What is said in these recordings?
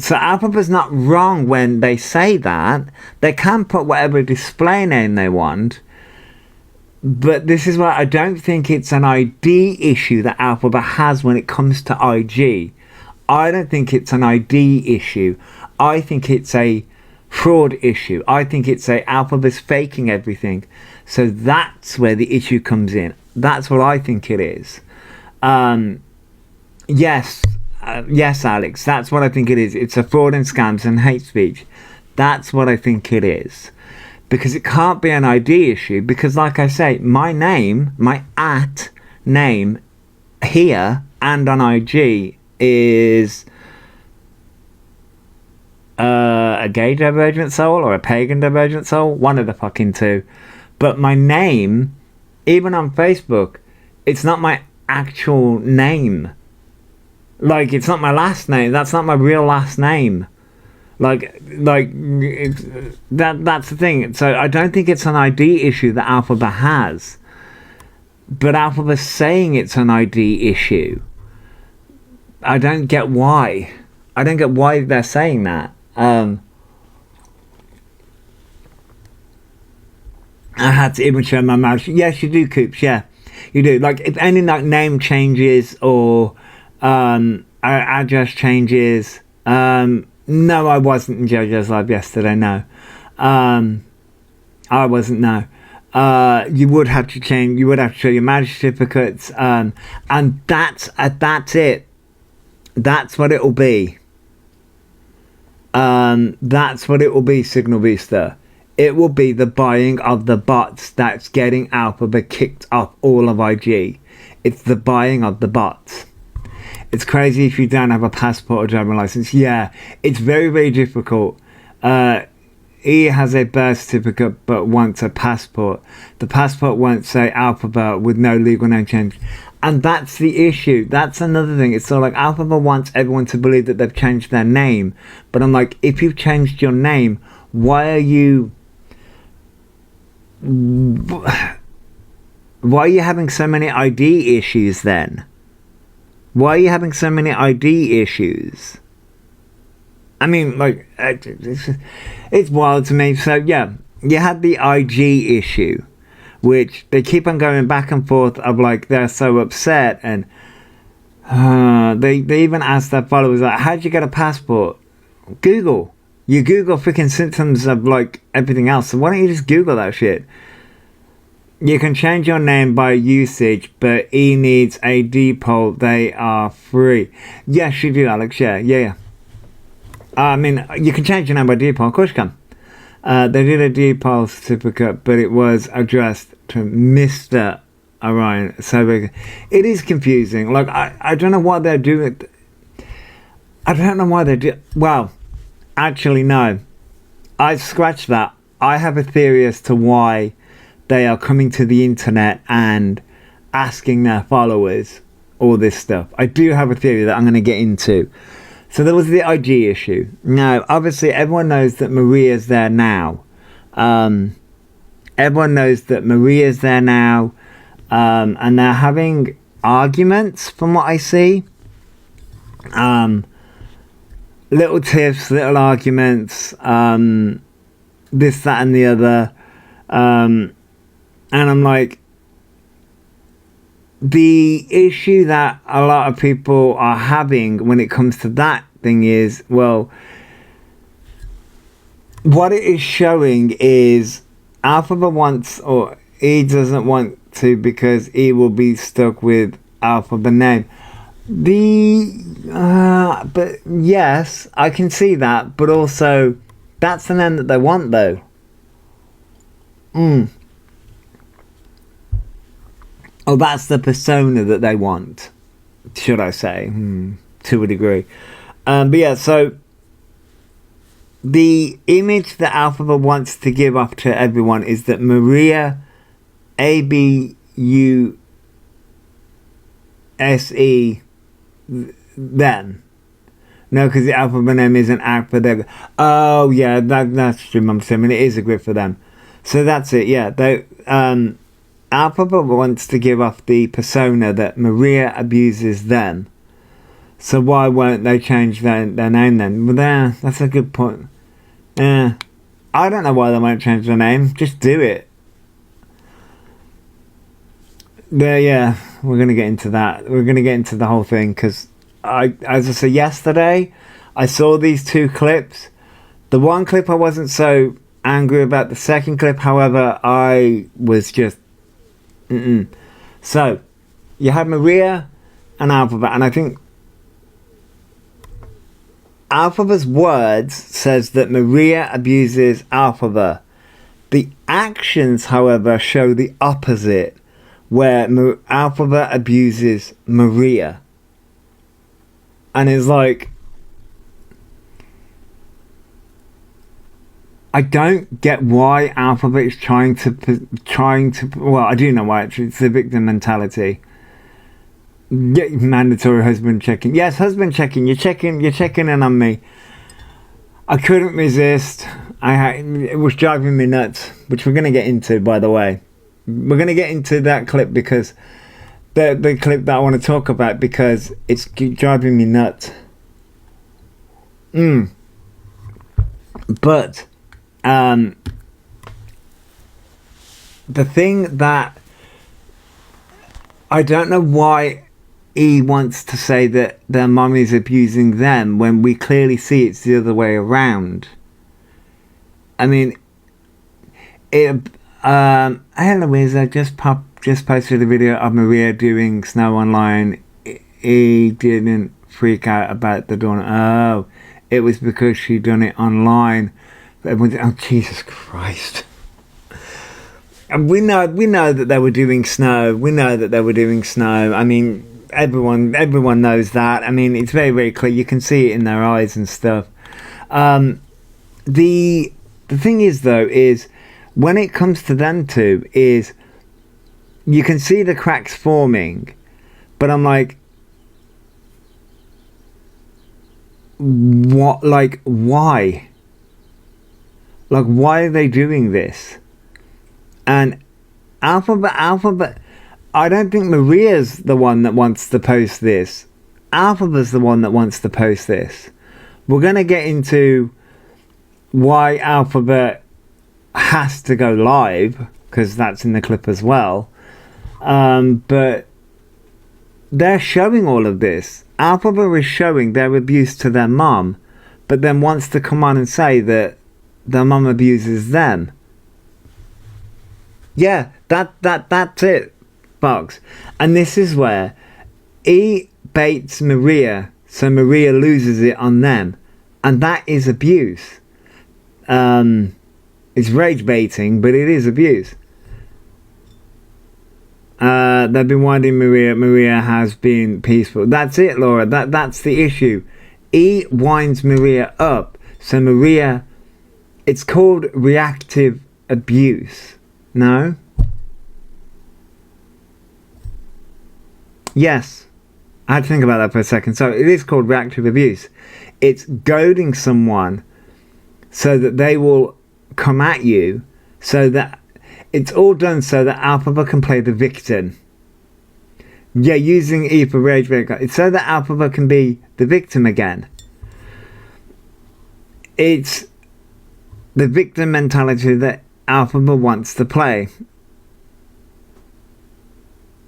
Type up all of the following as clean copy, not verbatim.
So Alphaba's not wrong when they say that. They can put whatever display name they want. But this is why I don't think it's an ID issue that Elphaba has when it comes to IG. I don't think it's an ID issue. I think it's a fraud issue. I think it's a Elphaba's faking everything. So that's where the issue comes in. That's what I think it is. Yes, Alex, that's what I think it is. It's a fraud and scams and hate speech. That's what I think it is. Because it can't be an ID issue. Because like I say, my name, my @ name here and on IG is a gay divergent soul or a pagan divergent soul. One of the fucking two. But my name, even on Facebook, it's not my actual name. Like, it's not my last name. That's not my real last name. Like that's the thing. So I don't think it's an ID issue that Elphaba has. But Elphaba's saying it's an ID issue. I don't get why. I don't get why they're saying that. I had to even show my marriage. Yes, you do, Coops. Yeah, you do. Like, if any like name changes or address changes. No, I wasn't in JoJo's live yesterday. No, I wasn't. No, you would have to change. You would have to show your marriage certificates. And that's it. That's what it will be. That's what it will be, Signal Vista. It will be the buying of the bots that's getting Elphaba kicked off all of IG. It's the buying of the bots. It's crazy if you don't have a passport or driving license. Yeah, it's very, very difficult. He has a birth certificate but wants a passport. The passport won't say Elphaba with no legal name change. And that's the issue. That's another thing. It's sort of like Elphaba wants everyone to believe that they've changed their name. But I'm like, if you've changed your name, why are you having so many ID issues then? Why are you having so many ID issues? I mean, like, it's wild to me. So, yeah, you had the IG issue, which they keep on going back and forth of, like, they're so upset. And they even asked their followers, like, how'd you get a passport? Google. You Google freaking symptoms of, like, everything else. So why don't you just Google that shit? You can change your name by usage, but he needs a depot. They are free. Yes, you do, Alex. Yeah. I mean, you can change your name by depot. Of course you can. They did a depot certificate, but it was addressed to Mr. Orion. So it is confusing. Like, I don't know why they're doing it. I don't know why they do. Well, actually, no. I scratched that. I have a theory as to why they are coming to the internet and asking their followers all this stuff. I do have a theory that I'm going to get into. So there was the IG issue. Now, obviously, everyone knows that Maria's there now. Everyone knows that Maria's there now. And they're having arguments, from what I see. Little tiffs, little arguments. This, that, and the other. And I'm like, the issue that a lot of people are having when it comes to that thing is, well, what it is showing is Elphaba wants, or he doesn't want to, because he will be stuck with Elphaba name. But yes, I can see that, but also that's the name that they want, though. Oh, that's the persona that they want, should I say, to a degree. But yeah, so the image that Elphaba wants to give off to everyone is that Maria, ABUSE, them. No, because the Elphaba name isn't out for them. Oh, yeah, that's true, I'm saying. It is a grip for them. So that's it, yeah. They, Elphaba wants to give off the persona that Maria abuses them. So why won't they change their name then? Well, that's a good point. Yeah. I don't know why they won't change their name. Just do it. Yeah, we're going to get into that. We're going to get into the whole thing because, as I said yesterday, I saw these two clips. The one clip I wasn't so angry about. The second clip, however, I was just... So, you have Maria and Elphaba, and I think Elphaba's words says that Maria abuses Elphaba. The actions, however, show the opposite, where Elphaba abuses Maria. And it's like, I don't get why Elphaba is trying to. Well, I do know why. It's the victim mentality. Mandatory husband checking. Yes, husband checking. You're checking in on me. I couldn't resist. It was driving me nuts, which we're gonna get into, by the way. We're gonna get into that clip because the clip that I want to talk about because it's driving me nuts. But the thing that I don't know why he wants to say that their mum is abusing them when we clearly see it's the other way around. I mean, hey Louisa, just posted a video of Maria doing snow online. He didn't freak out about the dawn. Oh, it was because she done it online. Oh, Jesus Christ. And we know that they were doing snow. I mean, everyone knows that. I mean, it's very, very clear. You can see it in their eyes and stuff. The thing is, though, is when it comes to them two, is you can see the cracks forming, but I'm like, what? Like, why? Like, why are they doing this? And Elphaba, I don't think Maria's the one that wants to post this. Elphaba's the one that wants to post this. We're going to get into why Elphaba has to go live, because that's in the clip as well. But they're showing all of this. Elphaba is showing their abuse to their mum, but then wants to come on and say that their mum abuses them. Yeah, that's it, Box. And this is where he baits Maria, so Maria loses it on them. And that is abuse. It's rage baiting, but it is abuse. They've been winding Maria. Maria has been peaceful. That's it, Laura. That's the issue. He winds Maria up. So Maria, it's called reactive abuse. No? Yes. I had to think about that for a second. So it is called reactive abuse. It's goading someone so that they will come at you, so that it's all done so that Elphaba can play the victim. Yeah, using E for rage. It's so that Elphaba can be the victim again. It's the victim mentality that Elphaba wants to play.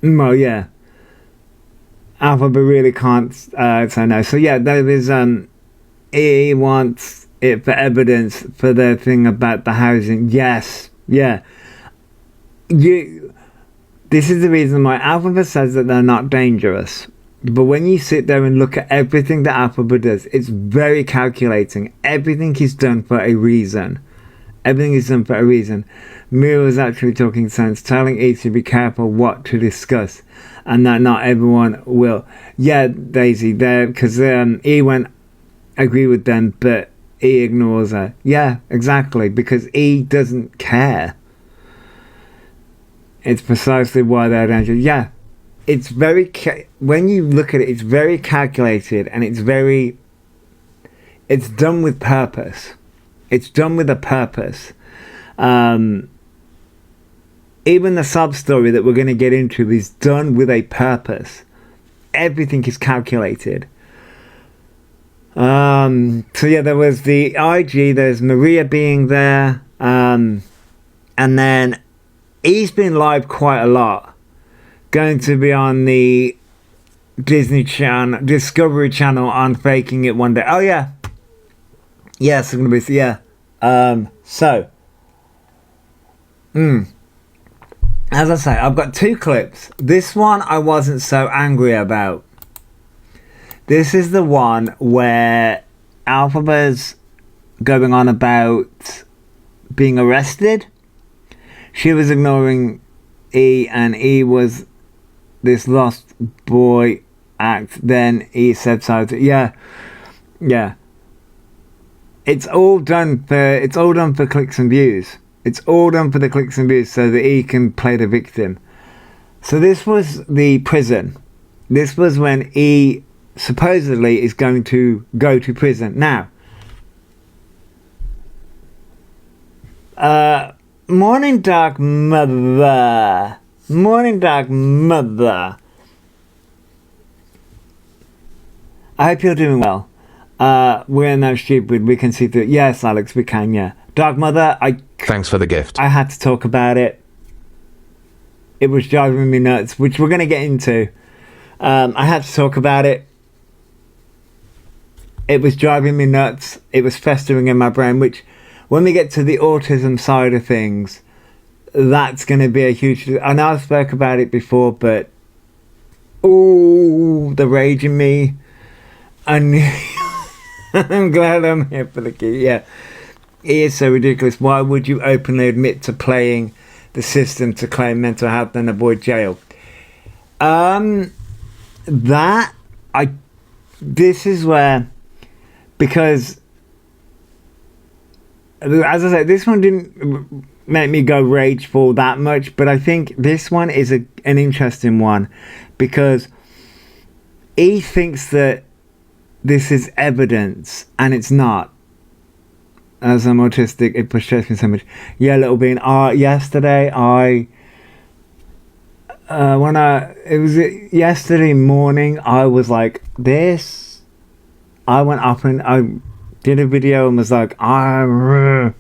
Well, yeah. Elphaba really can't say no. So yeah, there is he wants it for evidence for the thing about the housing. Yes, yeah. This is the reason why Elphaba says that they're not dangerous. But when you sit there and look at everything that Elphaba does, it's very calculating. Everything is done for a reason. Everything is done for a reason. Mira was actually talking sense, telling E to be careful what to discuss, and that not everyone will. Yeah, Daisy, there, because E won't agree with them, but E ignores her. Yeah, exactly, because E doesn't care. It's precisely why they're dangerous. Yeah, it's very, when you look at it, it's very calculated, and it's done with purpose. It's done with a purpose. Even the sub-story that we're going to get into is done with a purpose. Everything is calculated. So yeah, there was the IG, there's Maria being there, and then he's been live quite a lot. Going to be on the Discovery Channel on Faking It one day. Oh yeah. Yes, I'm gonna be, yeah. As I say, I've got two clips. This one I wasn't so angry about. This is the one where Elphaba's going on about being arrested. She was ignoring E, and E was this lost boy act. Then E said so. Yeah. It's all done for clicks and views. It's all done for the clicks and views so that he can play the victim. So this was the prison. This was when he supposedly is going to go to prison. Now, morning, Dark Mother. Morning, Dark Mother. I hope you're doing well. We're no stupid. We can see through. Yes, Alex, we can, yeah. Dark Mother, Thanks for the gift. I had to talk about it. It was driving me nuts, which we're going to get into. I had to talk about it. It was driving me nuts. It was festering in my brain, which when we get to the autism side of things, that's going to be a huge... I know I spoke about it before, but... Ooh, the rage in me. And I'm glad I'm here for the key, yeah. It is so ridiculous. Why would you openly admit to playing the system to claim mental health and avoid jail? This is where, because, as I said, this one didn't make me go rageful that much, but I think this one is an interesting one, because he thinks that this is evidence, and it's not. As I'm autistic, it frustrates me so much. Yeah, Little Bean. Yesterday, yesterday morning, I was like, this. I went up and I did a video and was like, the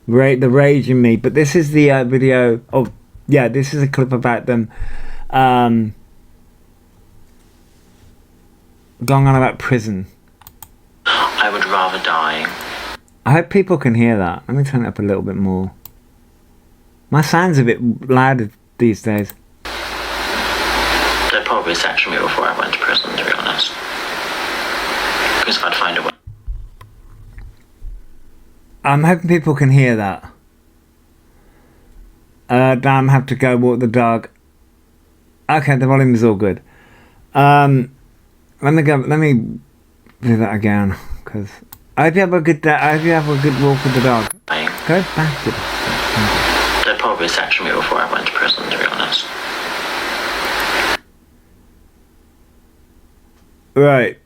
rage in me. But this is the video. Oh, yeah, this is a clip about them going on about prison. I would rather die. I hope people can hear that. Let me turn it up a little bit more. My sound's a bit louder these days. They'd probably section me before I went to prison, to be honest. Because if I'd find a way... I'm hoping people can hear that. Damn, have to go walk the dog. Okay, the volume is all good. Let me do that again, because I hope you have a good day. I hope you have a good walk with the dog. Go back to the... They'd probably section me before I went to prison, to be honest. Right.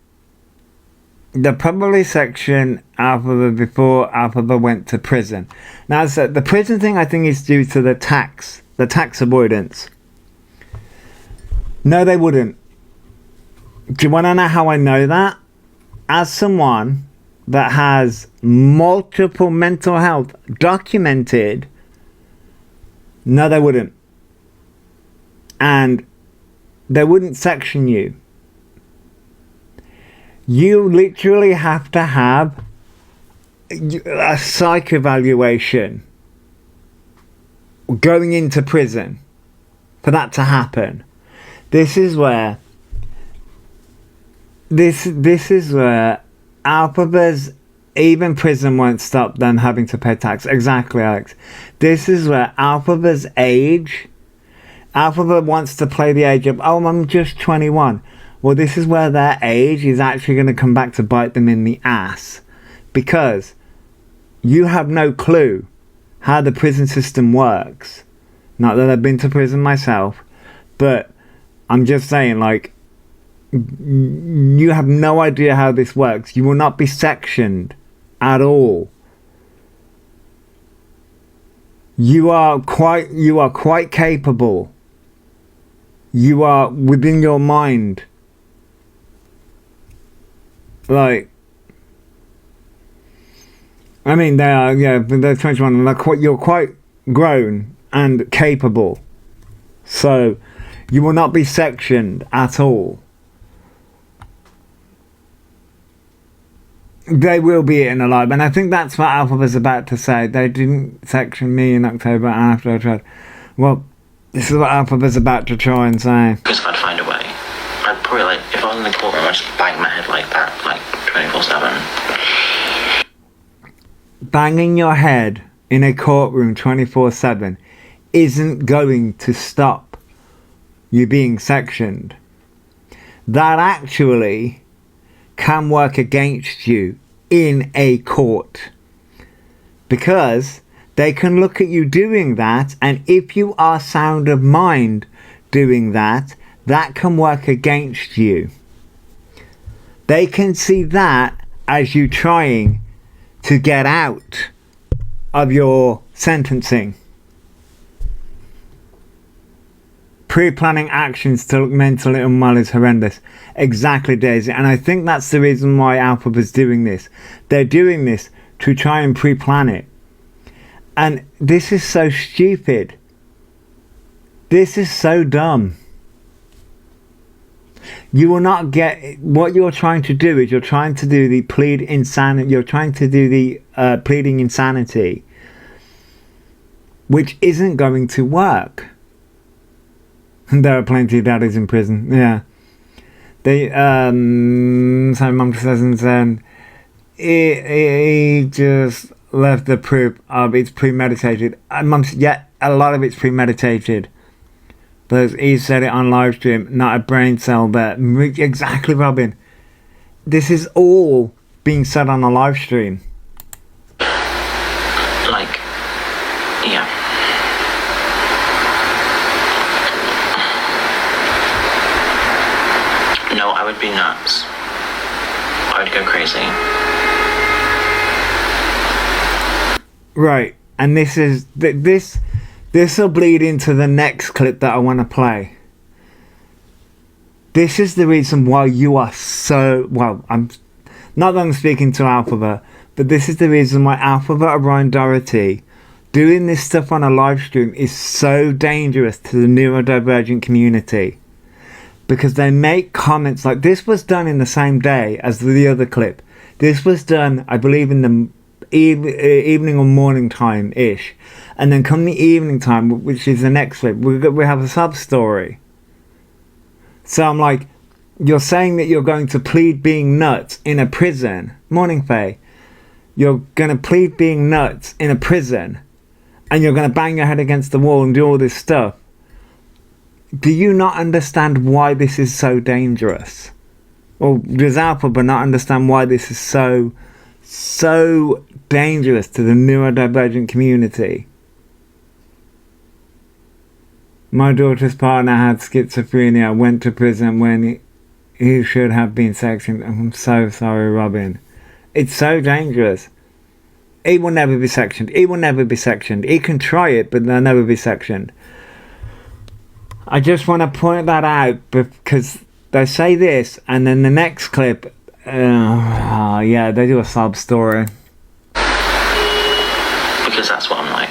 The probably section Elphaba before Elphaba went to prison. Now, so the prison thing I think is due to the tax avoidance. No, they wouldn't. Do you want to know how I know that? As someone that has multiple mental health documented, no, they wouldn't. And they wouldn't section you. You literally have to have a psych evaluation going into prison for that to happen. This is where Elphaba's, even prison won't stop them having to pay tax. Exactly, Alex. This is where Elphaba's age, Elphaba wants to play the age of, oh, I'm just 21. Well, this is where their age is actually going to come back to bite them in the ass. Because you have no clue how the prison system works. Not that I've been to prison myself, but I'm just saying, like, you have no idea how this works. You will not be sectioned at all. You are quite capable. You are within your mind. Like, I mean, they are, yeah, but they're 21, and you're quite grown and capable. So, you will not be sectioned at all. They will be eaten alive, and I think that's what Elphaba's about to say. They didn't section me in October after I tried. Well, this is what Elphaba's about to try and say. Because if I'd find a way, I'd probably, like, if I was in the courtroom, I'd just bang my head like that, like, 24/7. Banging your head in a courtroom 24/7 isn't going to stop you being sectioned. That actually can work against you in a court, because they can look at you doing that, and if you are sound of mind doing that, that can work against you. They can see that as you trying to get out of your sentencing. Pre-planning actions to look mentally unwell is horrendous. Exactly, Daisy. And I think that's the reason why Elphaba's doing this. They're doing this to try and pre-plan it. And this is so stupid. This is so dumb. You will not get... What you're trying to do is you're trying to do the pleading insanity, which isn't going to work. There are plenty of daddies in prison. Yeah. They, so Mum says, and he just left the proof of it's premeditated. And Mum said, yeah, a lot of it's premeditated. But he said it on live stream, not a brain cell there. Exactly, Robin. This is all being said on a live stream. Like, yeah. No, I would be nuts. I would go crazy. Right, and this is this will bleed into the next clip that I want to play. This is the reason why you are so I'm not that I'm speaking to Elphaba, but this is the reason why Elphaba and Ryan Doherty doing this stuff on a live stream is so dangerous to the neurodivergent community. Because they make comments like this was done in the same day as the other clip. This was done, I believe, in the evening or morning time ish, and then come the evening time, which is the next clip, we have a sub story. So I'm like, you're saying that you're going to plead being nuts in a prison. Morning, Faye. You're going to plead being nuts in a prison, and you're going to bang your head against the wall and do all this stuff. Do you not understand why this is so dangerous? Or does Elphaba not understand why this is so dangerous to the neurodivergent community? My daughter's partner had schizophrenia, went to prison when he should have been sectioned. I'm so sorry, Robin. It's so dangerous. He will never be sectioned. He will never be sectioned. He can try it, but they'll never be sectioned. I just want to point that out because they say this, and then the next clip, yeah, they do a sob story. Because that's what I'm like.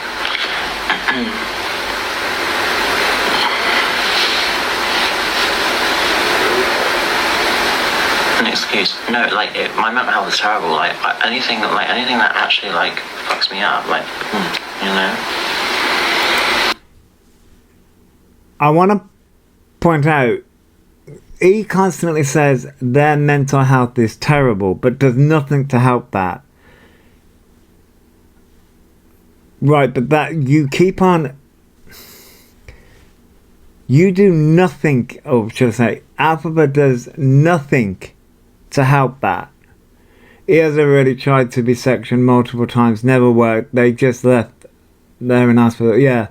An excuse. No, like, my mental health is terrible. Like, anything that actually, like, fucks me up, like, you know? I want to point out, he constantly says their mental health is terrible, but does nothing to help that. Right, but that you keep on... You do nothing, or should I say, Elphaba does nothing to help that. He has already tried to be sectioned multiple times, never worked. They just left there in hospital. Yeah.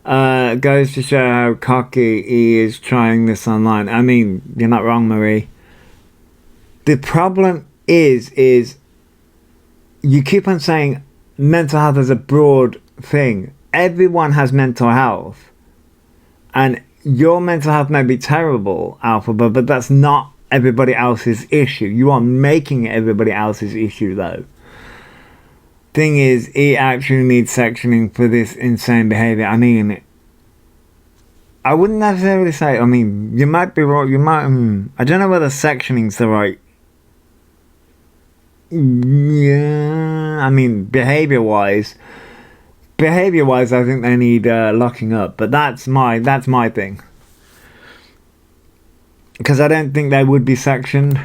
Goes to show how cocky he is trying this online. I mean, you're not wrong, Marie. The problem is you keep on saying mental health is a broad thing. Everyone has mental health. And your mental health may be terrible, Elphaba, but that's not everybody else's issue. You are making it everybody else's issue, though. thing is, he actually needs sectioning for this insane behavior. I mean, I wouldn't necessarily say, I mean, you might be wrong, you might, I don't know whether sectioning's the right, yeah, I mean, behavior-wise, I think they need locking up, but that's my thing. Because I don't think they would be sectioned.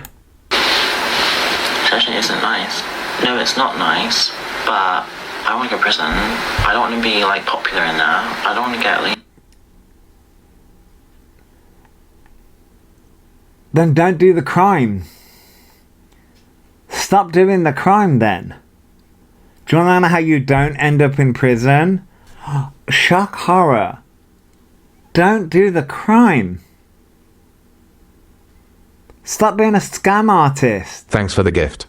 Section isn't nice. No, it's not nice, but I want to go to prison. I don't want to be, like, popular in there. I don't want to get, like... Then don't do the crime. Stop doing the crime then. Do you want to know how you don't end up in prison? Shock horror. Don't do the crime. Stop being a scam artist. Thanks for the gift.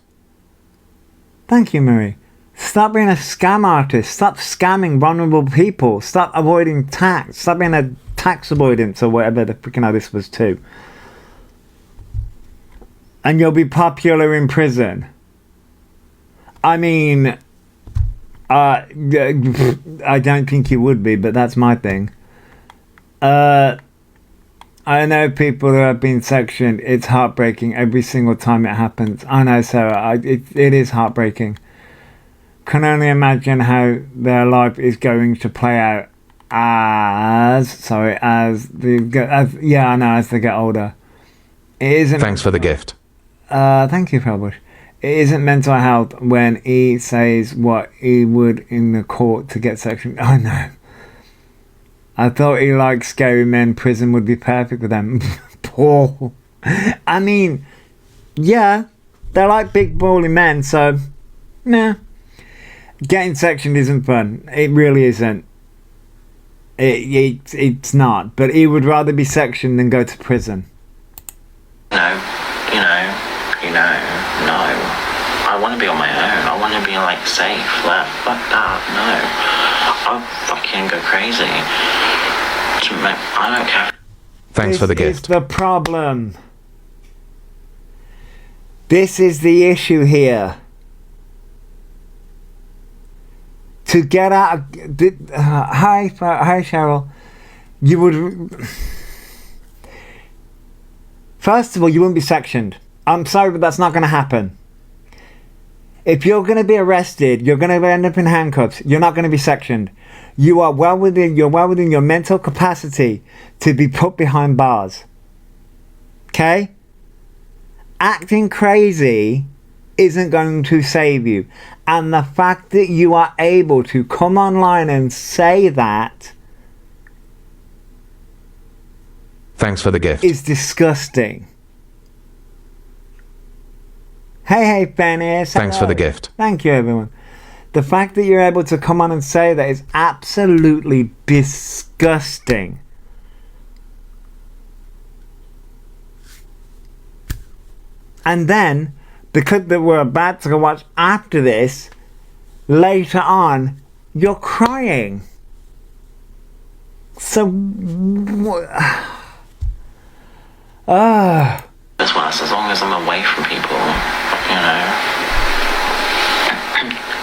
Thank you, Marie. Stop being a scam artist. Stop scamming vulnerable people. Stop avoiding tax. Stop being a tax avoidance or whatever the freaking hell this was too. And you'll be popular in prison. I mean, I don't think you would be, but that's my thing. I know people who have been sectioned. It's heartbreaking every single time it happens. I know, Sarah. It is heartbreaking. Can only imagine how their life is going to play out as they get older. It isn't. Thanks for the gift. Thank you, Felbush. It isn't mental health when he says what he would in the court to get sectioned. Oh no. I thought he liked scary men. Prison would be perfect with them. Paul. I mean, yeah, they're like big brawly men, so nah. Getting sectioned isn't fun. It really isn't. It's not. But he would rather be sectioned than go to prison. No. I want to be on my own. I want to be, like, safe. Like, fuck that. No. I'll fucking go crazy. I don't care. Thanks for the gift. This is the problem. This is the issue here. To get out of... hi, Cheryl. You would... First of all, you wouldn't be sectioned. I'm sorry, but that's not going to happen. If you're going to be arrested, you're going to end up in handcuffs. You're not going to be sectioned. You are well within your mental capacity to be put behind bars. Okay? Acting crazy isn't going to save you. And the fact that you are able to come online and say that Thanks for the gift. is disgusting. Hey, Fannis. Thanks for the gift. Thank you, everyone. The fact that you're able to come on and say that is absolutely disgusting. And then, because that we're about to watch after this, later on, you're crying. So, As well, as long as I'm away from people, you know.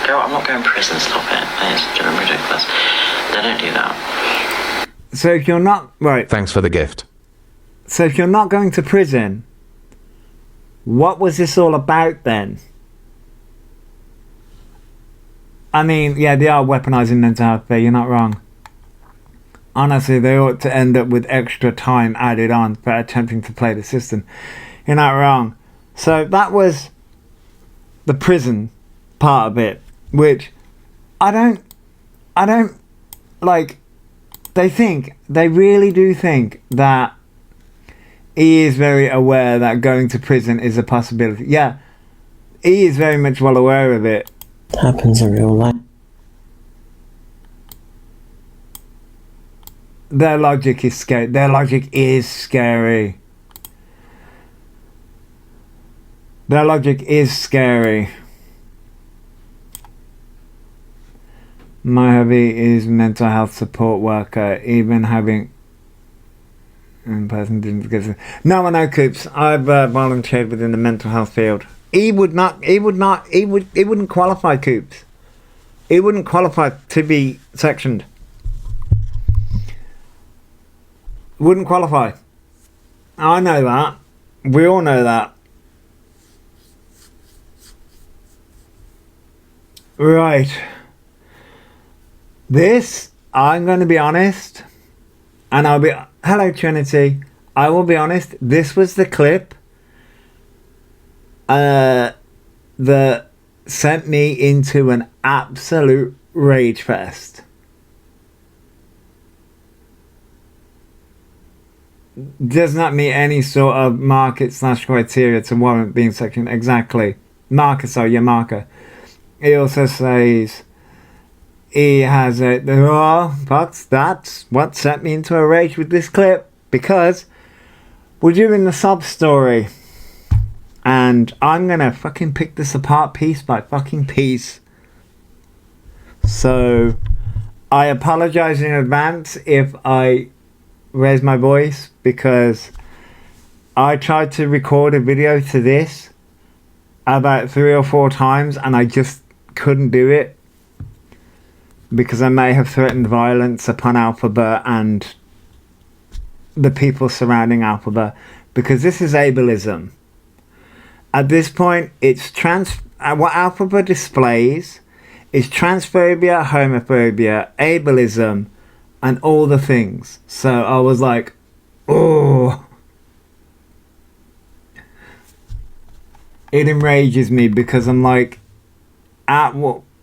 Girl, I'm not going to prison, stop it. It's ridiculous. They don't do that. So if you're not... Right. Thanks for the gift. So if you're not going to prison, what was this all about then? I mean, yeah, they are weaponizing mental health there, you're not wrong. Honestly, they ought to end up with extra time added on for attempting to play the system. You're not wrong. So that was the prison part of it, which I don't like. They really do think that he is very aware that going to prison is a possibility. Yeah, he is very much well aware of it. Happens in real life. Their logic is scary. Their logic is scary. Their logic is scary. My hubby is mental health support worker. Even having in person didn't get. No, I know, Coops. I've volunteered within the mental health field. He wouldn't qualify, Coops. He wouldn't qualify to be sectioned. Wouldn't qualify. I know that. We all know that. Right. This, I'm going to be honest, and I'll be... Hello, Trinity. I will be honest, this was the clip that sent me into an absolute rage fest. Does not meet any sort of market/criteria to warrant being sectioned. Exactly. Marker, sorry, yeah, marker. He also says he has a... Oh, but that's what sent me into a rage with this clip, because we're doing the sub story. And I'm gonna fucking pick this apart piece by fucking piece. So I apologize in advance if I raise my voice, because I tried to record a video to this about 3 or 4 times and I just couldn't do it, because I may have threatened violence upon Elphaba and the people surrounding Elphaba, because this is ableism. At this point, it's what Elphaba displays is transphobia, homophobia, ableism, and all the things. So I was like, oh. It enrages me, because I'm like, Elphaba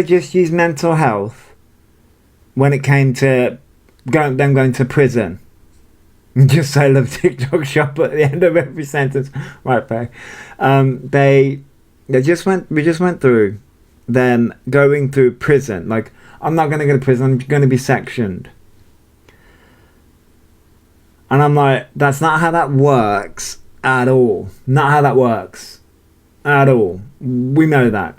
just used mental health when it came to them going to prison. Just say love TikTok shop at the end of every sentence. Right, Faye. We just went through them going through prison. Like, I'm not going to go to prison, I'm going to be sectioned. And I'm like, that's not how that works at all. Not how that works at all. We know that.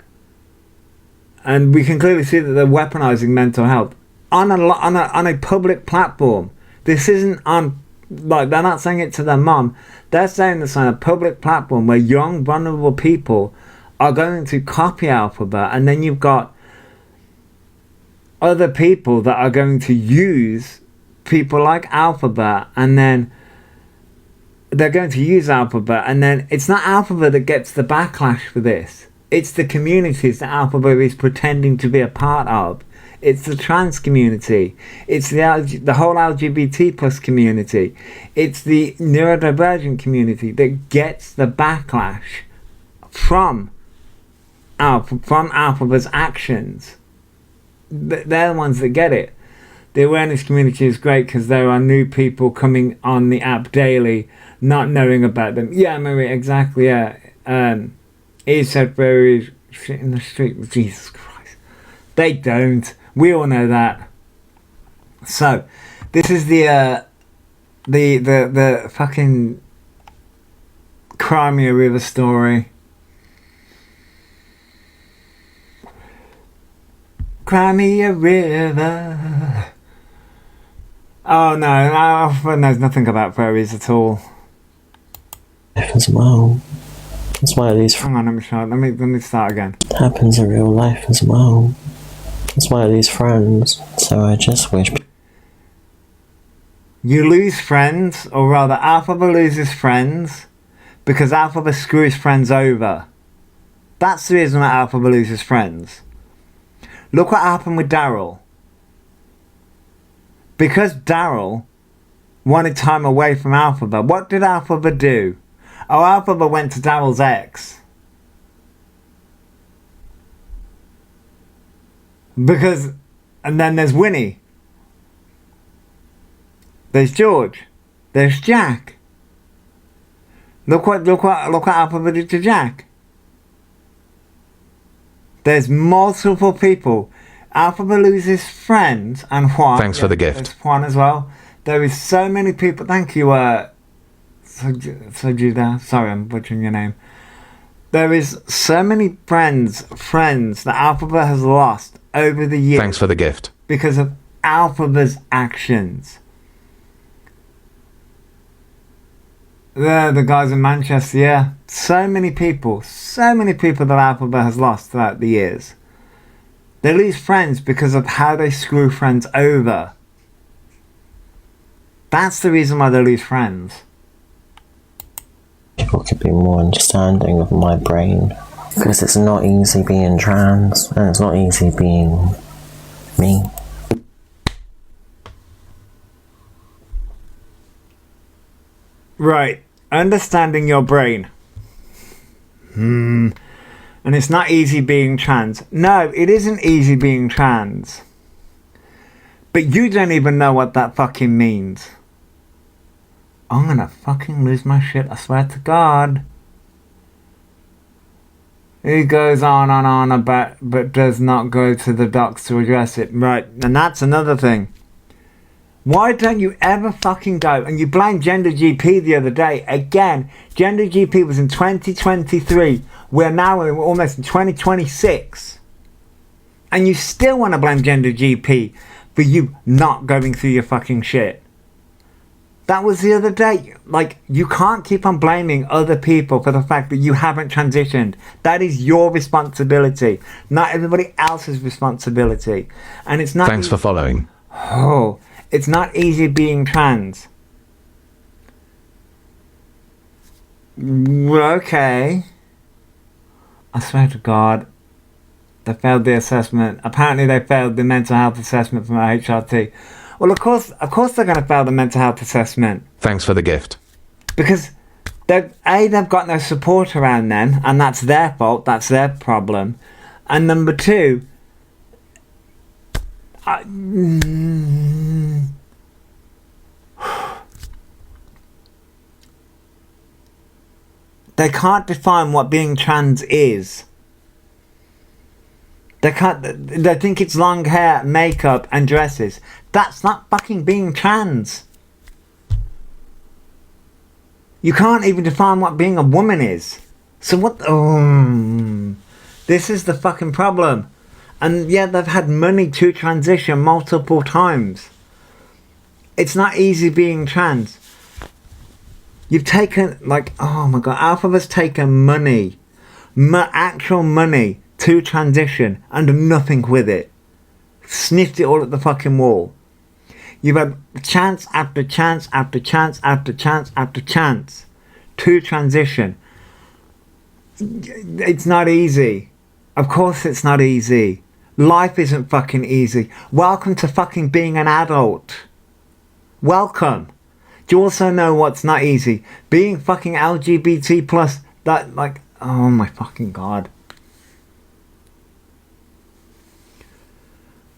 And we can clearly see that they're weaponizing mental health on a public platform. This isn't on... Like, they're not saying it to their mum. They're saying this on a public platform where young, vulnerable people are going to copy Elphaba, and then you've got other people that are going to use people like Elphaba, and then they're going to use Elphaba, and then it's not Elphaba that gets the backlash for this. It's the communities that Elphaba is pretending to be a part of. It's the trans community. It's the whole LGBT plus community. It's the neurodivergent community that gets the backlash from Elphaba's actions. They're the ones that get it. The awareness community is great because there are new people coming on the app daily, not knowing about them. Yeah, Marie, exactly. Yeah. He said very shit in the street. Jesus Christ, they don't. We all know that. So, this is the fucking Crimea River story. Crimea River. Oh no, Alpha knows nothing about fairies at all. As well. That's why these Hang on, let me start again. happens in real life as well. That's why these friends. So I just wish. You lose friends, or rather Elphaba loses friends, because Elphaba screws friends over. That's the reason why Elphaba loses friends. Look what happened with Daryl. Because Daryl wanted time away from Elphaba, what did Elphaba do? Oh, Elphaba went to Daryl's ex. Because, and then there's Winnie. There's George. There's Jack. Look what Elphaba did to Jack. There's multiple people. Elphaba loses friends and Juan. Thanks for the gift. There's Juan as well. There is so many people. Thank you, Judah. Sorry, I'm butchering your name. There is so many friends that Elphaba has lost over the years. Thanks for the gift. Because of Elphaba's actions. The guys in Manchester, yeah. So many people that Elphaba has lost throughout the years. They lose friends because of how they screw friends over. That's the reason why they lose friends. People could be more understanding of my brain. Because it's not easy being trans, and it's not easy being me. Right. Understanding your brain. And it's not easy being trans. No, it isn't easy being trans. But you don't even know what that fucking means. I'm gonna fucking lose my shit, I swear to God. He goes on about, but does not go to the docs to address it. Right, and that's another thing. Why don't you ever fucking go? And you blamed Gender GP the other day. Again, Gender GP was in 2023. We're now almost in 2026. And you still want to blame Gender GP for you not going through your fucking shit. That was the other day. Like, you can't keep on blaming other people for the fact that you haven't transitioned. That is your responsibility, not everybody else's responsibility. And it's not... Thanks for following. Oh, it's not easy being trans. Okay. I swear to God, they failed the assessment. Apparently they failed the mental health assessment from our HRT. Well, of course they're going to fail the mental health assessment. Thanks for the gift. Because they've got no support around them, and that's their fault, that's their problem. And number two, they can't define what being trans is. They think it's long hair, makeup and dresses. That's not fucking being trans. You can't even define what being a woman is. So what... this is the fucking problem. And yeah, they've had money to transition multiple times. It's not easy being trans. You've taken, like, oh my God, Elphaba's taken money. Actual money to transition and done nothing with it. Sniffed it all at the fucking wall. You've had chance after chance after chance after chance after chance to transition. It's not easy. Of course it's not easy. Life isn't fucking easy. Welcome to fucking being an adult. Welcome. Do you also know what's not easy? Being fucking LGBT plus, that, like, oh my fucking God.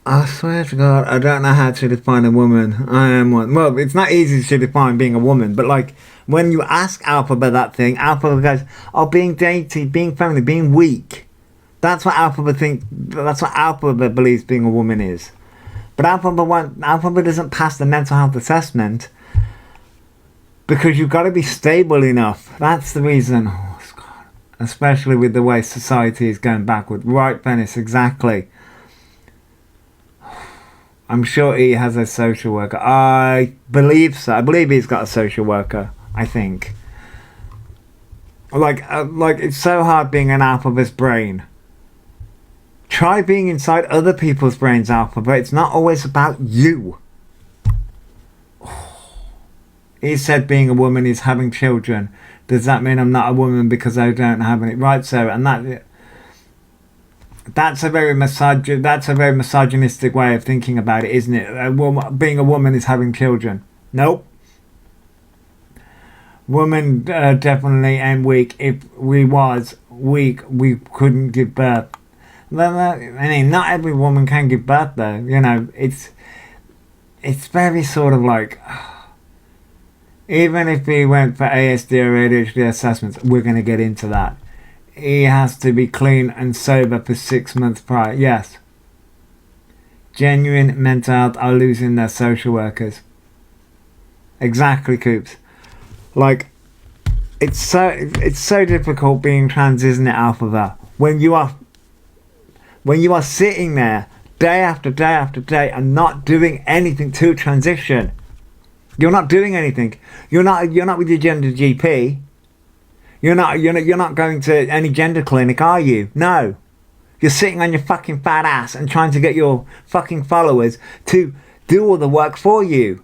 I swear to God, I don't know how to define a woman. I am one. Well, it's not easy to define being a woman, but like, when you ask Elphaba that thing, Elphaba goes, oh, being dainty, being feminine, being weak. That's what Elphaba believes being a woman is. But Elphaba doesn't pass the mental health assessment because you've got to be stable enough. That's the reason. Oh, God. Especially with the way society is going backward. Right, Venice, exactly. I'm sure he has a social worker. I believe so. I believe he's got a social worker. I think. Like it's so hard being an Elphaba's brain. Try being inside other people's brains, Elphaba. It's not always about you. He said being a woman is having children. Does that mean I'm not a woman because I don't have any? Right, so, and that's a very misogynistic way of thinking about it, isn't it? Being a woman is having children. Nope. Women definitely ain't weak. If we was weak, we couldn't give birth. I mean, not every woman can give birth, though. You know, it's very sort of like, even if he went for ASD or ADHD assessments, we're going to get into that. He has to be clean and sober for 6 months prior. Yes. Genuine mental health are losing their social workers. Exactly, Coops. Like, it's so difficult being trans, isn't it, Elphaba? When you are sitting there day after day after day and not doing anything to transition. You're not doing anything. You're not with your gender GP. You're not going to any gender clinic, are you? No. You're sitting on your fucking fat ass and trying to get your fucking followers to do all the work for you.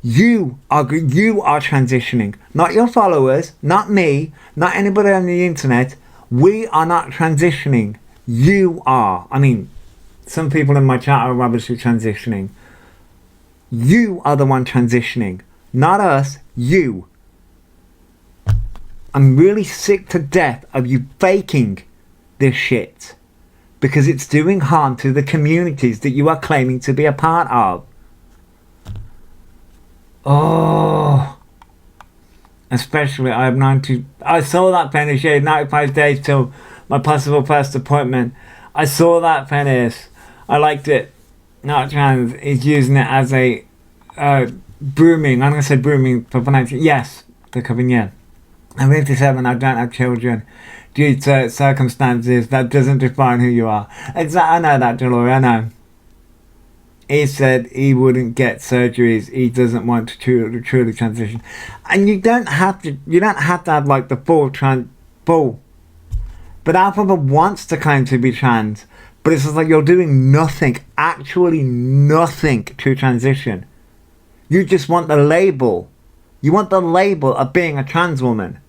You are transitioning, not your followers, not me, not anybody on the internet. We are not transitioning. You are. I mean, some people in my chat are obviously transitioning. You are the one transitioning, not us, you. I'm really sick to death of you faking this shit, because it's doing harm to the communities that you are claiming to be a part of. Oh, especially I saw that finish, 95 days till my possible first appointment. I saw that finish. I liked it. Not trans is using it as a brooming. I'm going to say brooming for financial. Yes, they're coming in. I'm 57. I don't have children due to circumstances. That doesn't define who you are. I know that, Delory. I know. He said he wouldn't get surgeries. He doesn't want to truly transition. And you don't have to have like the full. But Elphaba wants to claim to be trans. But it's just like you're doing nothing, actually nothing to transition. You just want the label. You want the label of being a trans woman.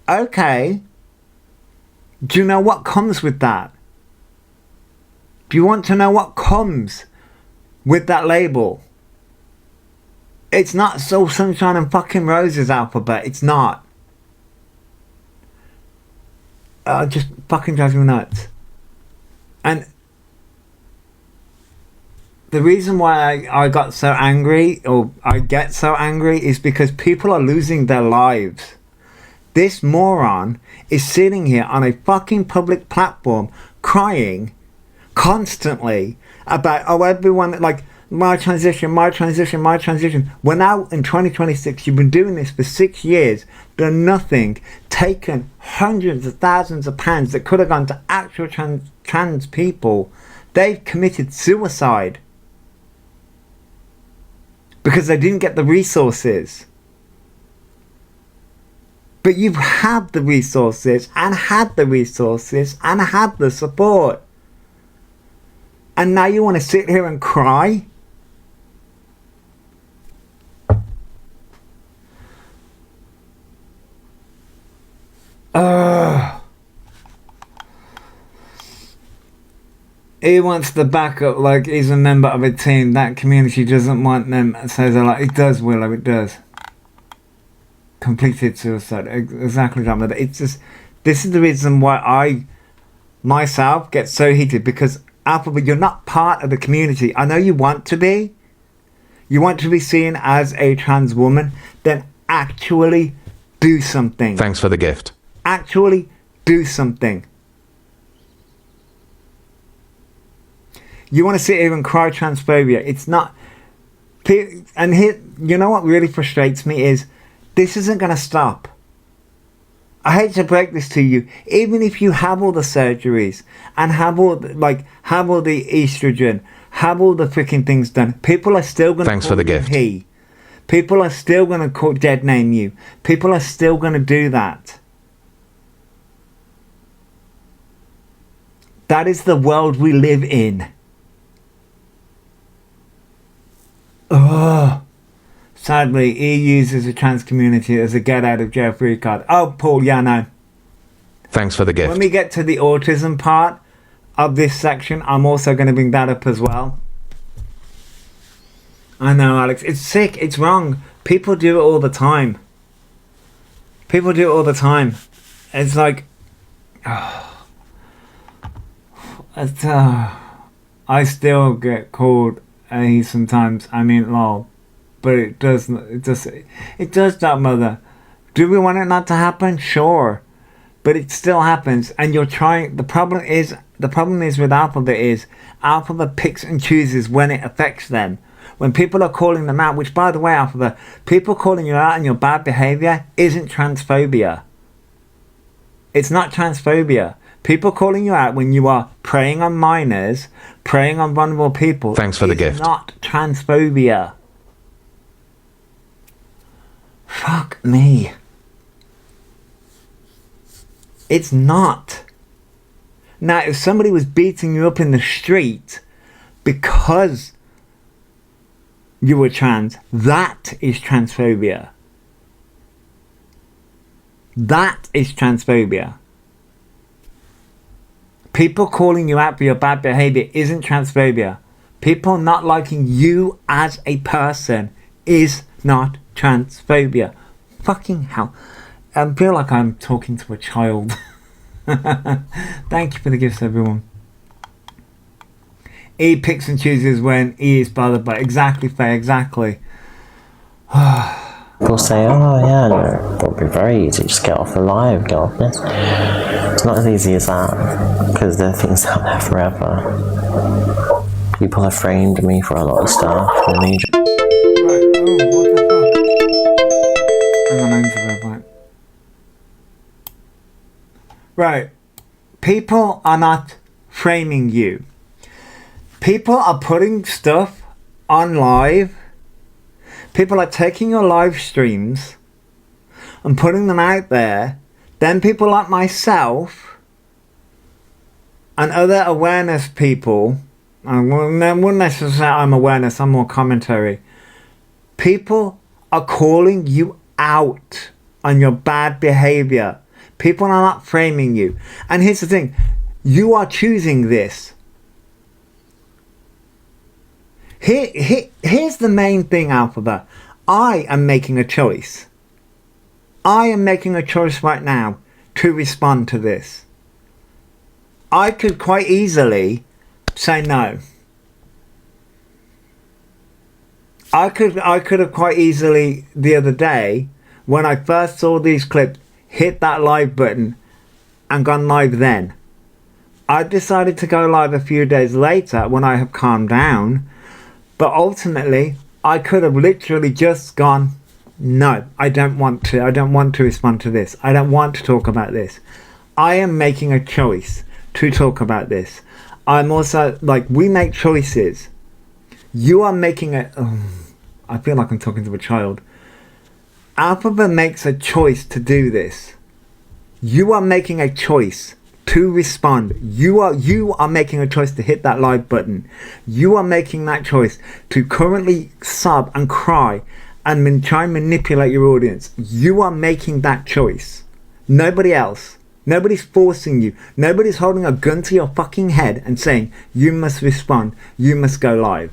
Okay. Do you know what comes with that? Do you want to know what comes with that label? It's not so sunshine and fucking roses, Elphaba. It's not. Just fucking drives me nuts. And the reason why I got so angry, or I get so angry, is because people are losing their lives. This moron is sitting here on a fucking public platform crying constantly about, oh, everyone, like, my transition. We're now in 2026. You've been doing this for 6 years, done nothing, taken hundreds of thousands of pounds that could have gone to actual trans people. They've committed suicide because they didn't get the resources. But you have the resources and had the resources and had the support. And now you want to sit here and cry? He wants the backup like he's a member of a team. That community doesn't want them. Says a lot. It does, Willow, it does. Completed suicide. Exactly that. But it's just, this is the reason why I myself get so heated, because Elphaba, you're not part of the community. I know you want to be. You want to be seen as a trans woman. Then actually do something. Thanks for the gift. Actually do something. You want to sit here and cry transphobia. It's not. And here, you know what really frustrates me is this isn't going to stop. I hate to break this to you. Even if you have all the surgeries and have all the estrogen, have all the freaking things done, people are still going to Thanks for the gift. He. People are still going to dead name you. People are still going to do that. That is the world we live in. Oh, sadly, he uses the trans community as a get out of jail free card. Oh, Paul, yeah, no. Thanks for the gift. When we get to the autism part of this section, I'm also going to bring that up as well. I know, Alex. It's sick. It's wrong. People do it all the time. People do it all the time. It's like... I still get called sometimes. I mean, lol. But it does that, mother. Do we want it not to happen? Sure. But it still happens, and you're trying. The problem is with Elphaba is Elphaba picks and chooses when it affects them. When people are calling them out, which, by the way, Elphaba, people calling you out on your bad behavior isn't transphobia. It's not transphobia. People calling you out when you are preying on minors, preying on vulnerable people. Thanks for the gift. Not transphobia. Fuck me. It's not. Now, if somebody was beating you up in the street because you were trans, that is transphobia. That is transphobia. People calling you out for your bad behavior isn't transphobia. People not liking you as a person is not transphobia. Fucking hell. I feel like I'm talking to a child. Thank you for the gifts, everyone. He picks and chooses when he is bothered by. Exactly, Faye, exactly. People say, oh yeah, no, it'll be very easy, just get off the live, get off this. It's not as easy as that, because there are things out there forever. People have framed me for a lot of stuff, and they just... Right, oh, what the fuck? Hang on, right. Right, people are not framing you. People are putting stuff on live. People are taking your live streams and putting them out there. Then people like myself and other awareness people, I wouldn't necessarily say I'm awareness, I'm more commentary. People are calling you out on your bad behavior. People are not framing you. And here's the thing, you are choosing this. Here's the main thing, Elphaba. I am making a choice. I am making a choice right now to respond to this. I could quite easily say no. I could have quite easily the other day, when I first saw these clips, hit that live button and gone live then. I decided to go live a few days later when I have calmed down. But ultimately, I could have literally just gone, no, I don't want to. I don't want to respond to this. I don't want to talk about this. I am making a choice to talk about this. I'm also, like, we make choices. You are making a... I feel like I'm talking to a child. Elphaba makes a choice to do this. You are making a choice to respond. You are making a choice to hit that live button. You are making that choice to currently sob and cry and try and manipulate your audience. You are making that choice. Nobody else. Nobody's forcing you. Nobody's holding a gun to your fucking head and saying you must respond. You must go live.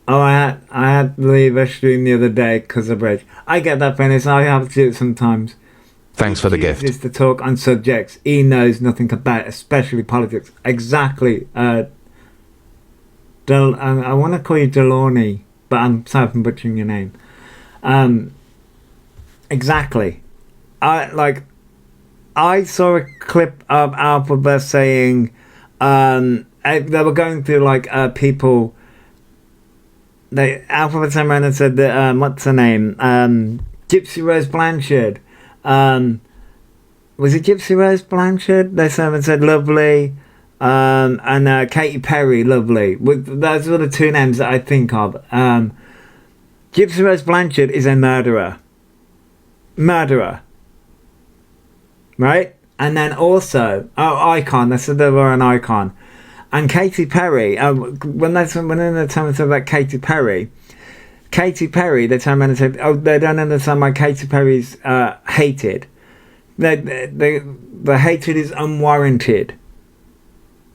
Oh, I had to leave a stream the other day because of rage. I get that, Venice. I have to do it sometimes. Thanks for the gift. Just to talk on subjects he knows nothing about, especially politics. Exactly. I want to call you Delorney, but I'm sorry if I'm butchering your name. Exactly. I saw a clip of Elphaba saying they were going through like people. Elphaba turned around and said that what's her name? Gypsy Rose Blanchard. Was it Gypsy Rose Blanchard? They said lovely. And Katy Perry, lovely. Those were the two names that I think of. Gypsy Rose Blanchard is a murderer. Right? And then also, icon. They said they were an icon. And Katy Perry, when they turned about Katy Perry, they turned around and said, oh, they don't understand why Katy Perry's hated. The hatred is unwarranted.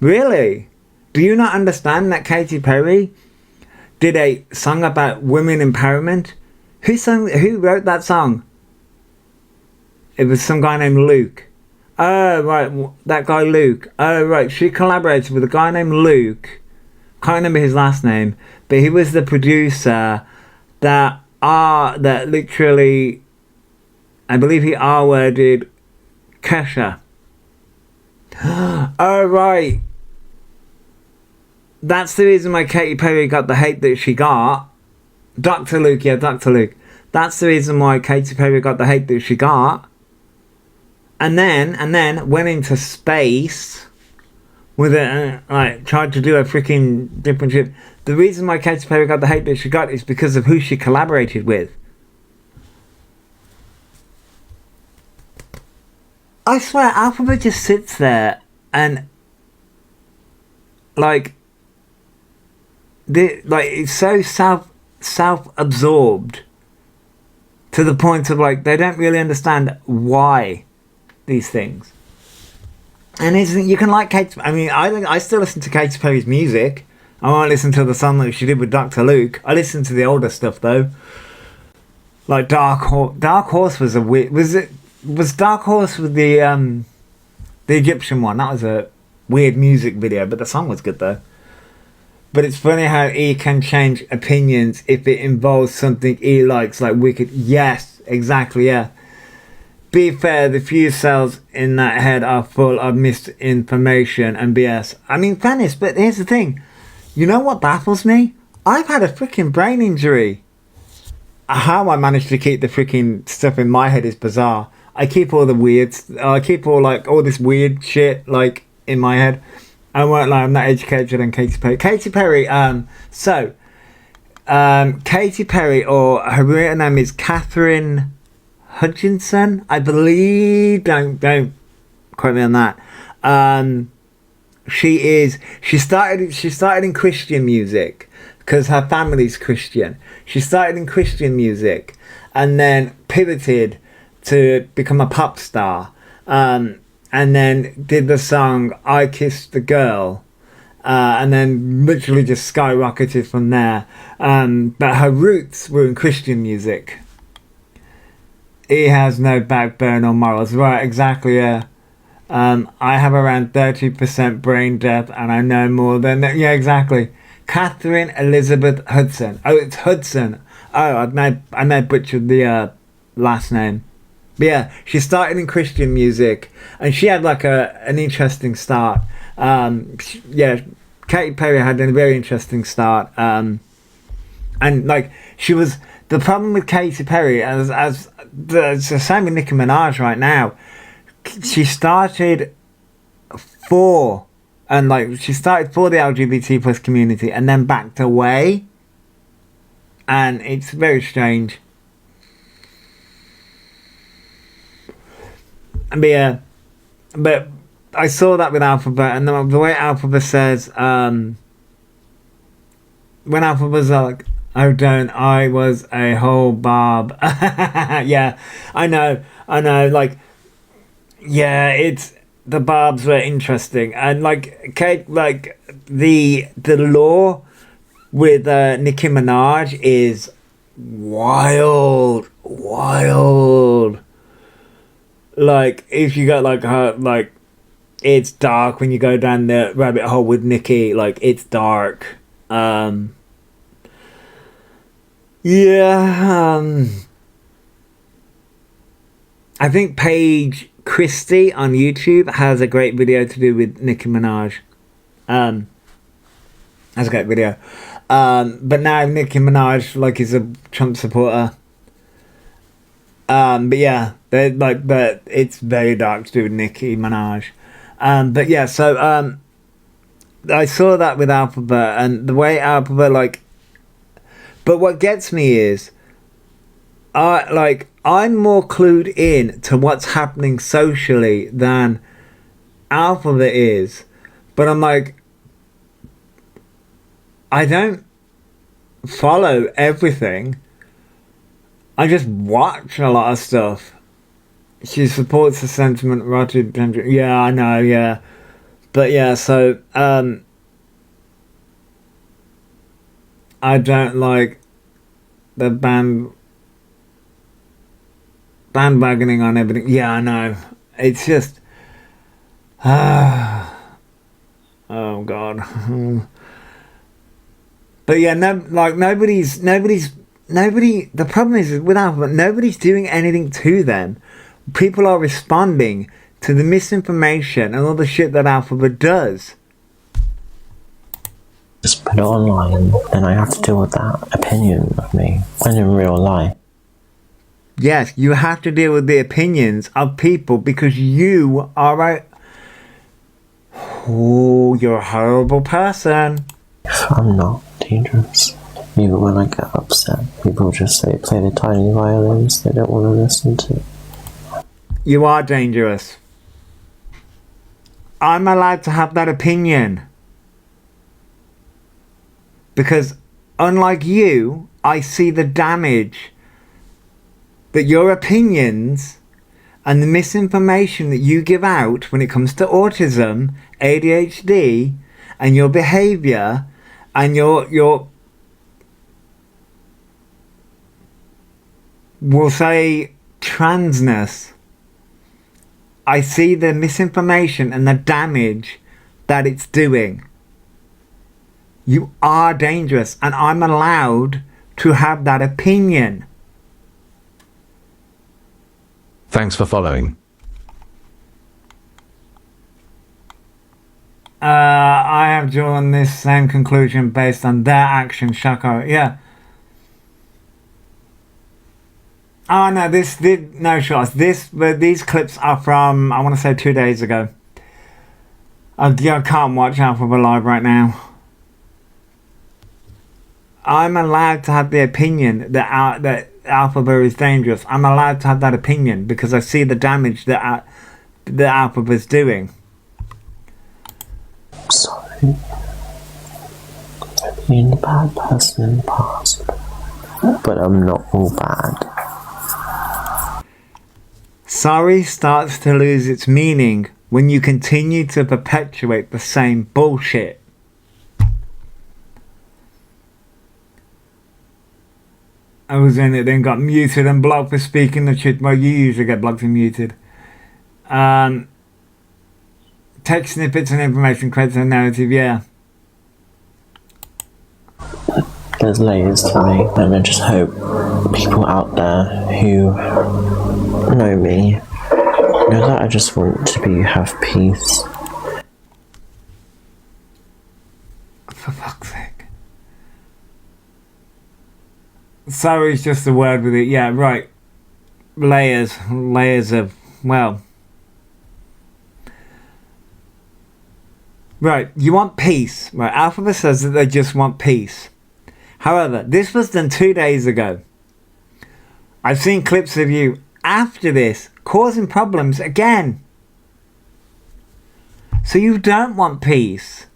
Really? Do you not understand that Katy Perry did a song about women empowerment? Who wrote that song? It was some guy named Luke. Oh, right, that guy Luke. Oh, right, she collaborated with a guy named Luke. Can't remember his last name, but he was the producer that literally, I believe he R-worded Kesha. Oh, right. That's the reason why Katy Perry got the hate that she got. Dr. Luke. That's the reason why Katy Perry got the hate that she got. And then went into space with it, like tried to do a freaking different shit. The reason why Katy Perry got the hate that she got is because of who she collaborated with. I swear, Elphaba just sits there and like it's so self-absorbed to the point of like they don't really understand why these things. And you can like Katy. I mean, I still listen to Katy Perry's music. I won't listen to the song that she did with Dr. Luke. I listen to the older stuff though. Like Dark Horse was a weird. Was Dark Horse with the Egyptian one? That was a weird music video, but the song was good though. But it's funny how he can change opinions if it involves something he likes, like Wicked. Yes, exactly, yeah. Be fair, the few cells in that head are full of misinformation and BS. I mean, fairness, but here's the thing. You know what baffles me? I've had a freaking brain injury. How I managed to keep the freaking stuff in my head is bizarre. I keep all the all this weird shit, like, in my head. I won't lie, I'm not educated on Katy Perry. Katy Perry, Katy Perry, or her real name is Catherine Hutchinson, I believe. Don't quote me on that. She started in Christian music because her family's Christian. She started in Christian music and then pivoted to become a pop star. And then did the song I Kissed the Girl, and then literally just skyrocketed from there. But her roots were in Christian music. He has no backbone or morals. Right, exactly, yeah. I have around 30% brain death and I know more than that. Yeah, exactly. Catherine Elizabeth Hudson. Oh, it's Hudson. Oh, I may butchered the last name. But yeah, she started in Christian music and she had like an interesting start. Yeah, Katy Perry had a very interesting start. And like she was, the problem with Katy Perry, as it's the same with Nicki Minaj right now, she started for the LGBT plus community and then backed away. And it's very strange. But yeah, but I saw that with Elphaba, and the way Elphaba says, when Elphaba's like, "Oh, don't, I was a whole barb." Yeah, I know, like, yeah, it's, the barbs were interesting, and like, Kate, like, the law with Nicki Minaj is wild. Like, if you got like her, like, it's dark when you go down the rabbit hole with Nicki. Like, it's dark. Yeah. I think Paige Christie on YouTube has a great video to do with Nicki Minaj. Has a great video. But now Nicki Minaj, like, is a Trump supporter. But yeah, but it's very dark to do with Nicki Minaj. But yeah, so I saw that with Elphaba, and the way Elphaba, like, but what gets me is, I'm more clued in to what's happening socially than Elphaba is, but I'm like, I don't follow everything. I just watch a lot of stuff. She supports the sentiment rotted. Yeah, I know, yeah. But yeah, so, I don't like the bandwagoning on everything. Yeah, I know. It's just, oh God. But yeah, nobody, the problem is with Elphaba, nobody's doing anything to them. People are responding to the misinformation and all the shit that Elphaba does. Just put it online, and I have to deal with that opinion of me when in real life. Yes, you have to deal with the opinions of people because you are a... Oh, you're a horrible person. I'm not dangerous. Even when I get upset, people just say play the tiny violins they don't want to listen to. You are dangerous. I'm allowed to have that opinion. Because unlike you, I see the damage that your opinions and the misinformation that you give out when it comes to autism, ADHD, and your behaviour and your we'll say transness. I see the misinformation and the damage that it's doing. You are dangerous, and I'm allowed to have that opinion. Thanks for following. I have drawn this same conclusion based on their action, Shako. Yeah. Oh no, this did no shots. But these clips are from, I want to say 2 days ago. I can't watch Elphaba live right now. I'm allowed to have the opinion that Elphaba is dangerous. I'm allowed to have that opinion because I see the damage that Elphaba is doing. I'm sorry. I've been a bad person in the past. But I'm not all bad. Sorry starts to lose its meaning when you continue to perpetuate the same bullshit. I was in it, then got muted and blocked for speaking the truth. Well, you usually get blocked and muted. Text snippets and information creates a narrative, yeah. There's layers to me, and I just hope people out there who know me know that I just want to have peace. For fuck's sake. Sorry is just a word with it. Yeah, right. Layers of, well. Right, you want peace. Right, Elphaba says that they just want peace. However, this was done 2 days ago. I've seen clips of you after this causing problems again. So you don't want peace.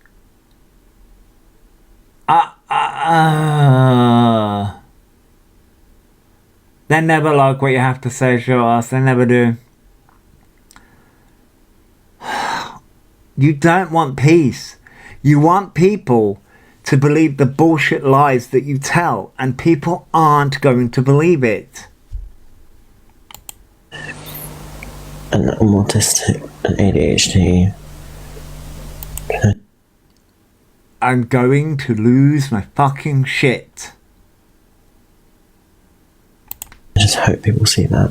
They never like what you have to say, short ass. They never do. You don't want peace. You want people to believe the bullshit lies that you tell, and people aren't going to believe it. And I'm autistic and ADHD. I'm going to lose my fucking shit. I just hope people see that.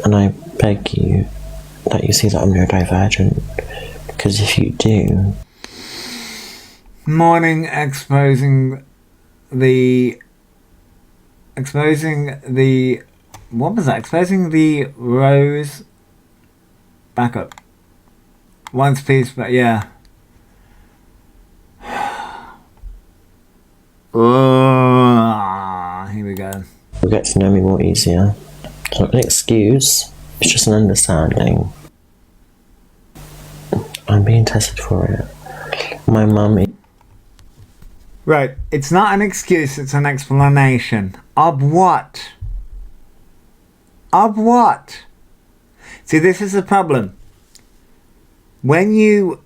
And I beg you that you see that I'm neurodivergent. Because if you do... Morning exposing the... What was that? Exposing the rose... Back up. Once piece, but yeah. Here we go. You'll get to know me more easier. It's not an excuse, it's just an understanding. I'm being tested for it. My mum... Right, it's not an excuse, it's an explanation. Of what? Of what? See, this is the problem. When you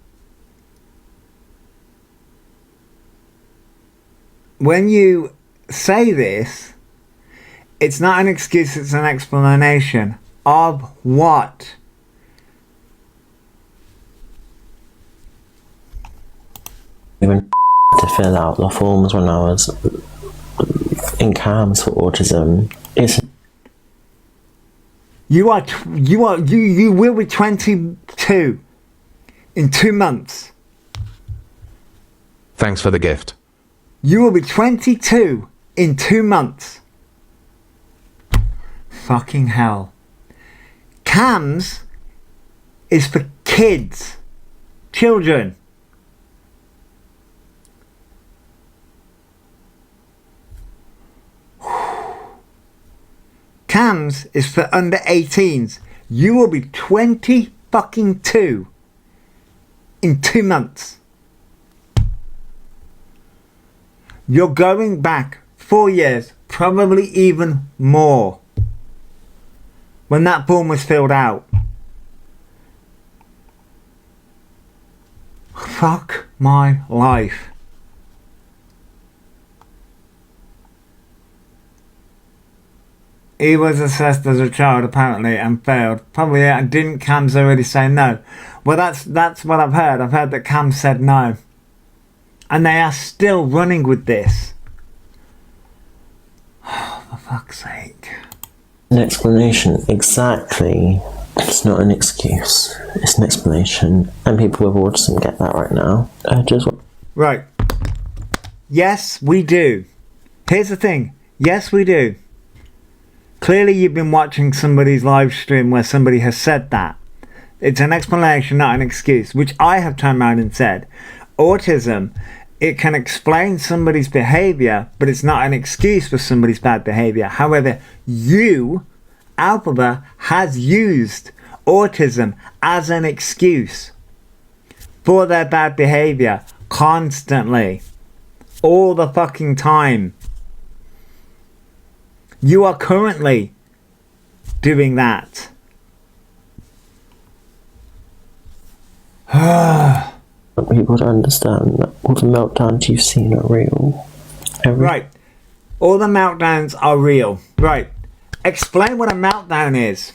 say this, it's not an excuse, it's an explanation. Of what? Even to fill out the forms when I was in camps for autism. You will be 22 in 2 months. Thanks for the gift. You will be 22 in 2 months. Fucking hell. CAMS is for kids. children. CAMS is for under 18s. You will be 20 fucking 2 in 2 months. You're going back 4 years, probably even more, when that form was filled out. Fuck my life. He was assessed as a child apparently and failed. Probably, yeah, didn't CAMS already say no? Well, that's what I've heard. I've heard that CAMS said no. And they are still running with this. Oh, for fuck's sake. An explanation, exactly. It's not an excuse. It's an explanation. And people with autism get that right now. Right. Yes, we do. Here's the thing. Yes, we do. Clearly you've been watching somebody's live stream where somebody has said that. It's an explanation, not an excuse, which I have turned around and said. Autism, it can explain somebody's behaviour, but it's not an excuse for somebody's bad behaviour. However, you, Elphaba, has used autism as an excuse for their bad behaviour constantly. All the fucking time. You are currently doing that. People don't understand that all the meltdowns you've seen are real. Right. All the meltdowns are real. Right. Explain what a meltdown is.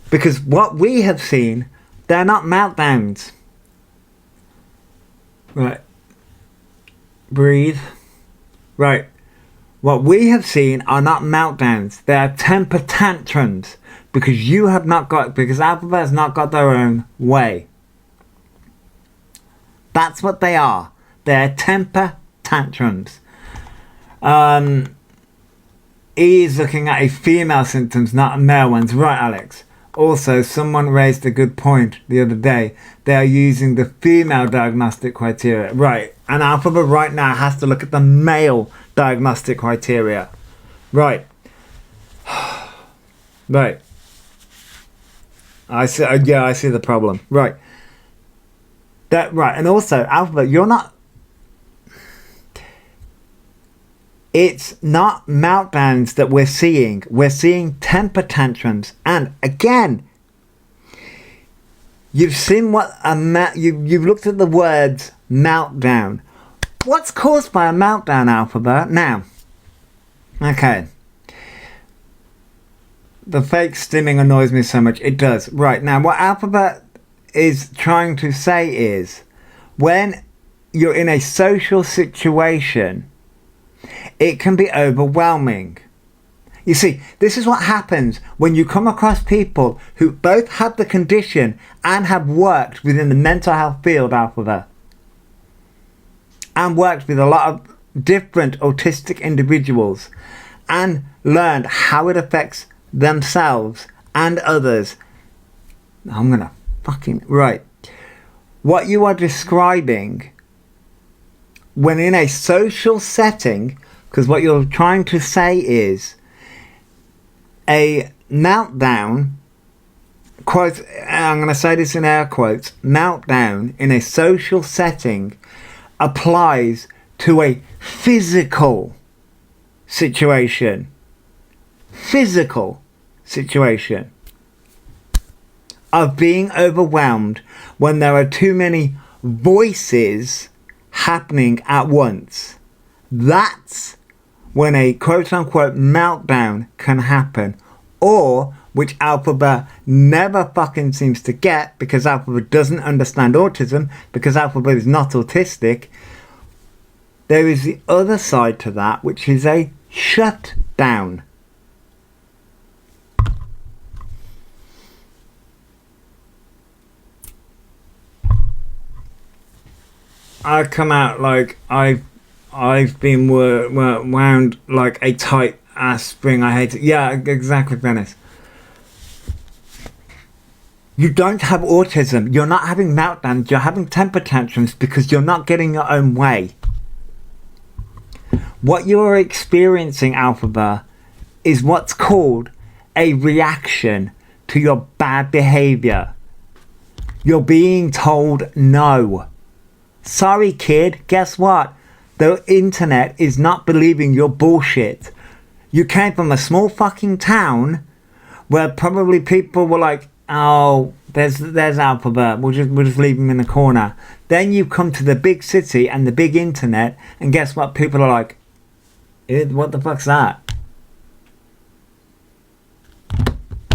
Because what we have seen, they're not meltdowns. Right. Breathe. Right. What we have seen are not meltdowns. They are temper tantrums. Because Elphaba has not got their own way. That's what they are. They're temper tantrums. He's looking at a female symptoms, not a male ones. Right, Alex. Also, someone raised a good point the other day. They are using the female diagnostic criteria. Right. And Elphaba right now has to look at the male diagnostic criteria. Right. Right. I see. Yeah, I see the problem. Right. Right. And also, Elphaba, you're not... It's not meltdowns that we're seeing. We're seeing temper tantrums. And again, you've seen what you've looked at the words meltdown. What's caused by a meltdown, Elphaba? Now, okay. The fake stimming annoys me so much. It does. Right. Now, what Elphaba is trying to say is, when you're in a social situation, it can be overwhelming. You see, this is what happens when you come across people who both have the condition and have worked within the mental health field, Elphaba, and worked with a lot of different autistic individuals and learned how it affects themselves and others. I'm gonna fucking... Right. What you are describing when in a social setting, because what you're trying to say is a meltdown, quote, I'm going to say this in air quotes, meltdown in a social setting applies to a physical situation. Physical situation of being overwhelmed when there are too many voices happening at once. That's when a quote-unquote meltdown can happen, or which Elphaba never fucking seems to get, because Elphaba doesn't understand autism, because Elphaba is not autistic. There is the other side to that, which is a shutdown. I come out like I've been wound like a tight ass spring. I hate it. Yeah, exactly, Venice. You don't have autism. You're not having meltdowns. You're having temper tantrums because you're not getting your own way. What you're experiencing, Elphaba, is what's called a reaction to your bad behavior. You're being told no. Sorry, kid, guess what? The internet is not believing your bullshit. You came from a small fucking town where probably people were like, oh, there's Elphaba, we'll just leave him in the corner. Then you come to the big city and the big internet, and guess what? People are like, what the fuck's that?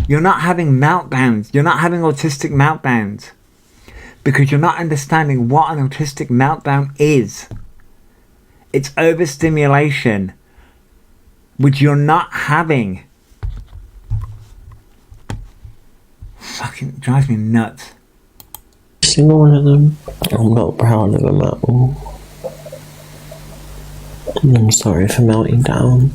You're not having meltdowns. You're not having autistic meltdowns because you're not understanding what an autistic meltdown is. It's overstimulation, which you're not having. Fucking drives me nuts. Single one of them. I'm not proud of them at all. And I'm sorry for melting down.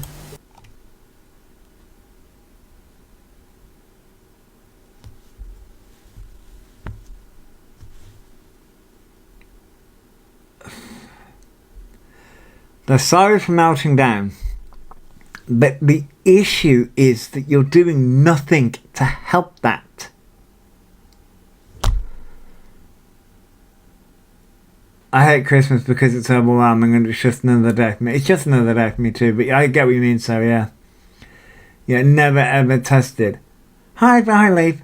They're sorry for melting down. But the issue is that you're doing nothing to help that. I hate Christmas because it's overwhelming and it's just another day for me. It's just another day for me too, but I get what you mean, so yeah. Yeah, never ever tested. Hi, Leaf.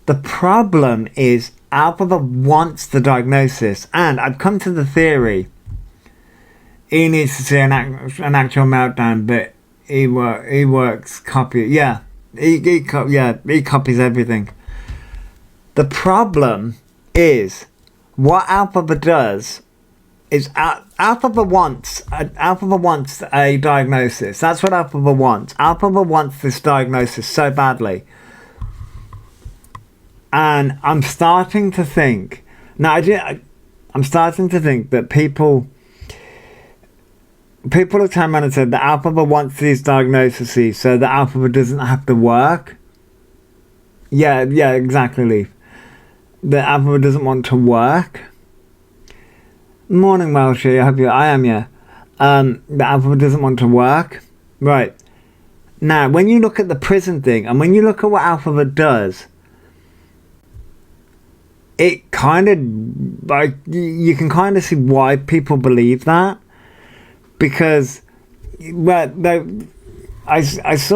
The problem is Elphaba wants the diagnosis, and I've come to the theory he needs to see an actual meltdown, but he works copy. Yeah, he copies everything. The problem is what Elphaba does is Elphaba wants a diagnosis. That's what Elphaba wants. Elphaba wants this diagnosis so badly, and I'm starting to think I'm starting to think that people have come around and said that Elphaba wants these diagnoses so that Elphaba doesn't have to work. Yeah, exactly, Leaf. That Elphaba doesn't want to work. Morning, Welshie. I am, yeah. That Elphaba doesn't want to work. Right. Now, when you look at the prison thing, and when you look at what Elphaba does, it kind of, like, you can kind of see why people believe that. Because, well, I saw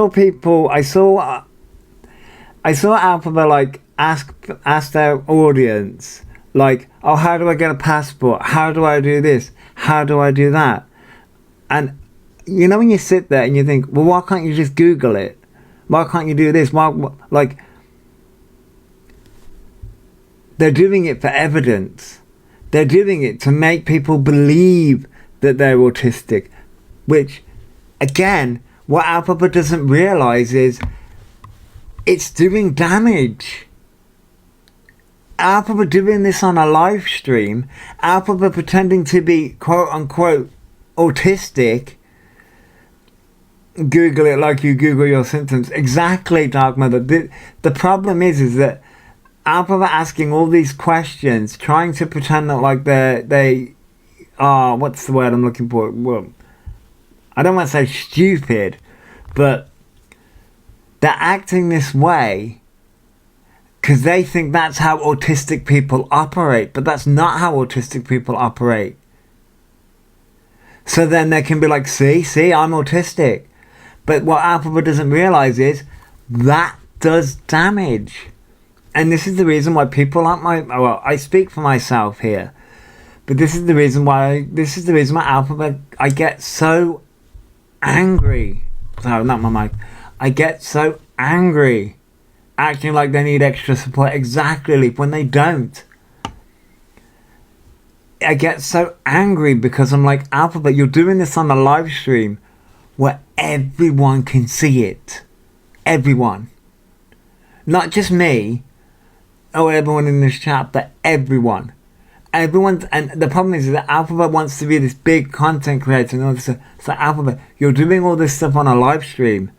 Elphaba like ask their audience, like, oh, how do I get a passport? How do I do this? How do I do that? And you know when you sit there and you think, well, why can't you just Google it? Why can't you do this? Why, like, they're doing it for evidence. They're doing it to make people believe that they're autistic, which, again, what Elphaba doesn't realise is it's doing damage. Elphaba doing this on a live stream, Elphaba pretending to be quote-unquote autistic. Google it like you Google your symptoms. Exactly, Dark Mother. The problem is that Elphaba asking all these questions, trying to pretend that like they are, what's the word I'm looking for? Well, I don't want to say stupid, but they're acting this way because they think that's how autistic people operate, but that's not how autistic people operate. So then they can be like, see, I'm autistic. But what Elphaba doesn't realise is that does damage. And this is the reason why people aren't well, I speak for myself here. But this is the reason why Elphaba, I get so angry. Sorry, not my mic. I get so angry acting like they need extra support exactly when they don't. I get so angry because I'm like, Elphaba, you're doing this on a live stream where everyone can see it. Everyone. Not just me or everyone in this chat, but everyone. Everyone, and the problem is that Elphaba wants to be this big content creator and all this stuff. So Elphaba, you're doing all this stuff on a live stream,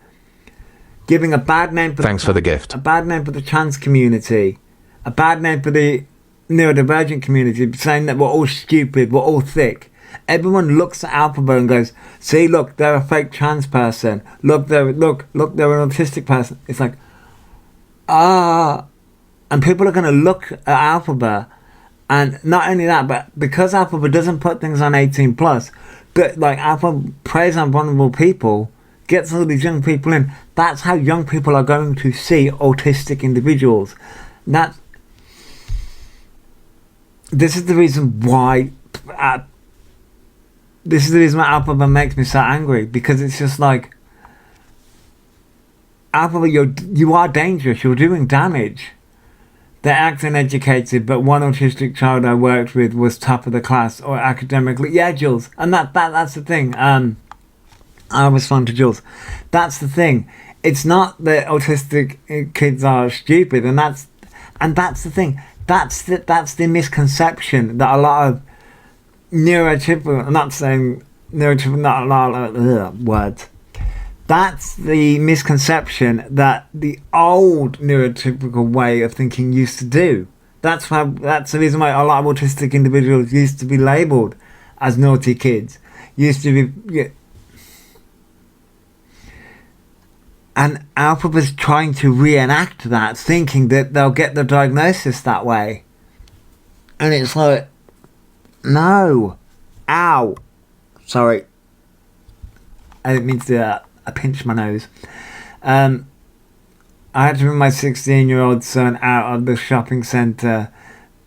giving a bad name for Thanks for the gift. a bad name for the trans community, a bad name for the neurodivergent community, saying that we're all stupid, we're all thick. Everyone looks at Elphaba and goes, see, look, they're a fake trans person. Look, they're an autistic person. It's like, and people are going to look at Elphaba, and not only that, but because Elphaba doesn't put things on 18 plus, but like Elphaba preys on vulnerable people, gets all these young people in. That's how young people are going to see autistic individuals. This is the reason why. This is the reason why Elphaba makes me so angry, because it's just like, Elphaba, you are dangerous. You're doing damage. They're acting educated, but one autistic child I worked with was top of the class or academically. Yeah, Jules, and that's the thing. I was fun to Jules. That's the thing. It's not that autistic kids are stupid, and that's the thing. That's the misconception that a lot of neurotypical. I'm not saying neurotypical. Not a lot of words. That's the misconception that the old neurotypical way of thinking used to do. That's the reason why a lot of autistic individuals used to be labelled as naughty kids. Used to be. And Elphaba's trying to reenact that, thinking that they'll get the diagnosis that way. And it's like, no. Ow. Sorry. I didn't mean to do that. I pinched my nose. I had to bring my 16-year-old son out of the shopping centre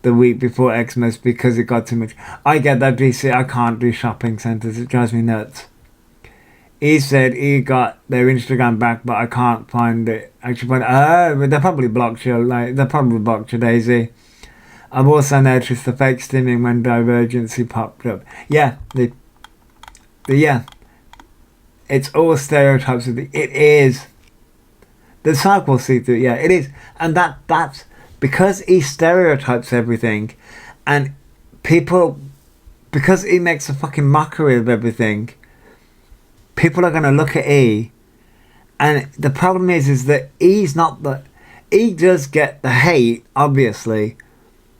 the week before Xmas because it got too much. I get that, DC. I can't do shopping centres. It drives me nuts. He said he got their Instagram back, but I can't find it. But they probably blocked you. They probably blocked you, Daisy. I've also noticed the fake stimming when Divergency popped up. Yeah, it's all stereotypes. It is. The cycle see through. Yeah, it is, and that's because he stereotypes everything, and people, because he makes a fucking mockery of everything. People are going to look at E, and the problem is that E's not the... E does get the hate, obviously,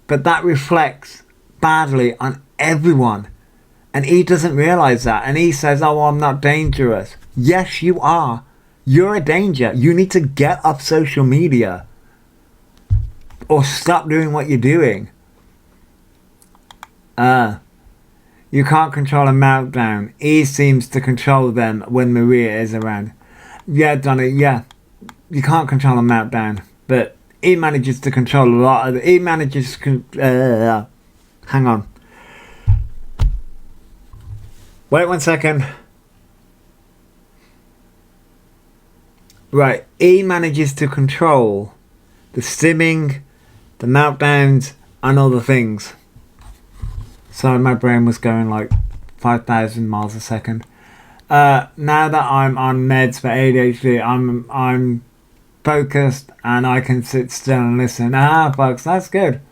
but that reflects badly on everyone, and E doesn't realise that, and E says, oh, I'm not dangerous. Yes, you are. You're a danger. You need to get off social media, or stop doing what you're doing. You can't control a meltdown. E seems to control them when Maria is around. Yeah, Donnie, yeah. You can't control a meltdown. But E manages to control a lot of... E manages to... hang on. Wait 1 second. Right. E manages to control the stimming, the meltdowns, and other things. Sorry, my brain was going like 5,000 miles a second. Now that I'm on meds for ADHD, I'm focused and I can sit still and listen. Folks, that's good.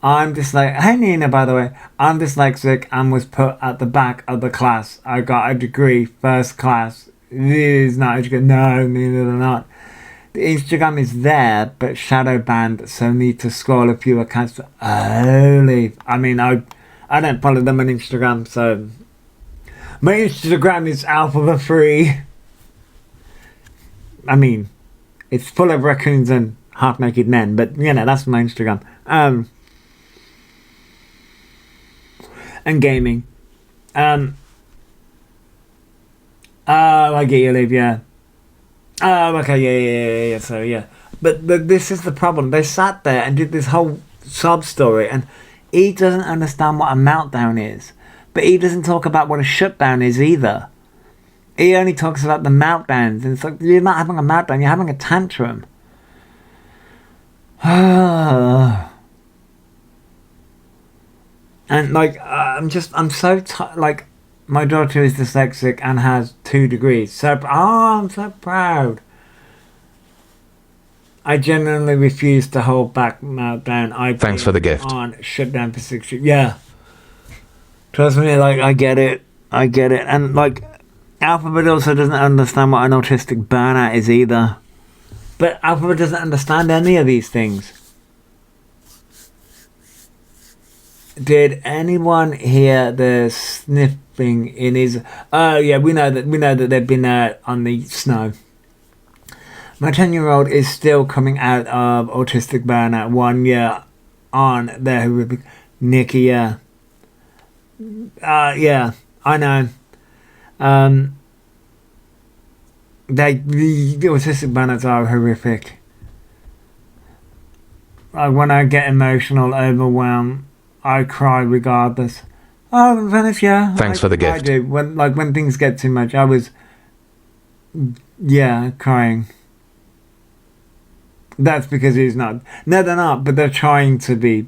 I'm hey Nina, by the way, I'm dyslexic and was put at the back of the class. I got a degree, first class. This is not educated. No, neither they're not. The Instagram is there, but shadow banned, so need to scroll a few accounts. Holy, I mean, I don't follow them on Instagram, so my Instagram is Elphaba free. I mean, it's full of raccoons and half-naked men, but that's my Instagram. And gaming. I get you, Olivia. Oh, okay, yeah. So, yeah. But this is the problem. They sat there and did this whole sob story, and he doesn't understand what a meltdown is. But he doesn't talk about what a shutdown is either. He only talks about the meltdowns, and it's like, you're not having a meltdown, you're having a tantrum. And, I'm so tired, my daughter is dyslexic and has 2 degrees. So, I'm so proud. I genuinely refuse to hold back meltdown. Thanks for the gift. On shutdown for 6 years. Yeah. Trust me, I get it. And, Elphaba also doesn't understand what an autistic burnout is either. But Elphaba doesn't understand any of these things. Did anyone hear the sniffing in his... Oh yeah, we know that they've been on the snow. My 10-year-old is still coming out of autistic burnout 1 year on their horrific... Nikki, yeah. Yeah, I know. The autistic burnouts are horrific. Like when I get emotional, overwhelmed, I cry regardless. Oh, Venice, yeah. Thanks for the gift. I do. When things get too much, I was, yeah, crying. That's because he's not. No, they're not, but they're trying to be.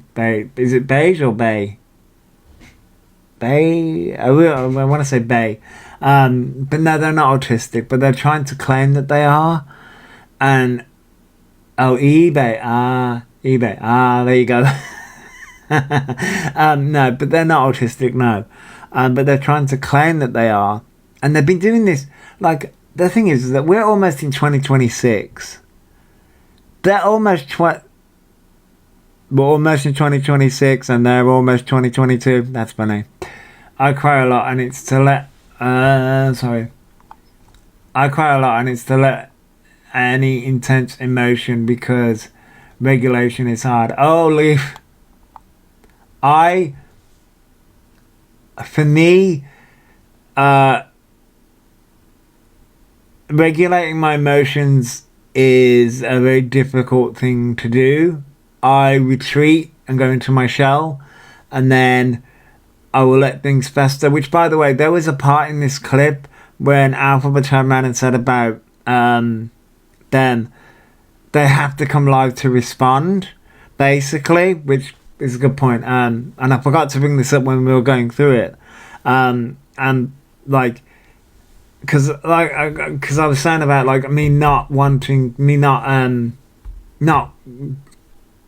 Is it beige or bay? Bay? I want to say bay. But no, they're not autistic, but they're trying to claim that they are. And, oh, eBay. eBay. There you go. No, but they're not autistic, no. But they're trying to claim that they are. And they've been doing this, like, the thing is that we're almost in 2026. They're almost we're almost in 2026 and they're almost 2022. That's funny. I cry a lot and it's to let I cry a lot and it's to let any intense emotion because regulation is hard. Oh, Leaf. For me, regulating my emotions is a very difficult thing to do. I retreat and go into my shell, and then I will let things fester. Which, by the way, there was a part in this clip when Elphaba turned around and said about them, they have to come live to respond, basically, which is a good point. And I forgot to bring this up when we were going through it. And like, because I was saying about like me not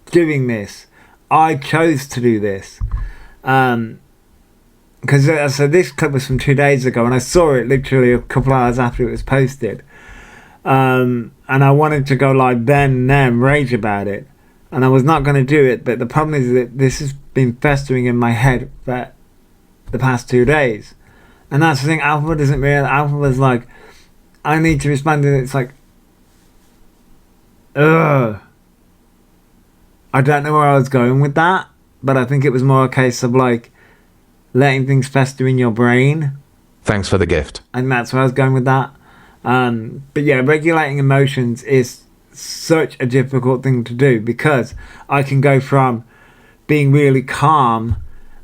doing this. I chose to do this. Because as I said, this clip was from 2 days ago, and I saw it literally a couple hours after it was posted. And I wanted to go live then and there and rage about it. And I was not going to do it, but the problem is that this has been festering in my head for the past 2 days. And that's the thing, Elphaba doesn't realize. Elphaba's like, I need to respond, and it's like, ugh. I don't know where I was going with that, but I think it was more a case of like letting things fester in your brain. Thanks for the gift. And that's where I was going with that. But yeah, regulating emotions is such a difficult thing to do because I can go from being really calm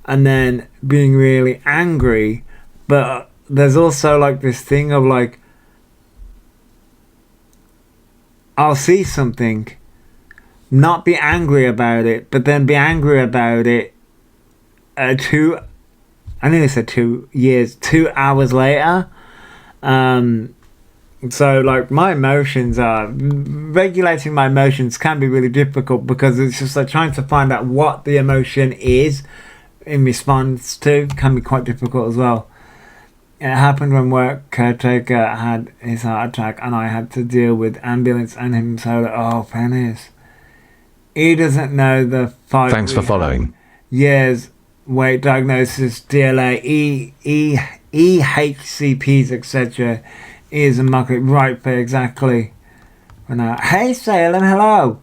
and then being really angry, but there's also like this thing of like, I'll see something, not be angry about it, but then be angry about it 2 hours later. So like my emotions regulating my emotions can be really difficult because it's just like trying to find out what the emotion is in response to can be quite difficult as well. It happened when work caretaker had his heart attack and I had to deal with ambulance and him solo. Oh, Pennis. He doesn't know the fight. Thanks for following. Years, weight diagnosis, DLA, EHCPs, etc. Is a market right for exactly. Hey Salem, hello.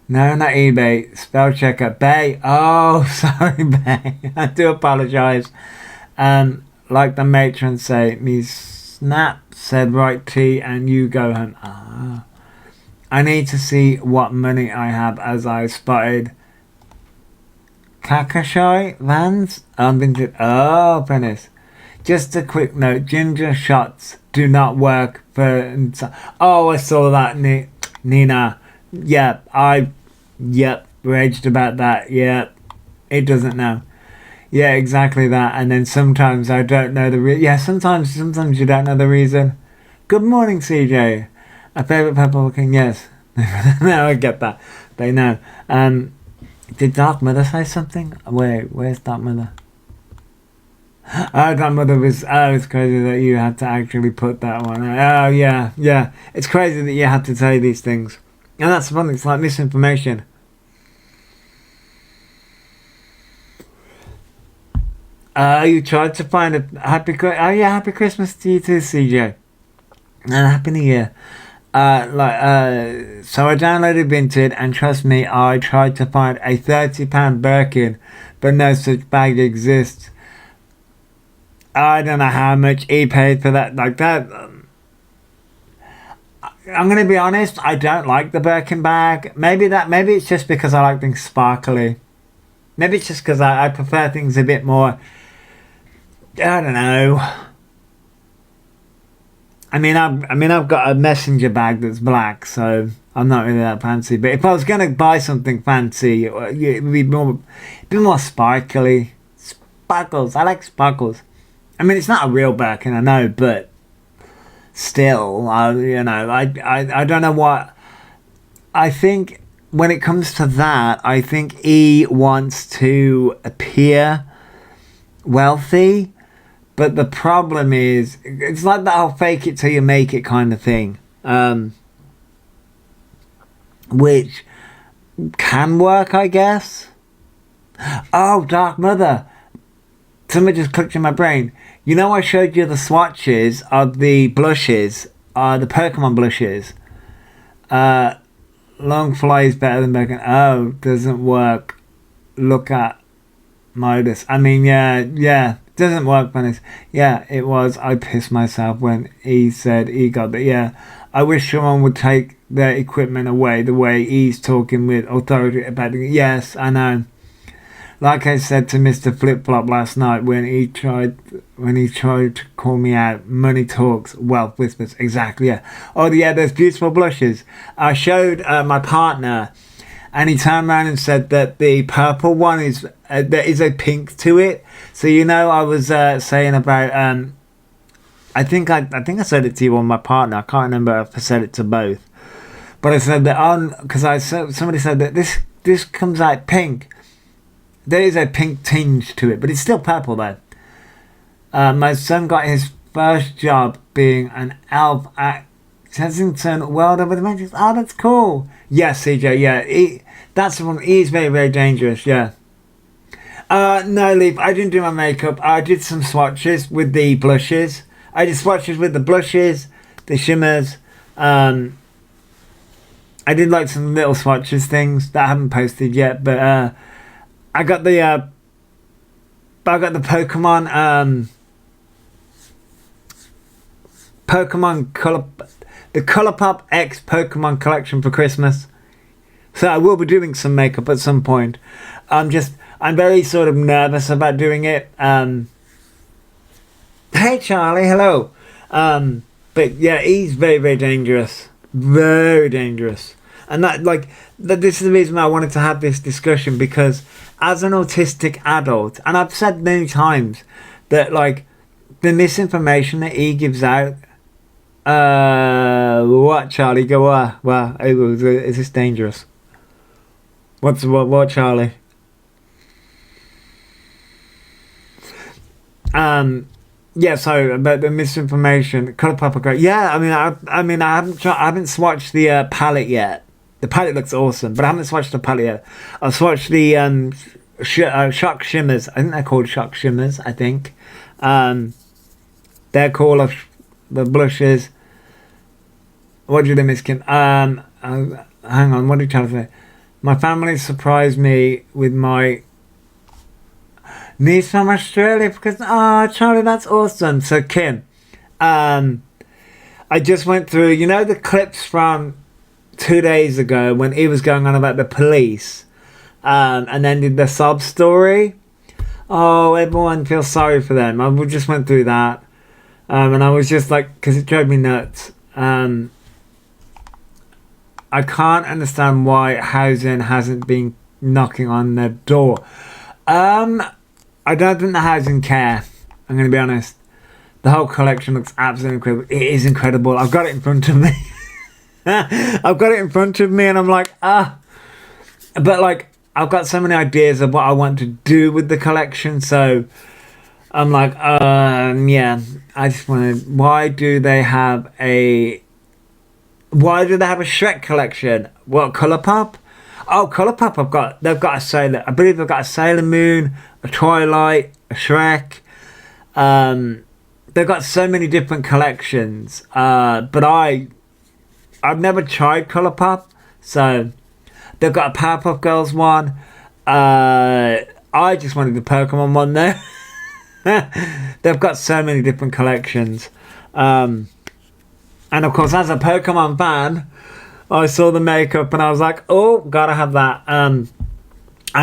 No, not eBay. Spell checker. Bay. Oh, sorry, Bay. I do apologise. Like the matron say, me snap said right T and you go home. I need to see what money I have as I spotted Kakashai Vans. Oh, Penis. Just a quick note, ginger shots do not work for... Oh, I saw that, Nina. Yep, raged about that. Yep, it doesn't know. Yeah, exactly that. And then sometimes I don't know the reason. Yeah, sometimes you don't know the reason. Good morning, CJ. A favourite purple looking, yes. No, I get that. They know. Did Dark Mother say something? Wait, where's Dark Mother? Grandmother was. Oh, it's crazy that you had to actually put that one. Oh, yeah, yeah. It's crazy that you had to say these things. And that's the problem. It's like misinformation. You tried to find a happy Christmas to you too, CJ, and happy New Year. So I downloaded Vinted, and trust me, I tried to find a £30 Birkin, but no such bag exists. I don't know how much he paid for that. Like that. I'm gonna be honest. I don't like the Birkin bag. Maybe it's just because I like things sparkly. Maybe it's just because I prefer things a bit more. I don't know. I've got a messenger bag that's black, so I'm not really that fancy. But if I was gonna buy something fancy, it would be more sparkly. Sparkles. I like sparkles. I mean, it's not a real Birkin, I know, but still, I don't know what. I think when it comes to that, I think he wants to appear wealthy. But the problem is, it's like that whole fake it till you make it kind of thing. Which can work, I guess. Oh, Dark Mother. Somebody just clicked in my brain. You know, I showed you the swatches of the blushes, the Pokemon blushes. Long Fly is better than Birkin. Oh, doesn't work. Look at Midas. I mean, yeah. Doesn't work, Venice. Yeah, it was. I pissed myself when he said he got that. Yeah, I wish someone would take their equipment away the way he's talking with authority about it. Yes, I know. Like I said to Mr. Flip Flop last night when he tried to call me out, money talks, wealth whispers. Exactly, yeah. Oh, yeah, there's beautiful blushes. I showed my partner, and he turned around and said that the purple one is there is a pink to it. So I was saying about I think I said it to you on my partner. I can't remember if I said it to both, but I said that because somebody said that this comes out pink. There is a pink tinge to it, but it's still purple though. My son got his first job being an elf at Kensington World of Adventures. Oh, that's cool. Yes, CJ. Yeah, that's the one. He's very, very dangerous. Yeah. No, Leaf. I didn't do my makeup. I did some swatches with the blushes. I did swatches with the blushes, the shimmers. I did like some little swatches things that I haven't posted yet, but I got the Pokemon the ColourPop X Pokemon collection for Christmas. So I will be doing some makeup at some point. I'm very sort of nervous about doing it. Hey Charlie, hello. But yeah, he's very, very dangerous. Very dangerous. And this is the reason why I wanted to have this discussion, because as an autistic adult, and I've said many times that the misinformation that he gives out. What, Charlie? Go, wow, is this dangerous? What, Charlie? Yeah, so about the misinformation, ColourPop great. Yeah, I haven't swatched the palette yet. The palette looks awesome, but I haven't swatched the palette yet. I've swatched the Shock Shimmers. I think they're called Shock Shimmers. I think they're called the blushes. What did I miss, Kim? Hang on. What did you say? My family surprised me with my niece from Australia because Charlie, that's awesome. So Kim, I just went through the clips from 2 days ago when he was going on about the police, and then did the sob story. Oh, everyone feels sorry for them. I just went through that, and I was just because it drove me nuts. I can't understand why housing hasn't been knocking on their door. I don't think the housing care. I'm going to be honest. The whole collection looks absolutely incredible. It is incredible. I've got it in front of me. I've got it in front of me and I'm but I've got so many ideas of what I want to do with the collection. So I'm like, yeah. I just wanted. Why do they have a Shrek collection? What, Colourpop? Oh, Colourpop. They've got a Sailor. I believe they've got a Sailor Moon, a Twilight, a Shrek. They've got so many different collections. But I've never tried Colourpop, so they've got a Powerpuff Girls one. I just wanted the Pokemon one there. They've got so many different collections. And of course, as a Pokemon fan, I saw the makeup and I was like, oh, gotta have that. I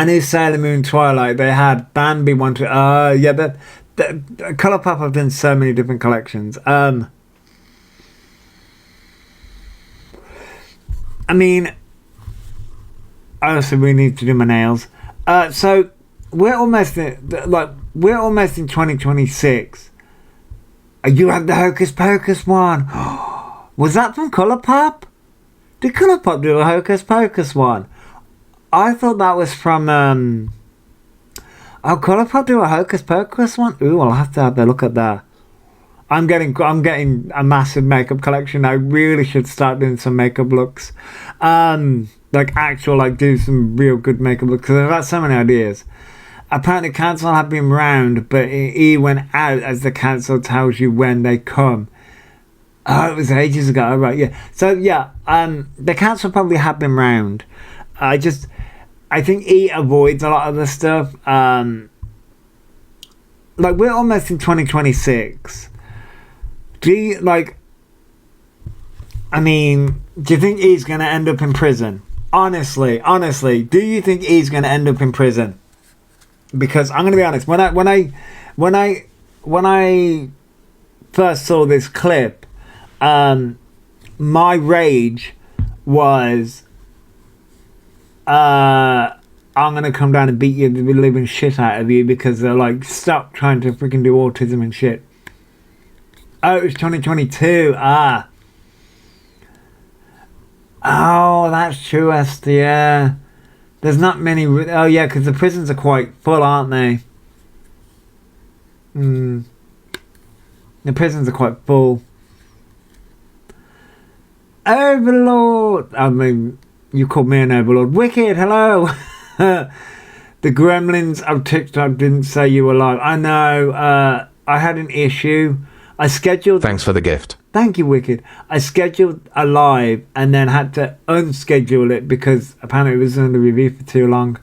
knew Sailor Moon, Twilight, they had Bambi one, two. Yeah, the Colourpop have done so many different collections. I mean, I also really need to do my nails. So we're almost in 2026. You have the Hocus Pocus one. Was that from Colourpop? Did Colourpop do a Hocus Pocus one? I thought that was from Colourpop do a Hocus Pocus one? Ooh, I'll have to have a look at that. I'm getting a massive makeup collection. I really should start doing some makeup looks. Do some real good makeup looks, because I've got so many ideas. Apparently council have been round, but he went out as the council tells you when they come. Oh, it was ages ago, right? Yeah. So yeah, the council probably have been round. I think he avoids a lot of the stuff. We're almost in 2026. Do you think he's gonna end up in prison? Honestly, do you think he's gonna end up in prison? Because I'm gonna be honest, when I first saw this clip, my rage was, I'm gonna come down and beat you, the living shit out of you, because they're like, stop trying to freaking do autism and shit. Oh, it was 2022. Oh, that's true, Esther. Yeah. There's not many. Oh, yeah, because the prisons are quite full, aren't they? The prisons are quite full. Overlord. I mean, you called me an overlord. Wicked, hello. The gremlins of TikTok didn't say you were live. I know. I had an issue. I scheduled. Thanks for the gift. Thank you, Wicked. I scheduled a live and then had to unschedule it because apparently it was under review for too long.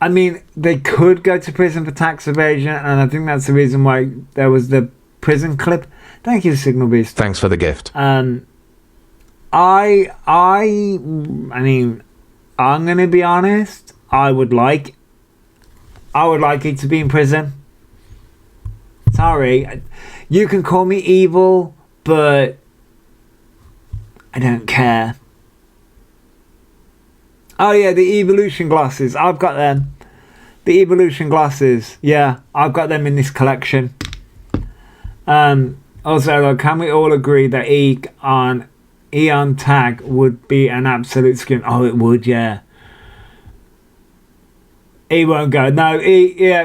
I mean, they could go to prison for tax evasion, and I think that's the reason why there was the prison clip. Thank you, Signal Beast. Thanks for the gift. I mean, I'm gonna be honest. I would like it to be in prison. Sorry, you can call me evil, but I don't care. Oh yeah, the evolution glasses. I've got them. The evolution glasses. Yeah, I've got them in this collection. Also, can we all agree that Eon Tag would be an absolute scream? Oh, it would, yeah. He won't go. No,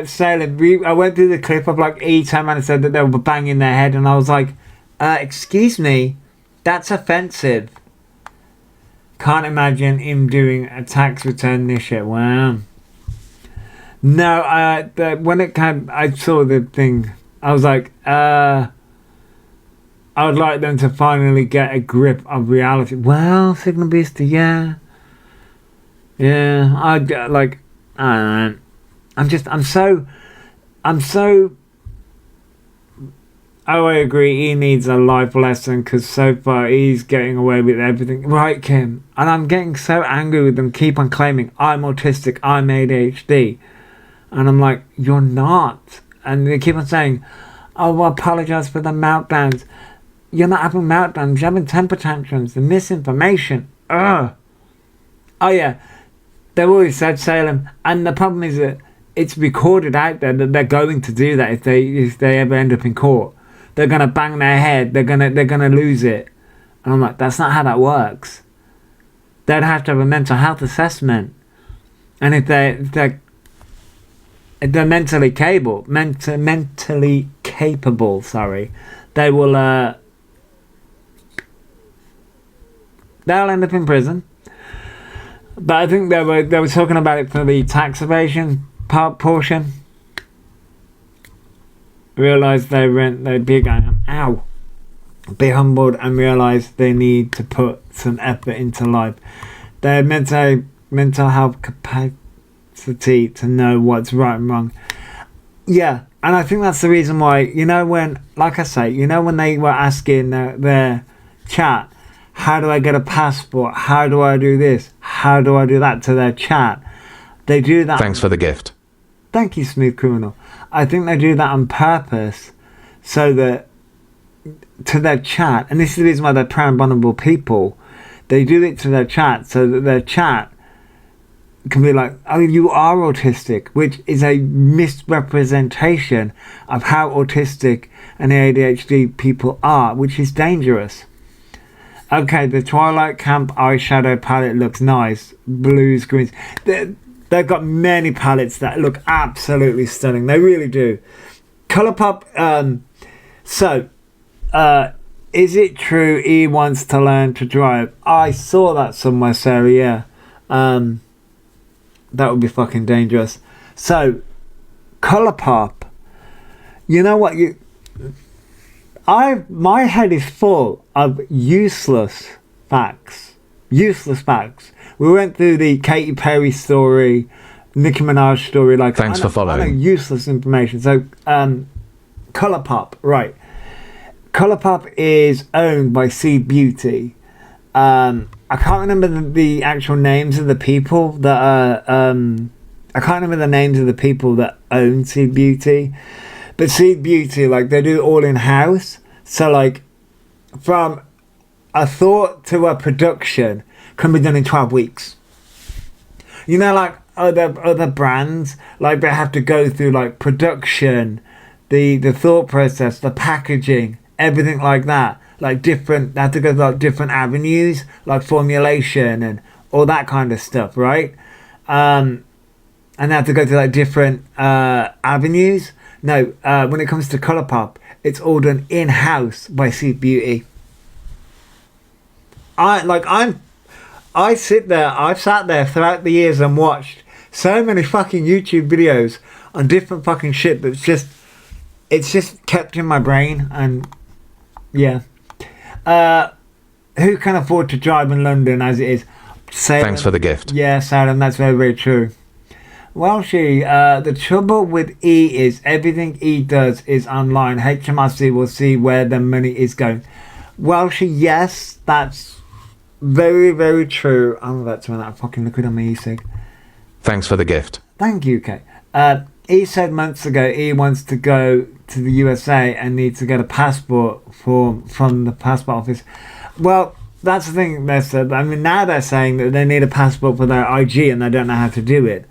Salem. I went through the clip of E10 and said that they were banging their head, and I was like, excuse me, that's offensive. Can't imagine him doing a tax return this year. Wow. No, when it came, I saw the thing. I was like, I would like them to finally get a grip of reality. Well, Signal Beast, yeah. Yeah, I don't know. Oh, I agree. He needs a life lesson because so far he's getting away with everything. Right, Kim? And I'm getting so angry with them. Keep on claiming I'm autistic, I'm ADHD. And I'm like, you're not. And they keep on saying, oh, well, apologize for the meltdowns. You're not having meltdowns. You're having temper tantrums. The misinformation. Ugh. Oh, yeah. They've always said Salem, and the problem is that it's recorded out there that they're going to do that if they ever end up in court. They're gonna bang their head. They're gonna lose it. And I'm like, that's not how that works. They'd have to have a mental health assessment, and if they're they're mentally capable. Sorry, they will. They'll end up in prison. But I think they were talking about it for the tax evasion portion. Realised they'd be going, ow, be humbled and realise they need to put some effort into life. Their mental health capacity to know what's right and wrong. Yeah, and I think that's the reason why, when, like I say, when they were asking their chat, how do I get a passport? How do I do this? How do I do that to their chat? They do that. Thanks for the gift. Thank you, Smooth Criminal. I think they do that on purpose so that to their chat, and this is the reason why they're proud and vulnerable people, they do it to their chat so that their chat can be like, oh, you are autistic, which is a misrepresentation of how autistic and ADHD people are, which is dangerous. Okay, the Twilight Camp eyeshadow palette looks nice. Blues, greens. They've got many palettes that look absolutely stunning. They really do. Colourpop. Is it true he wants to learn to drive? I saw that somewhere, Sarah. Yeah. That would be fucking dangerous. So, Colourpop. You know what? My head is full of useless facts. Useless facts. We went through the Katy Perry story, Nicki Minaj story. Thanks for following. I know useless information. So, Colourpop, right? Colourpop is owned by Seed Beauty. I can't remember the actual names of the people that are. I can't remember the names of the people that own Seed Beauty. But Seed Beauty, they do it all in-house. So, from a thought to a production can be done in 12 weeks. Other brands, they have to go through, production, the thought process, the packaging, everything like that. They have to go through, different avenues, like formulation and all that kind of stuff, right? And they have to go through, different avenues. No, when it comes to Colourpop, it's all done in-house by Seed Beauty. I've sat there throughout the years and watched so many fucking YouTube videos on different fucking shit that's it's just kept in my brain. And yeah, who can afford to drive in London as it is? Thanks for the gift. Yeah, Salem, that's very, very true. Well, the trouble with E is everything E does is online. HMRC will see where the money is going. Well, yes, that's very, very true. I'm about to run out of fucking liquid on my e-cig. Thanks for the gift. Thank you, Kay. E said months ago E wants to go to the USA and needs to get a passport from the passport office. Well, that's the thing they said. I mean, now they're saying that they need a passport for their IG and they don't know how to do it.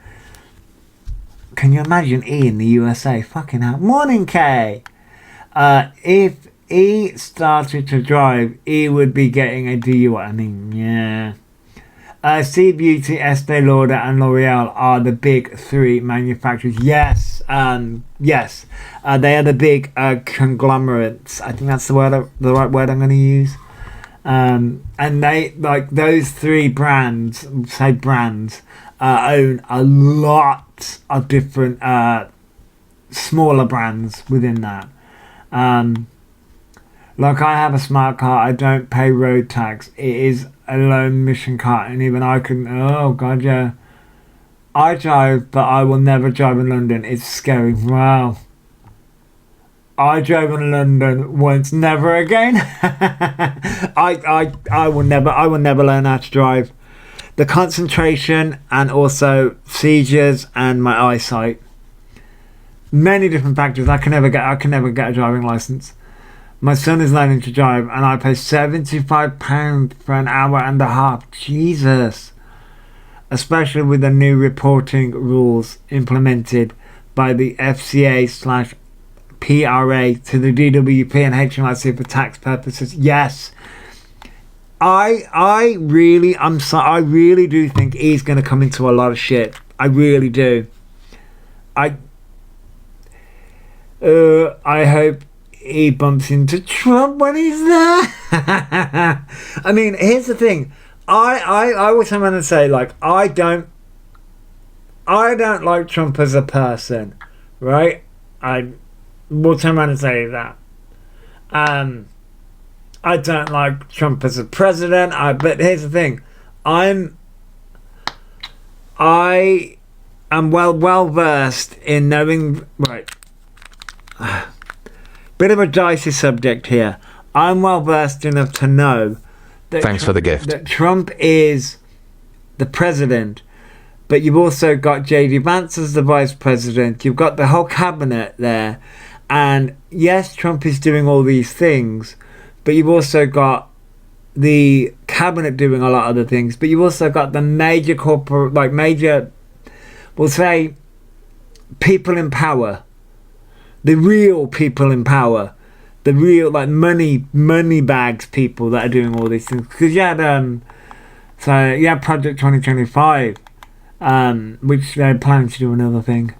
Can you imagine E in the USA? Fucking hell. Morning, Kay. If E started to drive, E would be getting a DUI. I mean, yeah. Sea Beauty, Estee Lauder, and L'Oreal are the big three manufacturers. Yes, yes. They are the big conglomerates. I think that's the right word I'm going to use. And they, those three brands, own a lot of different smaller brands within that. I have a smart car, I don't pay road tax. It is a low emission car, and even I can. Oh god, yeah. I drive, but I will never drive in London. It's scary. Wow. I drove in London once, never again. I will never learn how to drive. The concentration and also seizures and my eyesight. Many different factors. I can never get a driving license. My son is learning to drive and I pay £75 for an hour and a half. Jesus. Especially with the new reporting rules implemented by the FCA/PRA to the DWP and HMRC for tax purposes. Yes. I really do think he's going to come into a lot of shit. I really do. I hope he bumps into Trump when he's there. I mean, here's the thing. I will turn around and say, like, I don't like Trump as a person, right? I will turn around and say that. I don't like Trump as a president. But here's the thing. I am well versed in knowing, right. Bit of a dicey subject here. I'm well versed enough to know that Thanks for the gift. that Trump is the president, but you've also got JD Vance as the vice president. You've got the whole cabinet there, and yes, Trump is doing all these things, but you've also got the cabinet doing a lot of other things. But you've also got the major we'll say, people in power. The real people in power, the real like money bags people that are doing all these things. Because you had Project 2025, which they're planning to do another thing.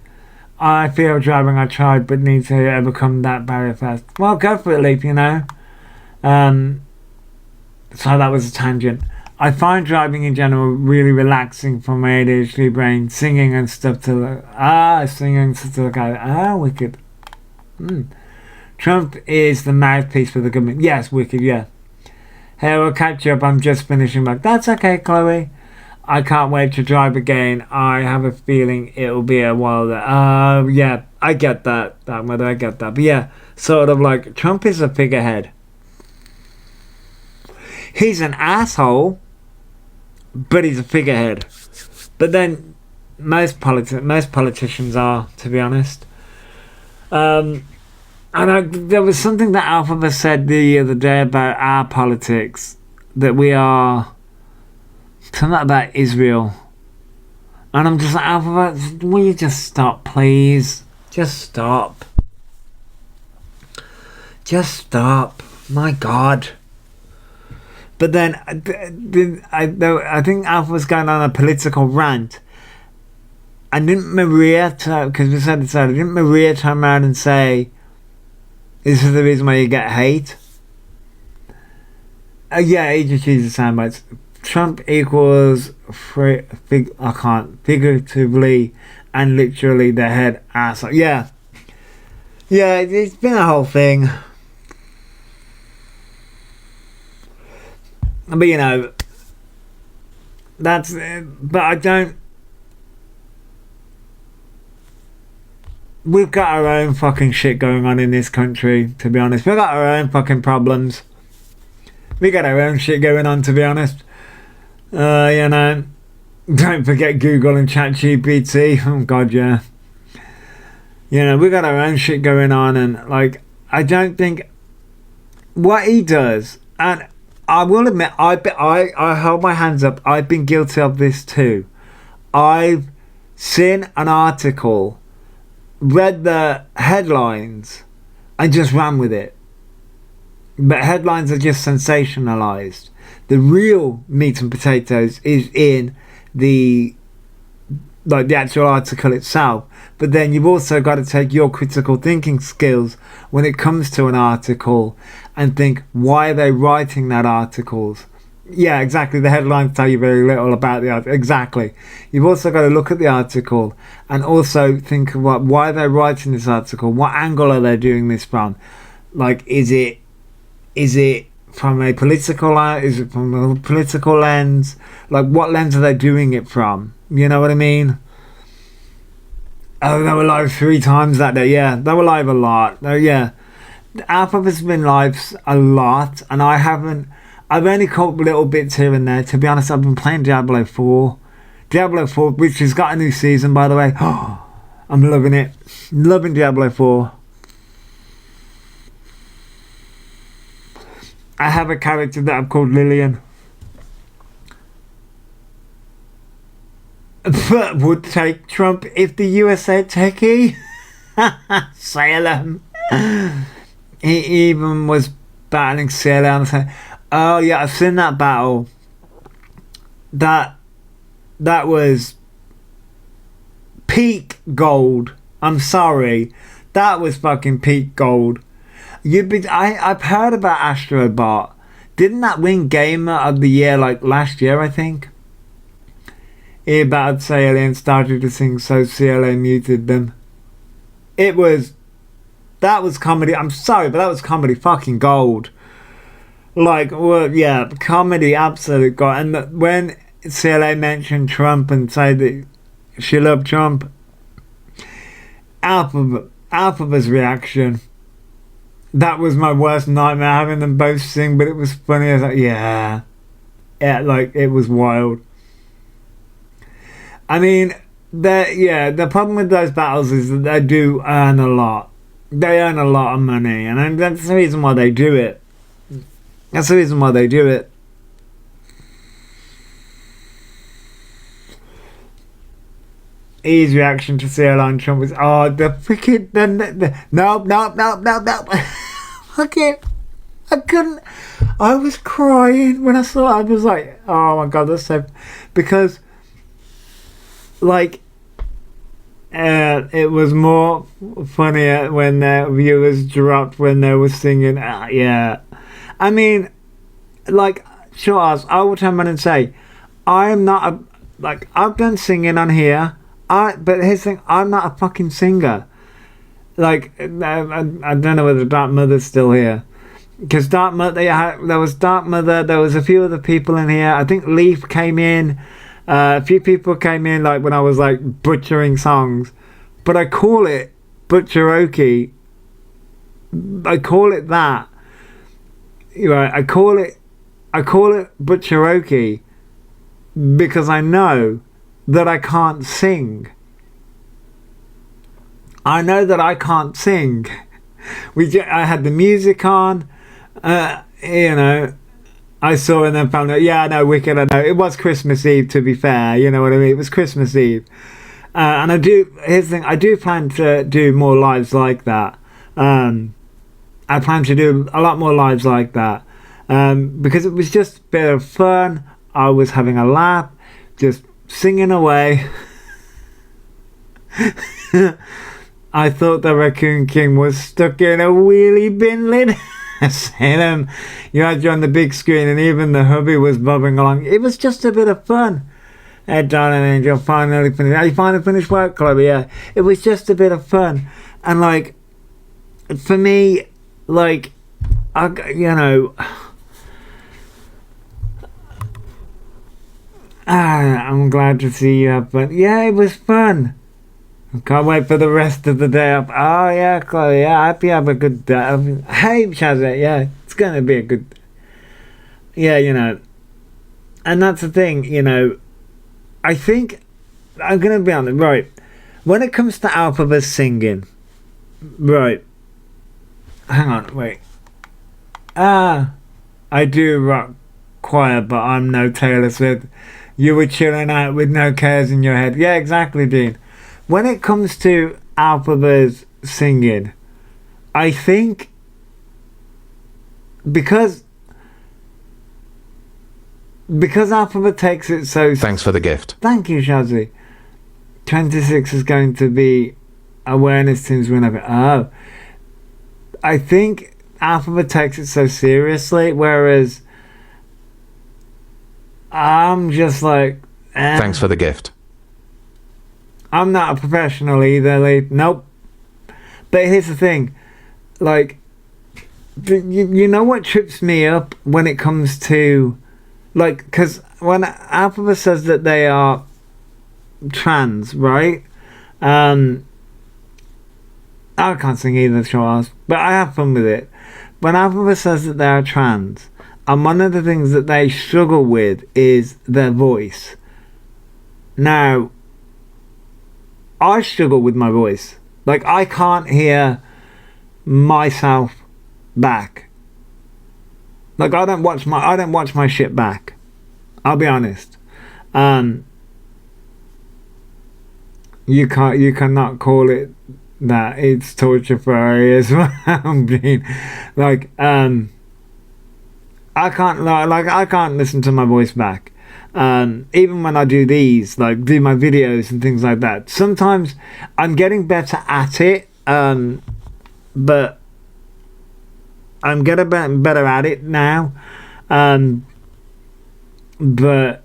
I feel driving I tried, but need to overcome that barrier first. Well, go for it, Leap. You know. So that was a tangent. I find driving in general really relaxing for my ADHD brain. Singing and stuff to look at. Wicked. Trump is the mouthpiece for the government. Yes, wicked, yeah. Hey, we'll catch up. I'm just finishing back. That's okay, Chloe. I can't wait to drive again. I have a feeling it'll be a while there. Yeah, I get that. Whether I get that. But yeah, sort of like Trump is a figurehead. He's an asshole, but he's a figurehead. But then most politicians are, to be honest. And there was something that Elphaba said the other day about our politics, that we are something about Israel, and I'm just like, Elphaba, will you just stop, please? Just stop. My God. But then I think Alphaba's going on a political rant. And didn't Maria, because we said it, didn't Maria turn around and say, this is the reason why you get hate? Yeah, he just uses soundbites. Trump equals, figuratively and literally the head asshole. Yeah. Yeah, it's been a whole thing. But you know, but I don't. We've got our own fucking shit going on in this country, to be honest. We've got our own fucking problems. We got our own shit going on, to be honest. You know, don't forget Google and ChatGPT. Oh God, yeah. You know, we got our own shit going on, and like, I don't think what he does, and I will admit, I hold my hands up. I've been guilty of this too. I've seen an article, read the headlines, and just ran with it. But headlines are just sensationalized. The real meat and potatoes is in the actual article itself. But then you've also got to take your critical thinking skills when it comes to an article and think, why are they writing that articles? Yeah, exactly. The headlines tell you very little about the article. Exactly. You've also got to look at the article and also think about why they're writing this article. What angle are they doing this from? Like, is it from a political lens? Is it from a political lens? Like, what lens are they doing it from? You know what I mean? Oh, they were live 3 times that day. Yeah, they were live a lot. Oh, yeah. Alphaba's been live a lot, and I've only caught little bits here and there. To be honest, I've been playing Diablo 4. Diablo 4, which has got a new season, by the way. Oh, I'm loving it. Loving Diablo 4. I have a character that I've called Lillian. But would take Trump if the USA techie. Salem. He even was battling Salem. Oh yeah, I've seen that battle. That was peak gold. I'm sorry. That was fucking peak gold. I've heard about Astrobot. Didn't that win Gamer of the Year like last year, I think? He battled CLA and started to sing, so CLA muted them. That was comedy. I'm sorry, but that was comedy fucking gold. Like, well, yeah, comedy absolute gold. And when CLA mentioned Trump and said that she loved Trump, Elphaba's reaction, that was my worst nightmare, having them both sing, but it was funny. I was like, yeah, like, it was wild. I mean, the problem with those battles is that they do earn a lot. They earn a lot of money, and that's the reason why they do it. That's the reason why they do it. His reaction to CLI and Trump was, oh, the freaking, nope. Fucking, I couldn't, I was crying when I saw it. I was like, oh my God, that's so, because, like, it was more funnier when their viewers dropped when they were singing. Yeah, I mean, like, sure, I will turn around and say, I'm not I've done singing on here. But here's the thing, I'm not a fucking singer. Like, I don't know whether Dark Mother's still here. Because Dark Mother, there was Dark Mother, there was a few other people in here. I think Leaf came in. A few people came in, like, when I was, like, butchering songs. But I call it butcheroki. I call it that. Right, I call it butcheroki because I know that I can't sing. I know that I can't sing. I had the music on, you know. I saw and then found out, yeah, I know, Wicked, I know. It was Christmas Eve, to be fair, you know what I mean? It was Christmas Eve. And here's the thing, I do plan to do more lives like that. I plan to do a lot more lives like that. Because it was just a bit of fun. I was having a laugh, just singing away. I thought the Raccoon King was stuck in a wheelie bin lid. Saying you had you on the big screen and even the hubby was bobbing along. It was just a bit of fun. Hey, darling angel, finally finished. You finally finished work, Chloe? Yeah. It was just a bit of fun. And, like, for me, like, you know, I'm glad to see you have fun. Yeah, it was fun. I can't wait for the rest of the day up. Oh, yeah, Chloe, yeah, I hope you have a good day. Hey, Shazza, yeah, it's going to be a good... Yeah, you know. And that's the thing, you know. I think, I'm going to be honest, right. When it comes to Elphaba's singing, right. Hang on, wait. I do rock choir, but I'm no Taylor Swift. You were chilling out with no cares in your head. Yeah, exactly, Dean. When it comes to Elphaba's singing, I think because Elphaba takes it so... Thanks for the gift. Thank you, Shazzy. 26 is going to be awareness teams whenever. Oh. I think Elphaba takes it so seriously, whereas I'm just like... Thanks for the gift. I'm not a professional either, Lee. Nope. But here's the thing. Like, you know what trips me up when it comes to... Like, because when Elphaba says that they are trans, right? I can't sing either, Charles, but I have fun with it. When Elphaba says that they are trans, and one of the things that they struggle with is their voice. Now, I struggle with my voice. Like, I can't hear myself back. Like, I don't watch my shit back. I'll be honest. You cannot call it that. It's torture for her as well. Like, I can't listen to my voice back. Even when I do these, like do my videos and things like that, sometimes I'm getting better at it. but I'm getting better at it now. But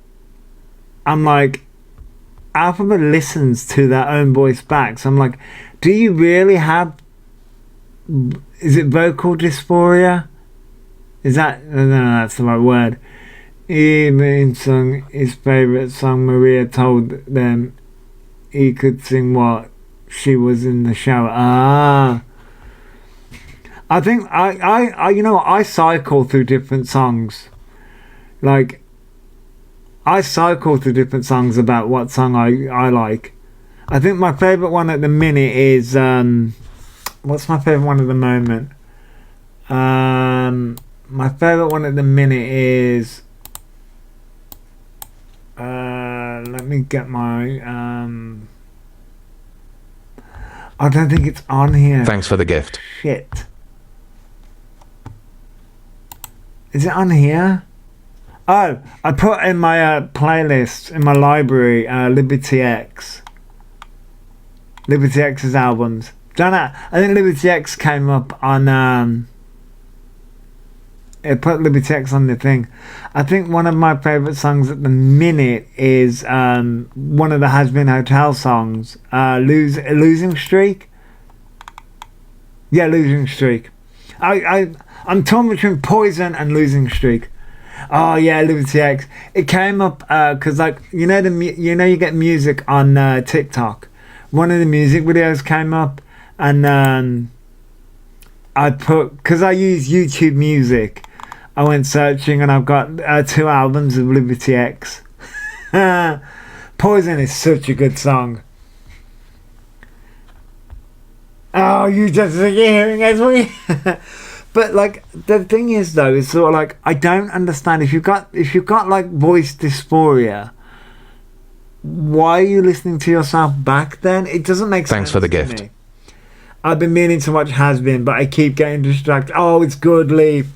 I'm like, Elphaba listens to their own voice back. So I'm like, do you really have? Is it vocal dysphoria? Is that? I don't know. That's the right word. Even sung his favorite song. Maria told them he could sing what she was in the shower. I think I you know, I cycle through different songs. Like, I cycle through different songs about what song I like. I think my favourite one at the minute is what's my favourite one at the moment? My favourite one at the minute is let me get my I don't think it's on here. Thanks for the gift. Shit. Is it on here? Oh, I put in my playlist in my library Liberty X's albums. Don't know. I think Liberty X came up on it put Liberty X on the thing. I think one of my favourite songs at the minute is one of the Has Been Hotel songs, Losing Streak. Yeah, Losing Streak. I'm torn between Poison and Losing Streak. Oh yeah, Liberty X. It came up because, like, you get music on TikTok. One of the music videos came up, and I put, because I use YouTube Music, I went searching and I've got 2 albums of Liberty X. Poison is such a good song. Oh, you just are hearing as we. But like, the thing is though, is sort of like, I don't understand, if you've got like voice dysphoria, why are you listening to yourself back then? It doesn't make sense. Thanks for the to gift. me. I've been meaning to watch Has Been, but I keep getting distracted. Oh, it's good, Leaf.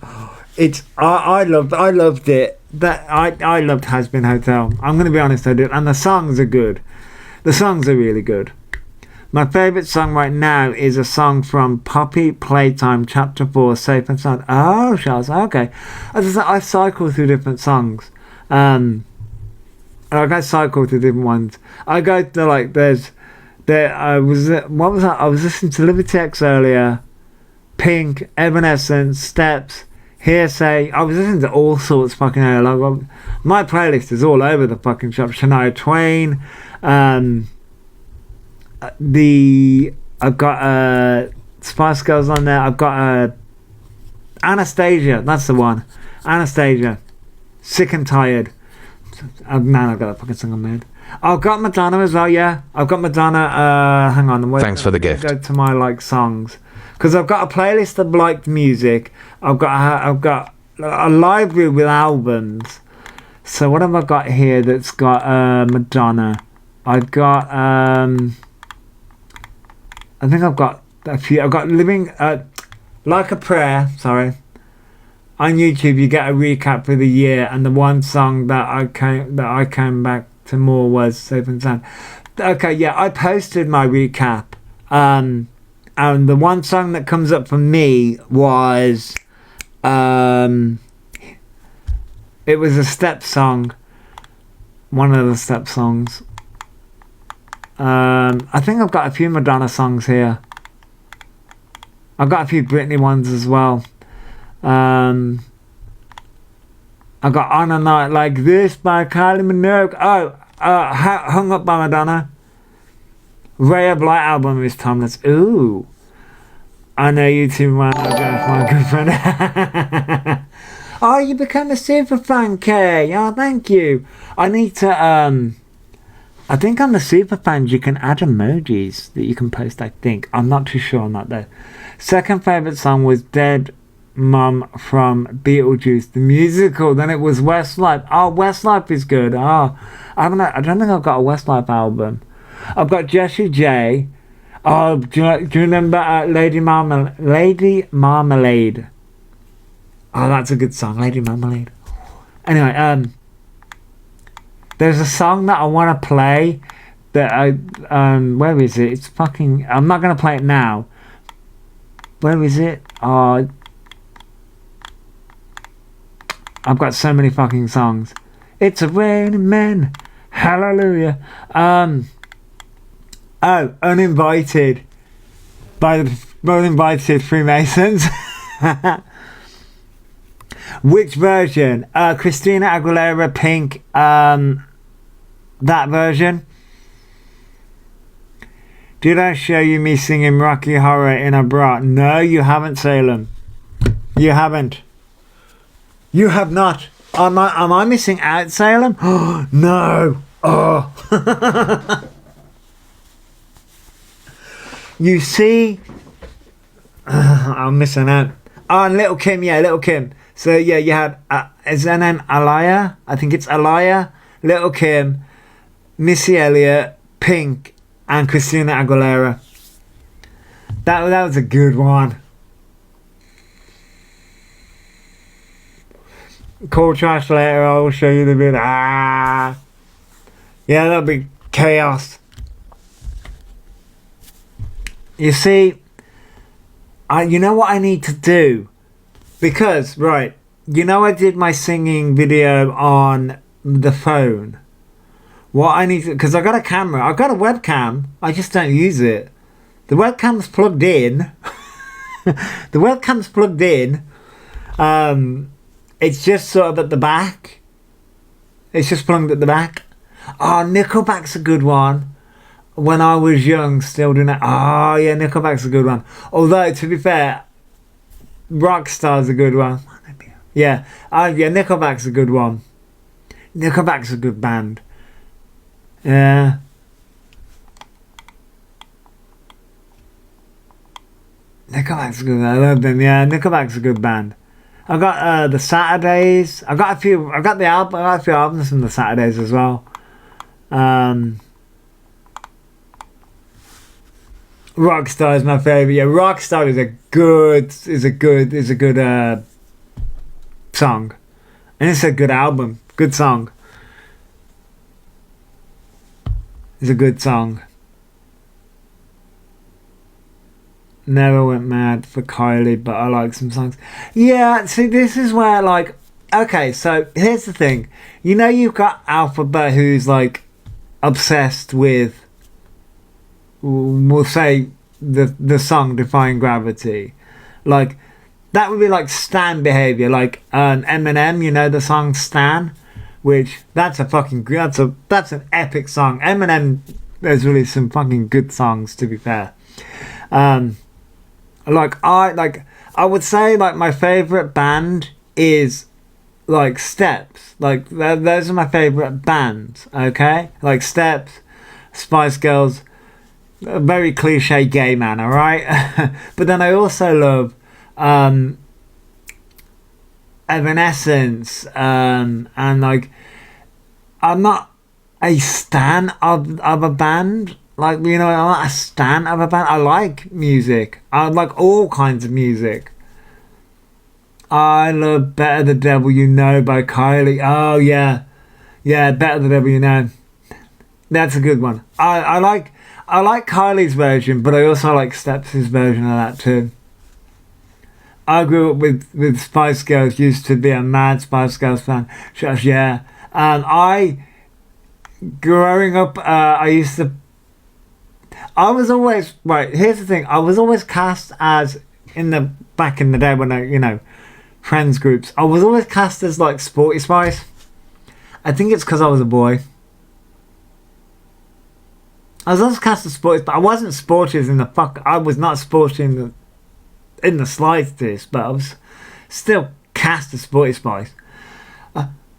It's I loved it. I loved Has Been Hotel. I'm gonna be honest, I did, and the songs are good. The songs are really good. My favourite song right now is a song from Poppy Playtime Chapter 4, Safe and Sound. Oh, Charles, okay. As I said, I cycle through different songs. I cycle through different ones. I go to, like, what was that? I was listening to Liberty X earlier, Pink, Evanescence, Steps, Hearsay. I was listening to all sorts fucking hell. Like, my playlist is all over the fucking shop. Shania Twain, I've got Spice Girls on there. I've got Anastasia. That's the one. Anastasia. Sick and Tired. Man, I've got that fucking song on my head. I've got Madonna as well. Yeah, I've got Madonna. Hang on. Thanks for the gift. Go to my like songs, because I've got a playlist of liked music. I've got a library with albums. So what have I got here that's got Madonna? I've got I think I've got a few. I've got Living Like a Prayer. Sorry. On YouTube, you get a recap for the year, and the one song that I came back to more was Safe and Sound. Okay, yeah, I posted my recap, and the one song that comes up for me was it was a Step song, one of the Step songs. I think I've got a few Madonna songs here. I've got a few Britney ones as well. I got On a Night Like This by Kylie Minogue. Hung Up by Madonna. Ray of Light album is timeless. Ooh. I know you too well. My good friend. Oh, you become a super fan, Kay. Oh, thank you. I need to, I think on the super fans you can add emojis that you can post, I think. I'm not too sure on that though. Second favourite song was Dead Mum from Beetlejuice, the musical. Then it was Westlife. Oh, Westlife is good. Oh, I don't think I've got a Westlife album. I've got Jessie J. Oh, do you remember Lady Marmalade? Oh, that's a good song, Lady Marmalade. Anyway, there's a song that I want to play that where is it? It's fucking, I'm not going to play it now, where is it? Oh, I've got so many fucking songs. It's a raining men. Hallelujah. Oh, Uninvited by the Uninvited Freemasons. Which version? Christina Aguilera, Pink. That version. Did I show you me singing Rocky Horror in a bra? No, you haven't, Salem. You haven't. You have not. Am I missing out, Salem? Oh, no. Oh. You see? I'm missing out. Oh, and Little Kim, yeah, Little Kim. So, yeah, you had, is her name Aliyah? I think it's Aliyah, Little Kim, Missy Elliott, Pink, and Christina Aguilera. That was a good one. Call trash later, I'll show you the video. Yeah, that'll be chaos. You see, you know what I need to do? Because, right, you know I did my singing video on the phone. What I need to... Because I got a camera. I got a webcam. I just don't use it. The webcam's plugged in. The webcam's plugged in. It's just sort of at the back. It's just plugged at the back. Oh, Nickelback's a good one. When I was young, still doing that. Oh, yeah, Nickelback's a good one. Although, to be fair, Rockstar's a good one. Yeah, yeah, Nickelback's a good one. Nickelback's a good band. Yeah. Nickelback's a good band. I love them. Yeah, Nickelback's a good band. I got the Saturdays. I got a few albums from the Saturdays as well. Rockstar is my favorite. Yeah, Rockstar is a good song, and it's a good album. Good song. It's a good song. Never went mad for Kylie, but I like some songs. Yeah, see, this is where, like, okay, so here's the thing. You know, you've got Elphaba, who's like obsessed with, we'll say, the song Defying Gravity. Like, that would be like Stan behavior, like Eminem, you know, the song Stan, which that's an epic song. Eminem has released some fucking good songs, to be fair. I would say, like, my favorite band is like Steps. Like, those are my favorite bands. Okay, like Steps, Spice Girls, a very cliche gay man. All right, but then I also love Evanescence, and like, I'm not a stan of a band. Like, you know, I'm not a stan of a band. I like music. I like all kinds of music. I love Better the Devil You Know by Kylie. Oh, yeah. Yeah, Better the Devil You Know. That's a good one. I like Kylie's version, but I also like Steps' version of that too. I grew up with Spice Girls, used to be a mad Spice Girls fan. Yeah. Growing up, I was always, right, here's the thing, I was always cast as, back in the day when I, you know, friends groups, I was always cast as like Sporty Spice. I think it's because I was a boy. I was always cast as Sporty, but I wasn't sporty as in the fuck, I was not sporty in the slightest, but I was still cast as Sporty Spice.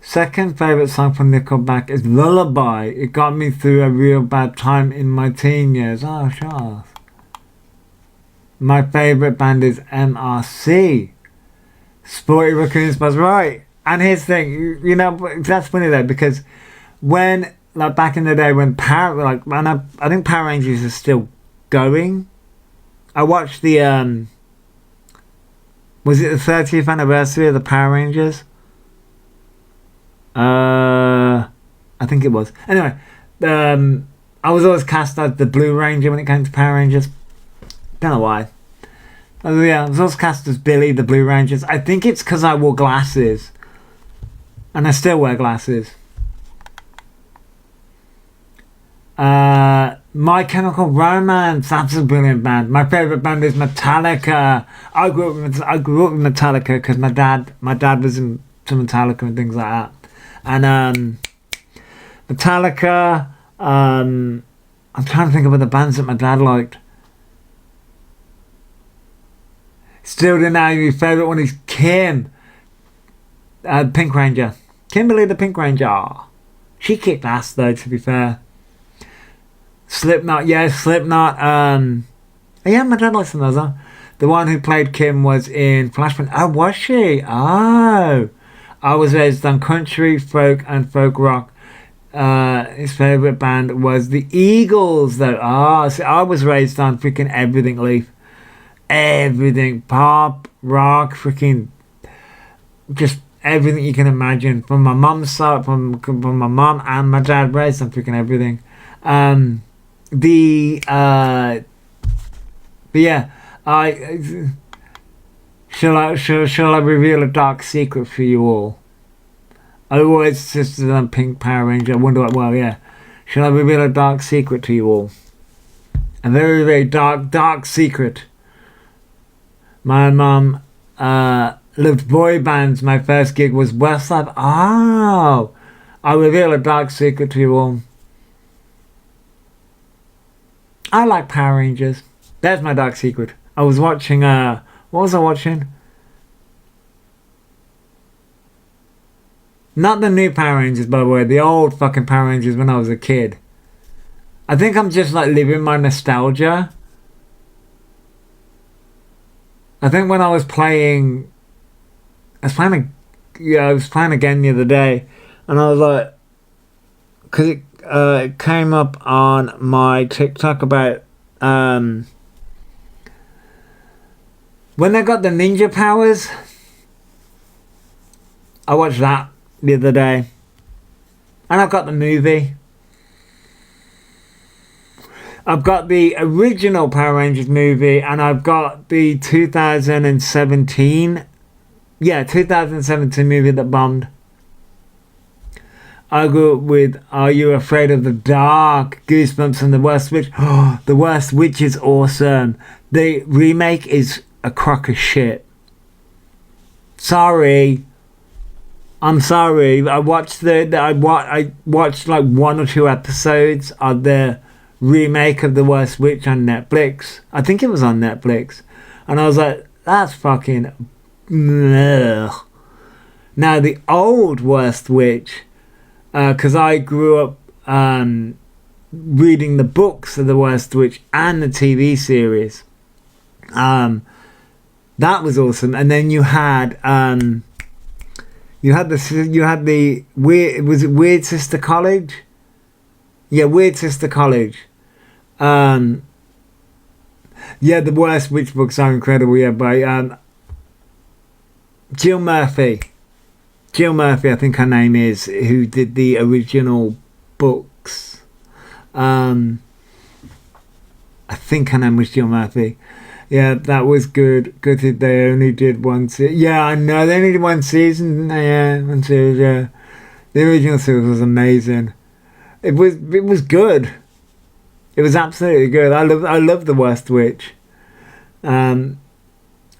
Second favourite song from Nickelback is Lullaby. It got me through a real bad time in my teen years. Oh, sure. My favourite band is MRC. Sporty Raccoons was right. And here's the thing, you know, that's funny though, because when, like, back in the day when I think Power Rangers is still going. I watched the, was it the 30th anniversary of the Power Rangers? I think it was. Anyway, I was always cast as the Blue Ranger when it came to Power Rangers. Don't know why. Oh yeah, I was also cast as Billy the Blue Rangers. I think it's because I wore glasses. And I still wear glasses. My Chemical Romance, that's a brilliant band. My favourite band is Metallica. I grew up with Metallica because my dad was into Metallica and things like that. And Metallica, I'm trying to think of other bands that my dad liked. Still didn't know your favourite one is Kim. Pink Ranger. Kimberly the Pink Ranger. She kicked ass though, to be fair. Slipknot, yeah, Slipknot. Yeah, my dad likes some of those. Huh? The one who played Kim was in Flashpoint. Oh, was she? Oh. I was raised on country, folk, and folk rock. His favourite band was the Eagles, though. See, I was raised on freaking everything, Leaf. Everything. Pop, rock, freaking... just everything you can imagine. From my mum's side, from my mum and my dad, raised on freaking everything. But yeah, shall I reveal a dark secret for you all? I always insisted on Pink Power Ranger. I wonder what. Well, yeah. Shall I reveal a dark secret to you all? A very, very dark secret. My mum loved boy bands. My first gig was Westlife. Oh, I'll reveal a dark secret to you all. I like Power Rangers. That's my dark secret. I was watching, what was I watching? Not the new Power Rangers, by the way. The old fucking Power Rangers when I was a kid. I think I'm just like living my nostalgia. I think when I was playing again the other day. And I was like, because it came up on my TikTok about when they got the ninja powers. I watched that the other day, and I've got the movie. I've got the original Power Rangers movie, and I've got the 2017 movie that bombed. I grew up with Are You Afraid of the Dark, Goosebumps, and The Worst Witch. Oh, The Worst Witch is awesome. The remake is a crock of shit. Sorry. I'm sorry. I watched I watched like 1 or 2 episodes of the remake of The Worst Witch on Netflix. I think it was on Netflix. And I was like, that's fucking... Ugh. Now, the old Worst Witch... because I grew up reading the books of The Worst Witch and the TV series. That was awesome. And then you had the Weird Sister College? Yeah, Weird Sister College. The Worst Witch books are incredible. Yeah, by Jill Murphy, I think her name is, who did the original books. I think her name was Jill Murphy. Yeah, that was good. Good that they only did one season. Yeah, I know, they only did one season. Yeah, one series, yeah. The original series was amazing. It was good. It was absolutely good. I love The Worst Witch.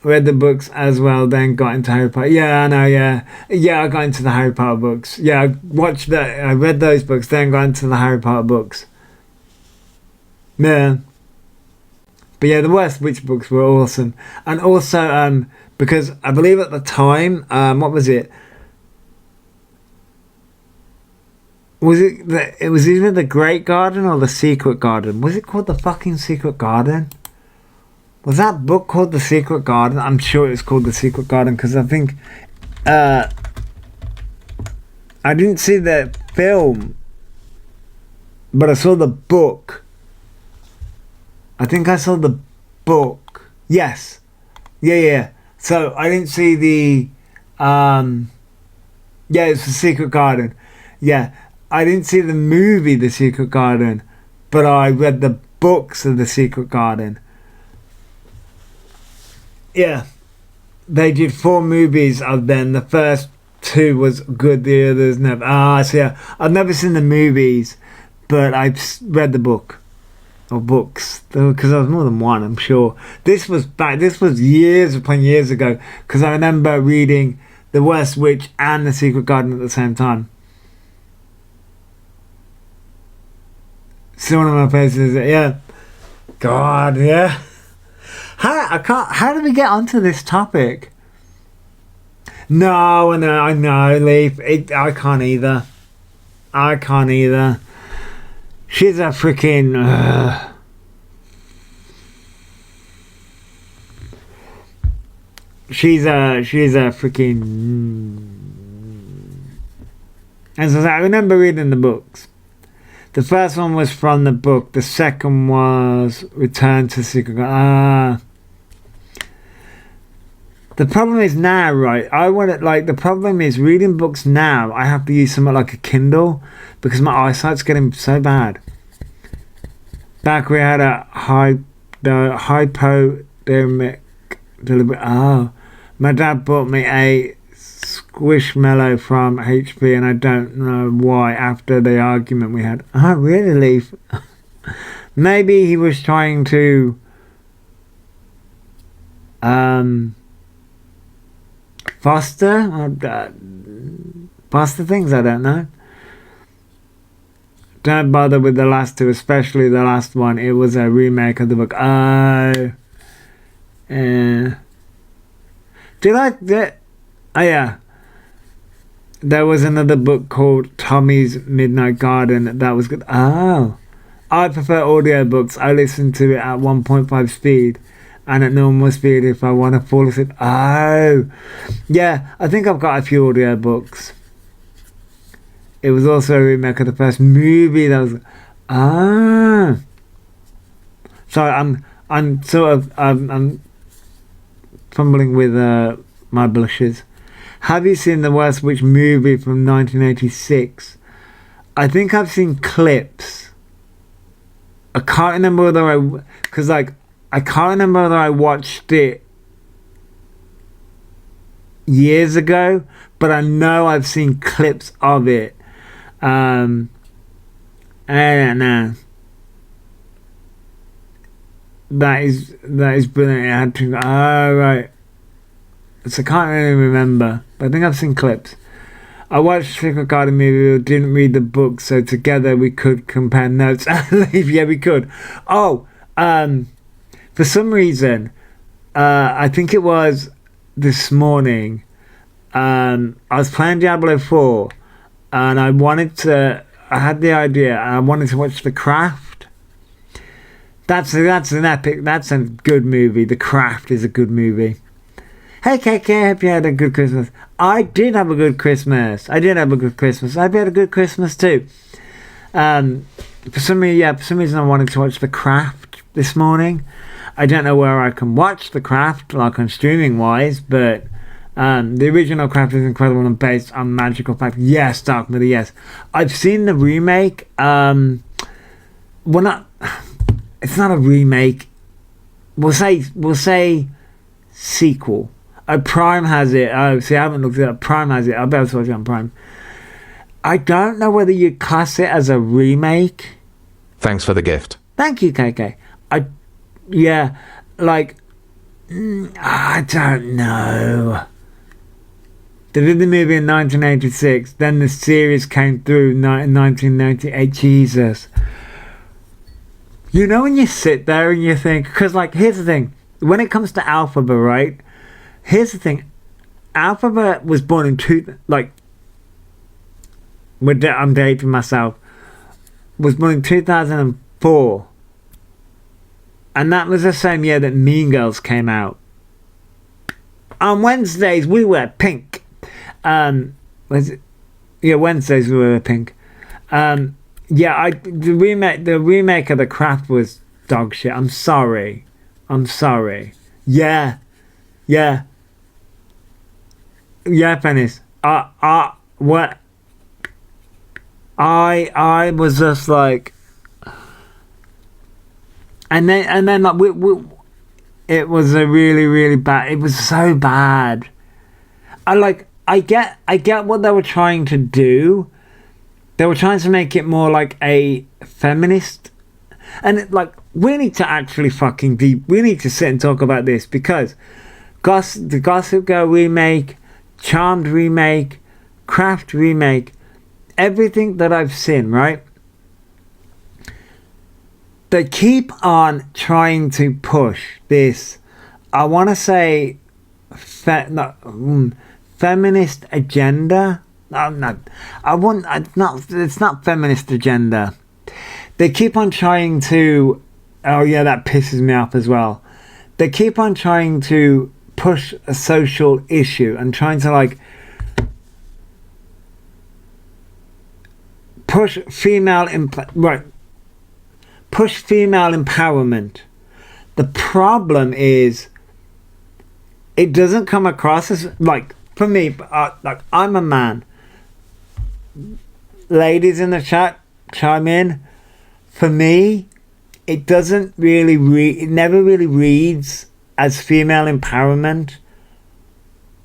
Read the books as well, then got into Harry Potter. Yeah, I know, yeah. Yeah, I got into the Harry Potter books. Yeah, I read those books, then got into the Harry Potter books. Yeah. But yeah, the Worst Witch books were awesome. And also, because I believe at the time, what was it? Was it was either The Great Garden or The Secret Garden? Was it called The fucking Secret Garden? Was that book called The Secret Garden? I'm sure it was called The Secret Garden, because I think I didn't see the film, but I saw the book. I think I saw the book. Yes. Yeah. So I didn't see the it's The Secret Garden. Yeah. I didn't see the movie The Secret Garden, but I read the books of The Secret Garden. yeah, they did 4 movies of them. The first 2 was good, the others never. So yeah, I've never seen the movies, but I've read the book. Or books, because there was more than one, I'm sure. This was years upon years ago, because I remember reading The Worst Witch and The Secret Garden at the same time. So one of my faces, yeah. God, yeah. How did we get onto this topic? No, I know, Leaf. I can't either. She's a freaking. She's a freaking. As I remember reading the books. The first one was from the book. The second was Return to Secret. The problem is now, right? The problem is reading books now. I have to use something like a Kindle because my eyesight's getting so bad. Back we had the hypodermic delivery. My dad bought me a Squishmallow from HP, and I don't know why. After the argument we had, really, Leaf? Maybe he was trying to foster things. I don't know. Don't bother with the last 2, especially the last one. It was a remake of the book. Yeah. There was another book called Tommy's Midnight Garden. That was good. I prefer audiobooks. I listen to it at 1.5 speed and at normal speed if I want to fall asleep. Yeah, I think I've got a few audiobooks. It was also a remake of the first movie that was. Sorry, I'm sort of I'm fumbling with my blushes. Have you seen The Worst Witch movie from 1986? I think I've seen clips. I can't remember whether I can't remember whether I watched it years ago, but I know I've seen clips of it. I don't know. That is brilliant. I had to. Right. So I can't really remember, but I think I've seen clips. I watched Secret Garden movie, but didn't read the book, so together we could compare notes. Yeah, we could. For some reason, I think it was this morning. I was playing Diablo 4, and I had the idea, and I wanted to watch The Craft. That's a good movie. The Craft is a good movie. Hey KK, hope you had a good Christmas. I did have a good Christmas. I hope you had a good Christmas too. For some reason I wanted to watch The Craft this morning. I don't know where I can watch The Craft, like on streaming wise, but the original Craft is incredible and based on magical fact. Yes, Dark Matter, yes. I've seen the remake. It's not a remake. We'll say sequel. Prime has it. I haven't looked it up. Prime has it. I'll be able to watch it on Prime. I don't know whether you class it as a remake. Thanks for the gift. Thank you, KK. I don't know. They did the movie in 1986. Then the series came through in 1998. Jesus. You know when you sit there and you think... Because, here's the thing. When it comes to Elphaba, right? Here's the thing. Elphaba was born in I'm dating myself. Was born in 2004. And that was the same year that Mean Girls came out. On Wednesdays, we wear pink. Wednesdays we wear pink. The remake of The Craft was dog shit. I'm sorry. Yeah, Penis. What? I was just like, and then It was a really, really bad. It was so bad. I get what they were trying to do. They were trying to make it more like a feminist, and we need to actually we need to sit and talk about this, because the Gossip Girl remake, Charmed remake, Craft remake, everything that I've seen, right? They keep on trying to push this, I want to say, feminist agenda. It's not feminist agenda. They keep on trying to, oh yeah, that pisses me off as well. They keep on trying to push a social issue and trying to push female empowerment. The problem is, it doesn't come across as, for me, I'm a man. Ladies in the chat, chime in. For me, it doesn't really it never really reads as female empowerment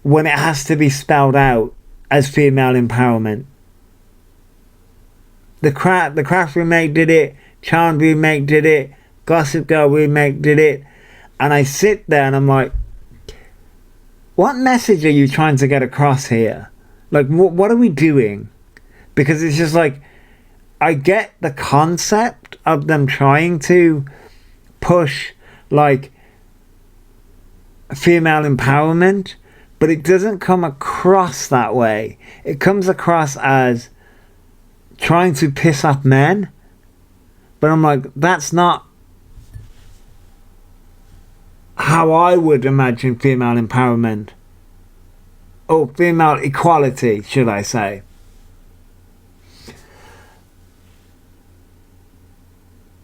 when it has to be spelled out as female empowerment. The Craft remake did it, Charmed remake did it, Gossip Girl remake did it, and I sit there and I'm like, what message are you trying to get across here? What are we doing? Because it's just I get the concept of them trying to push female empowerment, but it doesn't come across that way. It comes across as trying to piss off men, but I'm like, that's not how I would imagine female empowerment, or female equality, should I say.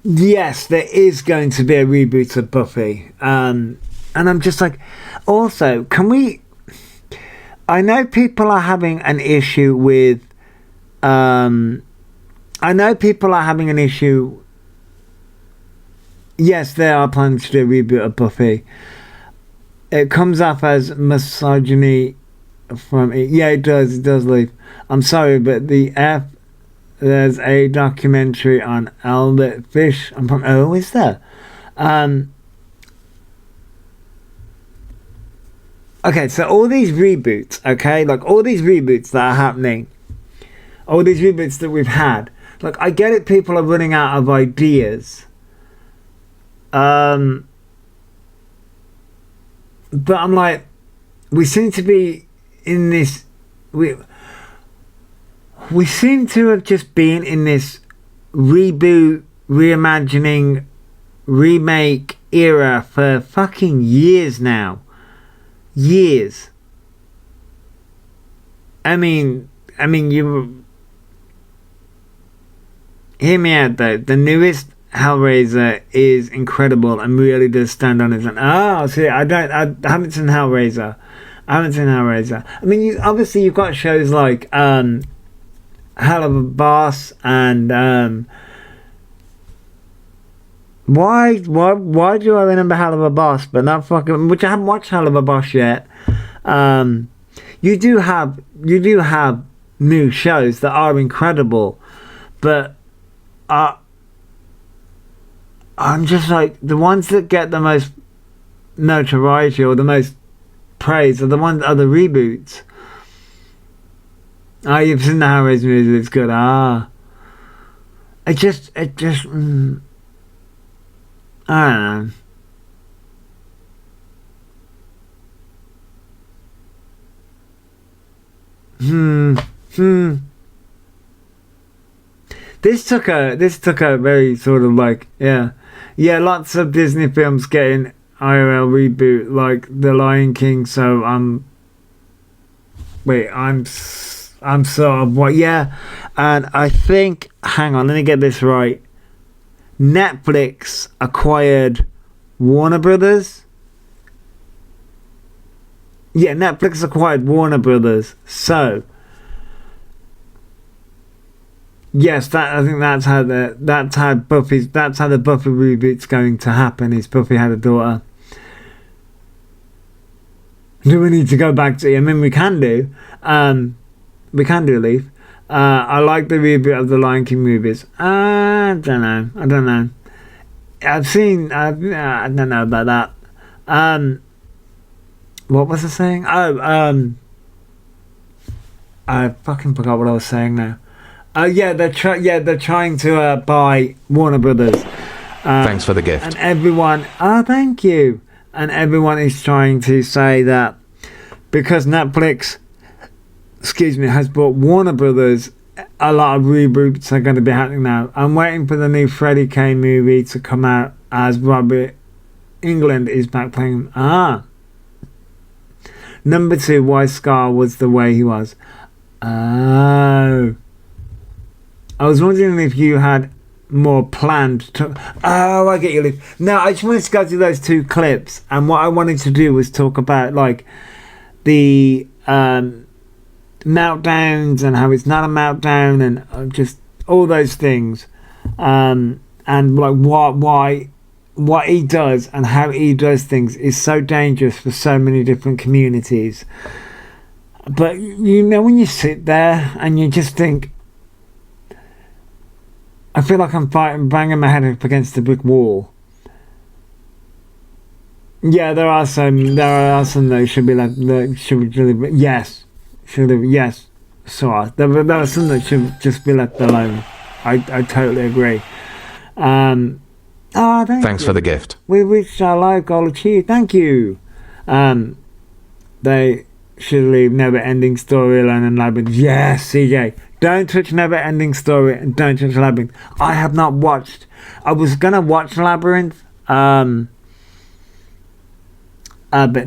Yes, there is going to be a reboot of Buffy, and I'm just also, can we, I know people are having an issue with yes, they are planning to do a reboot of Buffy. It comes up as misogyny from it. Yeah, it does leave. I'm sorry, but there's a documentary on Albert Fish. Oh, is there? Okay, so all these reboots, okay? All these reboots that are happening, all these reboots that we've had, I get it, people are running out of ideas. But I'm like, we seem to be in this, we seem to have just been in this reboot, reimagining, remake era for fucking years now. Years. I mean, you hear me out though. The newest Hellraiser is incredible and really does stand on its own. Oh, see, I haven't seen Hellraiser. I mean, obviously you've got shows like Hell of a Boss and why do I remember Hell of a Boss but not fucking, which I haven't watched Hell of a Boss yet. You do have new shows that are incredible, but I'm just the ones that get the most notoriety or the most praise are the reboots. Oh, you've seen the Hellraiser movie, it's good. It just I don't know. This took a very sort of lots of Disney films getting IRL reboot, like The Lion King. So I'm sort of and I think, hang on, let me get this right. Netflix acquired Warner Brothers. Yeah, Netflix acquired Warner Brothers. So yes, I think that's how the Buffy reboot's going to happen. Is Buffy had a daughter. Do we need to go back to? I mean, we can do. Leaf. I like the reboot of the Lion King movies. I don't know. I've seen. I don't know about that. What was I saying? I fucking forgot what I was saying now. Yeah, they're trying to buy Warner Brothers. Thanks for the gift. And everyone, thank you. And everyone is trying to say that because Netflix, has bought Warner Brothers, a lot of reboots are going to be happening now. I'm waiting for the new Freddie Kane movie to come out as Robert England is back playing. Number 2, why Scar was the way he was. Oh. I was wondering if you had more planned to... Oh, I get you, Luke. No, I just wanted to go through those 2 clips, and what I wanted to do was talk about, like, the meltdowns and how it's not a meltdown and just all those things. And, like, what he does and how he does things is so dangerous for so many different communities. But, you know, when you sit there and you just think... I feel like I'm banging my head up against a brick wall. Yeah, there are some that should be like, yes. So there are some that should just be left alone. I totally agree. Thanks for the gift. We reached our live goal achieved. Thank you. They should leave Never Ending Storyline and Labyrinth. Yes, CJ. Don't touch Never Ending Story and don't touch Labyrinth. I have not watched. I was gonna watch Labyrinth. But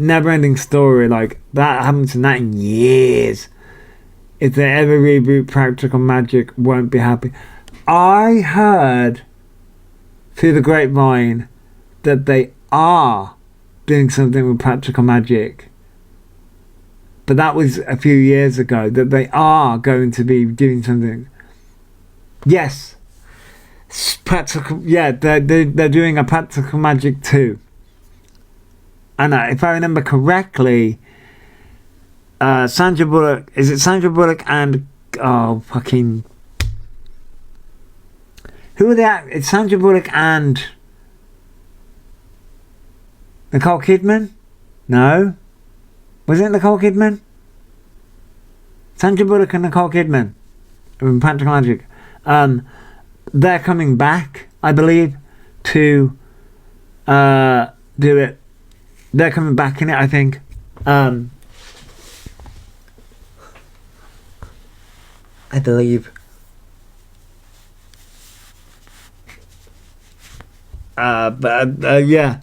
Never Ending Story, like that, I haven't seen that in years. If they ever reboot Practical Magic, won't be happy. I heard through the grapevine that they are doing something with Practical Magic. But that was a few years ago, that they are going to be doing something. Yes. Practical, yeah, they're doing a Practical Magic 2. And if I remember correctly, Sandra Bullock, is it Sandra Bullock and, who are they? It's Sandra Bullock and Nicole Kidman? No? Was it Nicole Kidman? Sandra Bullock and Nicole Kidman in Practical Magic. They're coming back, I believe, to do it. They're coming back in it, I think. I believe. Yeah.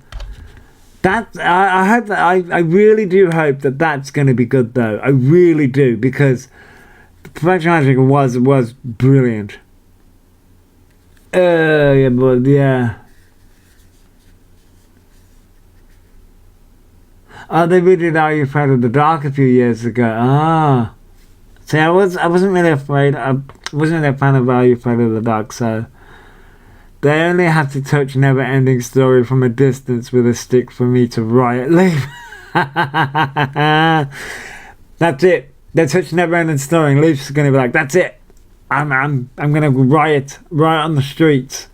That I hope that I really do hope that that's going to be good though. I really do, because Practical Magic was brilliant. Yeah, but yeah. They redid Are You Afraid of the Dark a few years ago. See, I wasn't really afraid. I wasn't really a fan of Are You Afraid of the Dark, so. They only have to touch Never Ending Story from a distance with a stick for me to riot. Leave. That's it. They touch Never Ending Story and Leaf's gonna be like, that's it. I'm gonna riot right on the streets.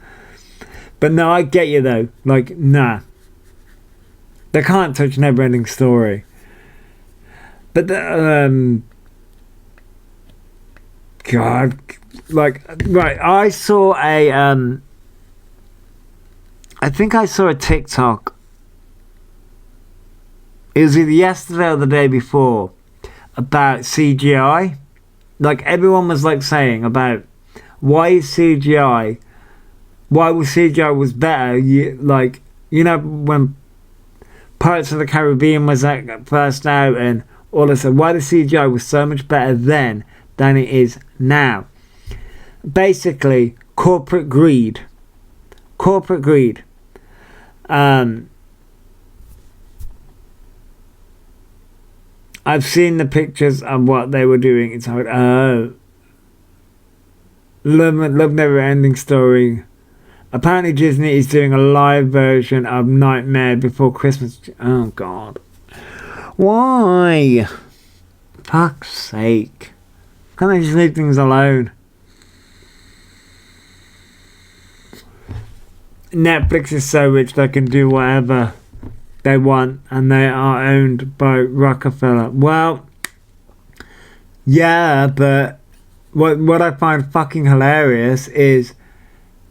But no, I get you though. Like, nah. They can't touch Never Ending Story. But God, like, right, I saw I think I saw a TikTok. It was either yesterday or the day before about CGI. Like, everyone was like saying about why was CGI was better. Like, you know, when Pirates of the Caribbean was like first out and all this, why the CGI was so much better then than it is now. Basically, corporate greed. I've seen the pictures of what they were doing. It's like, Love Never Ending Story. Apparently Disney is doing a live version of Nightmare Before Christmas. Oh God. Why? Fuck's sake. Can't they just leave things alone? Netflix is so rich they can do whatever they want, and they are owned by Rockefeller. Well, yeah, but what I find fucking hilarious is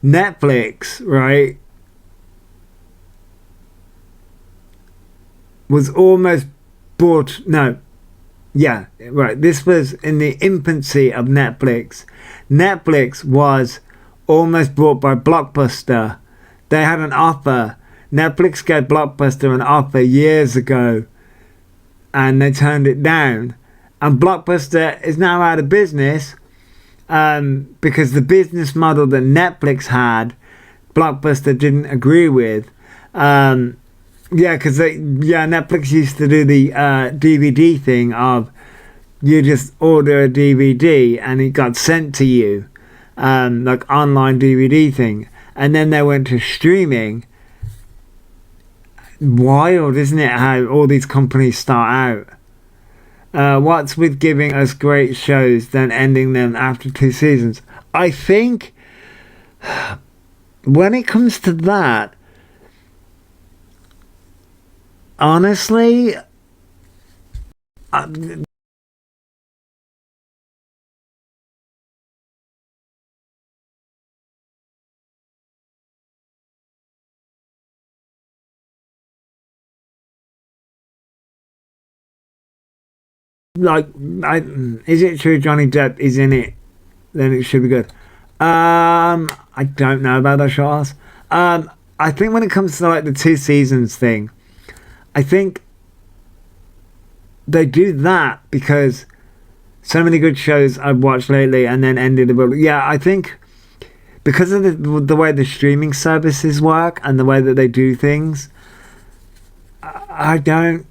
Netflix, right, was almost bought. No, yeah, right. This was in the infancy of Netflix. Netflix was almost bought by Blockbuster. They had an offer. Netflix gave Blockbuster an offer years ago, and they turned it down. And Blockbuster is now out of business because the business model that Netflix had, Blockbuster didn't agree with. Because Netflix used to do the DVD thing of you just order a DVD and it got sent to you, like online DVD thing. And then they went to streaming. Wild, isn't it, how all these companies start out? What's with giving us great shows, then ending them after 2 seasons? I think when it comes to that, honestly, is it true Johnny Depp is in it? Then it should be good. I don't know about that, Charles. I think when it comes to like the 2 seasons thing, I think they do that because so many good shows I've watched lately and then ended about. Yeah, I think because of the way the streaming services work and the way that they do things, I think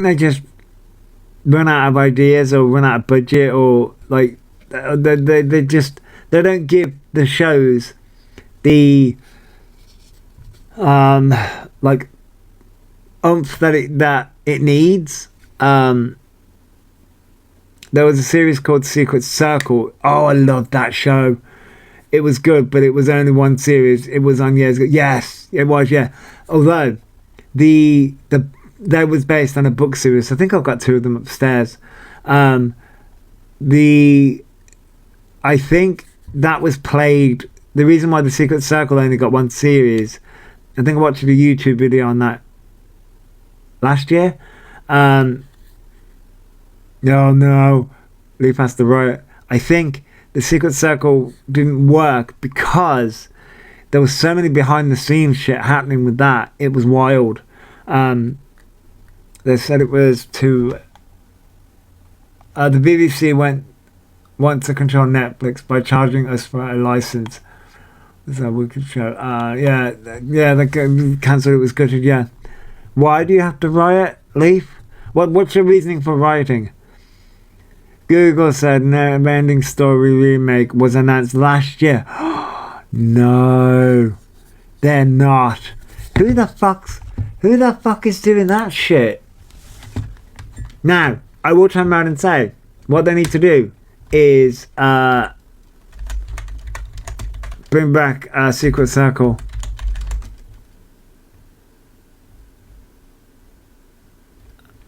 they just run out of ideas or run out of budget, or like they don't give the shows the like oomph that it needs. There was a series called Secret Circle. Oh, I loved that show. It was good, but it was only one series. It was on years ago. Yes, it was, yeah. Although that was based on a book series. I think I've got 2 of them upstairs. I think that was played. The reason why the Secret Circle only got 1 series, I think I watched a YouTube video on that last year. Oh no, Leaf has to write. I think the Secret Circle didn't work because there was so many behind the scenes shit happening with that. It was wild. They said it was to the BBC want to control Netflix by charging us for a license. It's a wicked show. They cancelled it. Was gutted. Yeah. Why do you have to riot, Leaf? What's your reasoning for rioting? Google said Neverending Story remake was announced last year. No, they're not. Who the fuck is doing that shit? Now, I will turn around and say, what they need to do is bring back Secret Circle.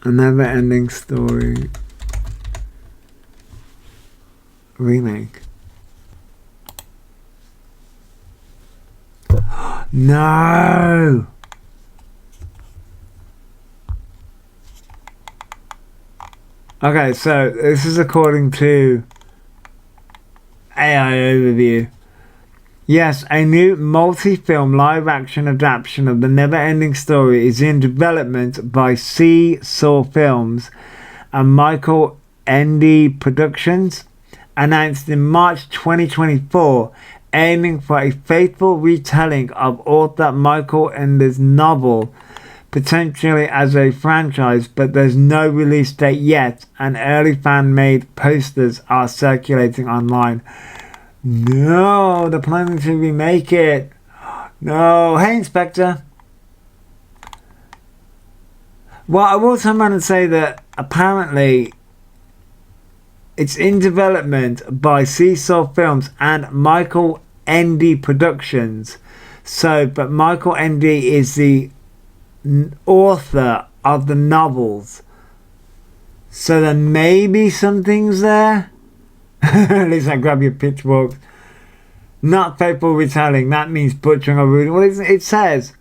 A Never-Ending Story remake. No! Okay, so this is according to AI Overview. Yes, a new multi-film live-action adaptation of The Never-Ending Story is in development by Seesaw Films and Michael Ende Productions, announced in March 2024, aiming for a faithful retelling of author Michael Ende's novel, potentially as a franchise, but there's no release date yet, and early fan-made posters are circulating online. No, they're planning to remake it. No. Hey, Inspector. Well, I will turn around and say that apparently it's in development by Seesaw Films and Michael Endy Productions. So, but Michael Endy is the author of the novels. So there may be some things there. At least I grab your pitchforks. Not faithful retelling. That means butchering or ruining. Well, it says,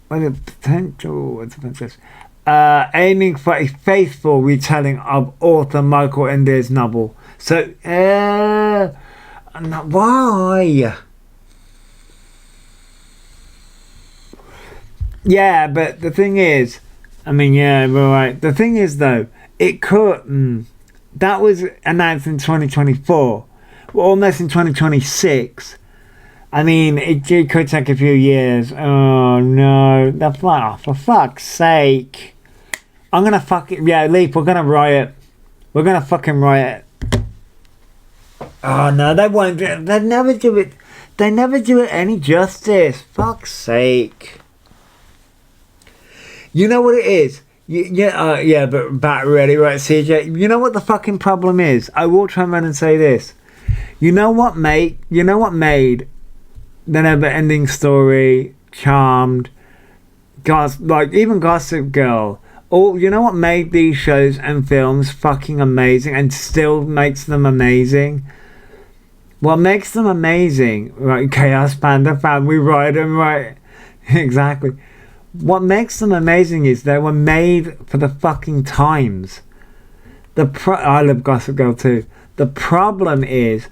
potential. What's the aiming for a faithful retelling of author Michael Endy's novel. So, why? Yeah, but the thing is, I mean, yeah, right. The thing is, though, it could. That was announced in 2024, almost in 2026. I mean, it could take a few years. Oh no, for fuck's sake! I'm gonna fucking Leaf. We're gonna riot. We're gonna fucking riot. Oh no, they won't. They never do it. They never do it any justice. Fuck's sake. You know what it is? But back ready, right, CJ? You know what the fucking problem is? I will try and say this. You know what made the Never-Ending Story, Charmed, even Gossip Girl. You know what made these shows and films fucking amazing and still makes them amazing? What makes them amazing, right? Chaos Panda fan, we ride them, right? Exactly. What makes them amazing is they were made for the fucking times. I love Gossip Girl too. The problem is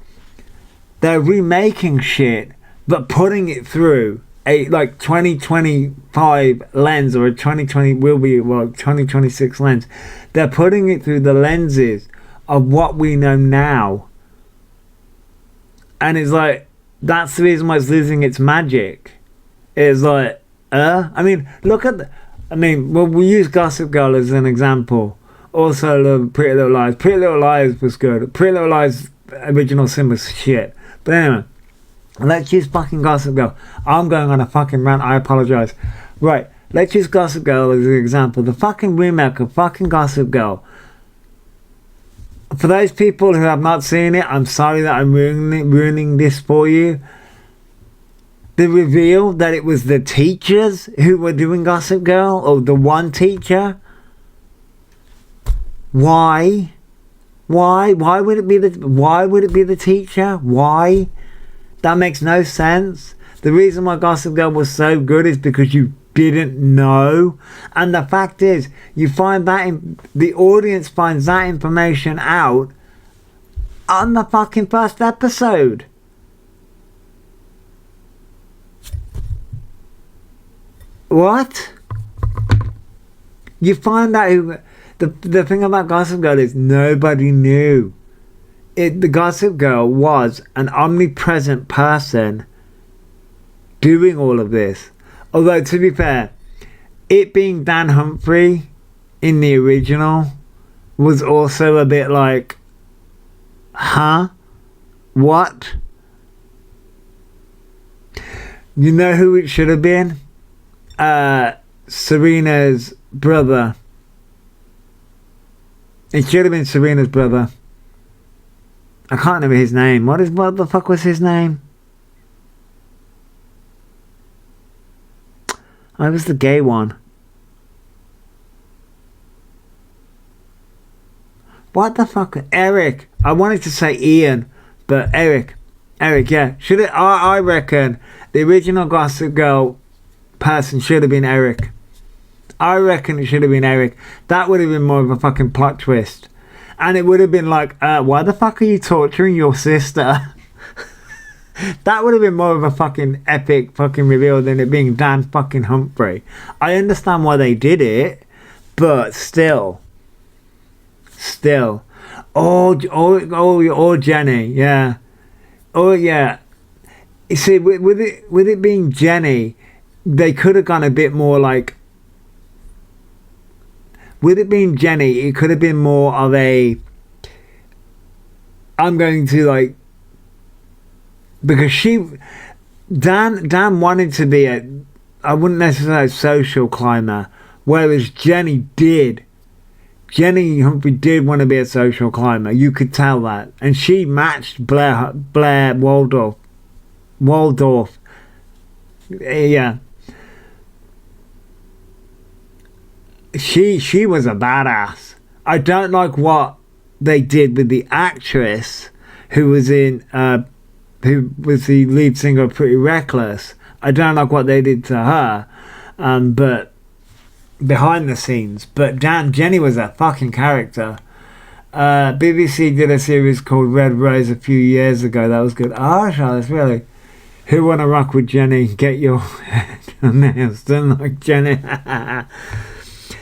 they're remaking shit but putting it through a 2025 lens or a 2026 lens. They're putting it through the lenses of what we know now. And it's like, that's the reason why it's losing its magic. It's like, I mean, we use Gossip Girl as an example. Also, love Pretty Little Lies. Pretty Little Lies was good. Pretty Little Lies original sin was shit. But anyway, let's use fucking Gossip Girl. I'm going on a fucking rant. I apologize. Right, let's use Gossip Girl as an example. The fucking remake of fucking Gossip Girl. For those people who have not seen it, I'm sorry that I'm ruining this for you. The reveal that it was the teachers who were doing Gossip Girl, or the one teacher. Why? Why would it be the teacher? Why? That makes no sense. The reason why Gossip Girl was so good is because you didn't know. And the fact is, you find that the audience finds that information out on the fucking first episode. What? You find out the thing about Gossip Girl is nobody knew. The Gossip Girl was an omnipresent person doing all of this. Although, to be fair, it being Dan Humphrey in the original was also a bit like, huh? What? You know who it should have been? Serena's brother. It should have been Serena's brother. I can't remember his name. What the fuck was his name? I was the gay one. What the fuck? Eric. I wanted to say Ian, but Eric, yeah. I reckon the original Gossip Girl person should have been Eric. I reckon it should have been Eric. That would have been more of a fucking plot twist. And it would have been like, why the fuck are you torturing your sister? That would have been more of a fucking epic fucking reveal than it being Dan fucking Humphrey. I understand why they did it, but still. Or Jenny, yeah. Oh yeah. You see, with it being Jenny, they could have gone a bit more like. With it being Jenny, it could have been more of a. I'm going to like. Because Dan wanted to be I wouldn't necessarily say social climber, whereas Jenny did. Jenny Humphrey did want to be a social climber. You could tell that. And she matched Blair Waldorf. Yeah. She was a badass. I don't like what they did with the actress who was the lead singer of Pretty Reckless. I don't like what they did to her. But behind the scenes, but damn, Jenny was a fucking character. BBC did a series called Red Rose a few years ago. That was good. Oh, Charlotte, really? Who wanna rock with Jenny? Get your head on nails done like Jenny.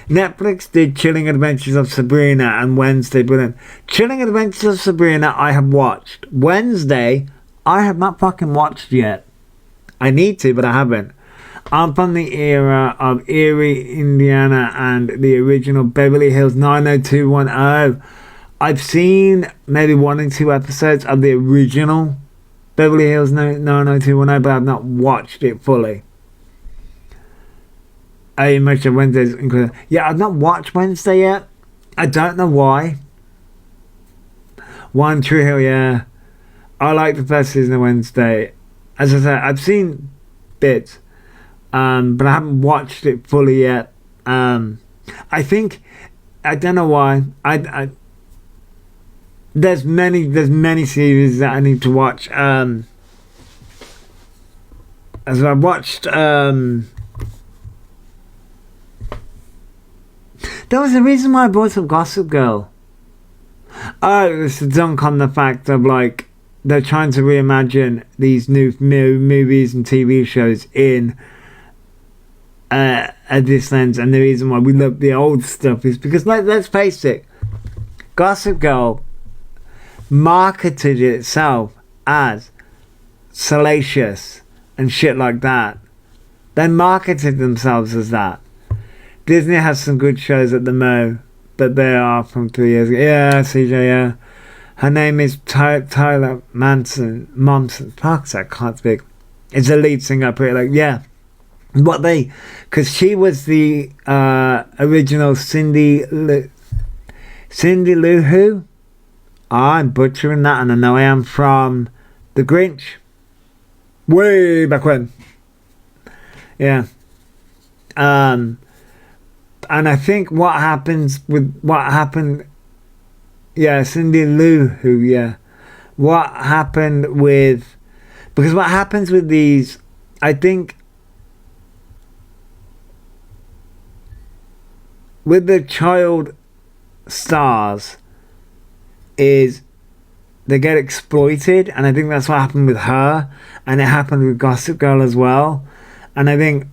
Netflix did Chilling Adventures of Sabrina and Wednesday. Brilliant. Chilling Adventures of Sabrina I have watched. Wednesday I have not fucking watched yet. I need to, but I haven't. I'm from the era of Erie, Indiana, and the original Beverly Hills 90210. I've seen maybe 1 or 2 episodes of the original Beverly Hills 90210, but I've not watched it fully. I mentioned Wednesday's incredible. Yeah, I've not watched Wednesday yet. I don't know why. One True Hill, yeah. I like the first season of Wednesday. As I said, I've seen bits. But I haven't watched it fully yet. I think I don't know why. There's many series that I need to watch. As I watched, there was a reason why I brought up Gossip Girl. Oh, it's to dunk on the fact of like they're trying to reimagine these new movies and TV shows in. At this lens, and the reason why we love the old stuff is because, like, let's face it, Gossip Girl marketed itself as salacious and shit like that. They marketed themselves as that. Disney has some good shows at the Mo, but they are from 3 years ago. Yeah, CJ, yeah. Her name is Tyler Monson. Fuck, I can't speak. It's a lead singer, pretty like, yeah. Because she was the original Cindy Lou Who? I'm butchering that, and I know I am, from The Grinch. Way back when. Yeah. And I think what happened, yeah, Cindy Lou Who, yeah. Because what happens with these, I think, with the child stars, is they get exploited, and I think that's what happened with her, and it happened with Gossip Girl as well. And I think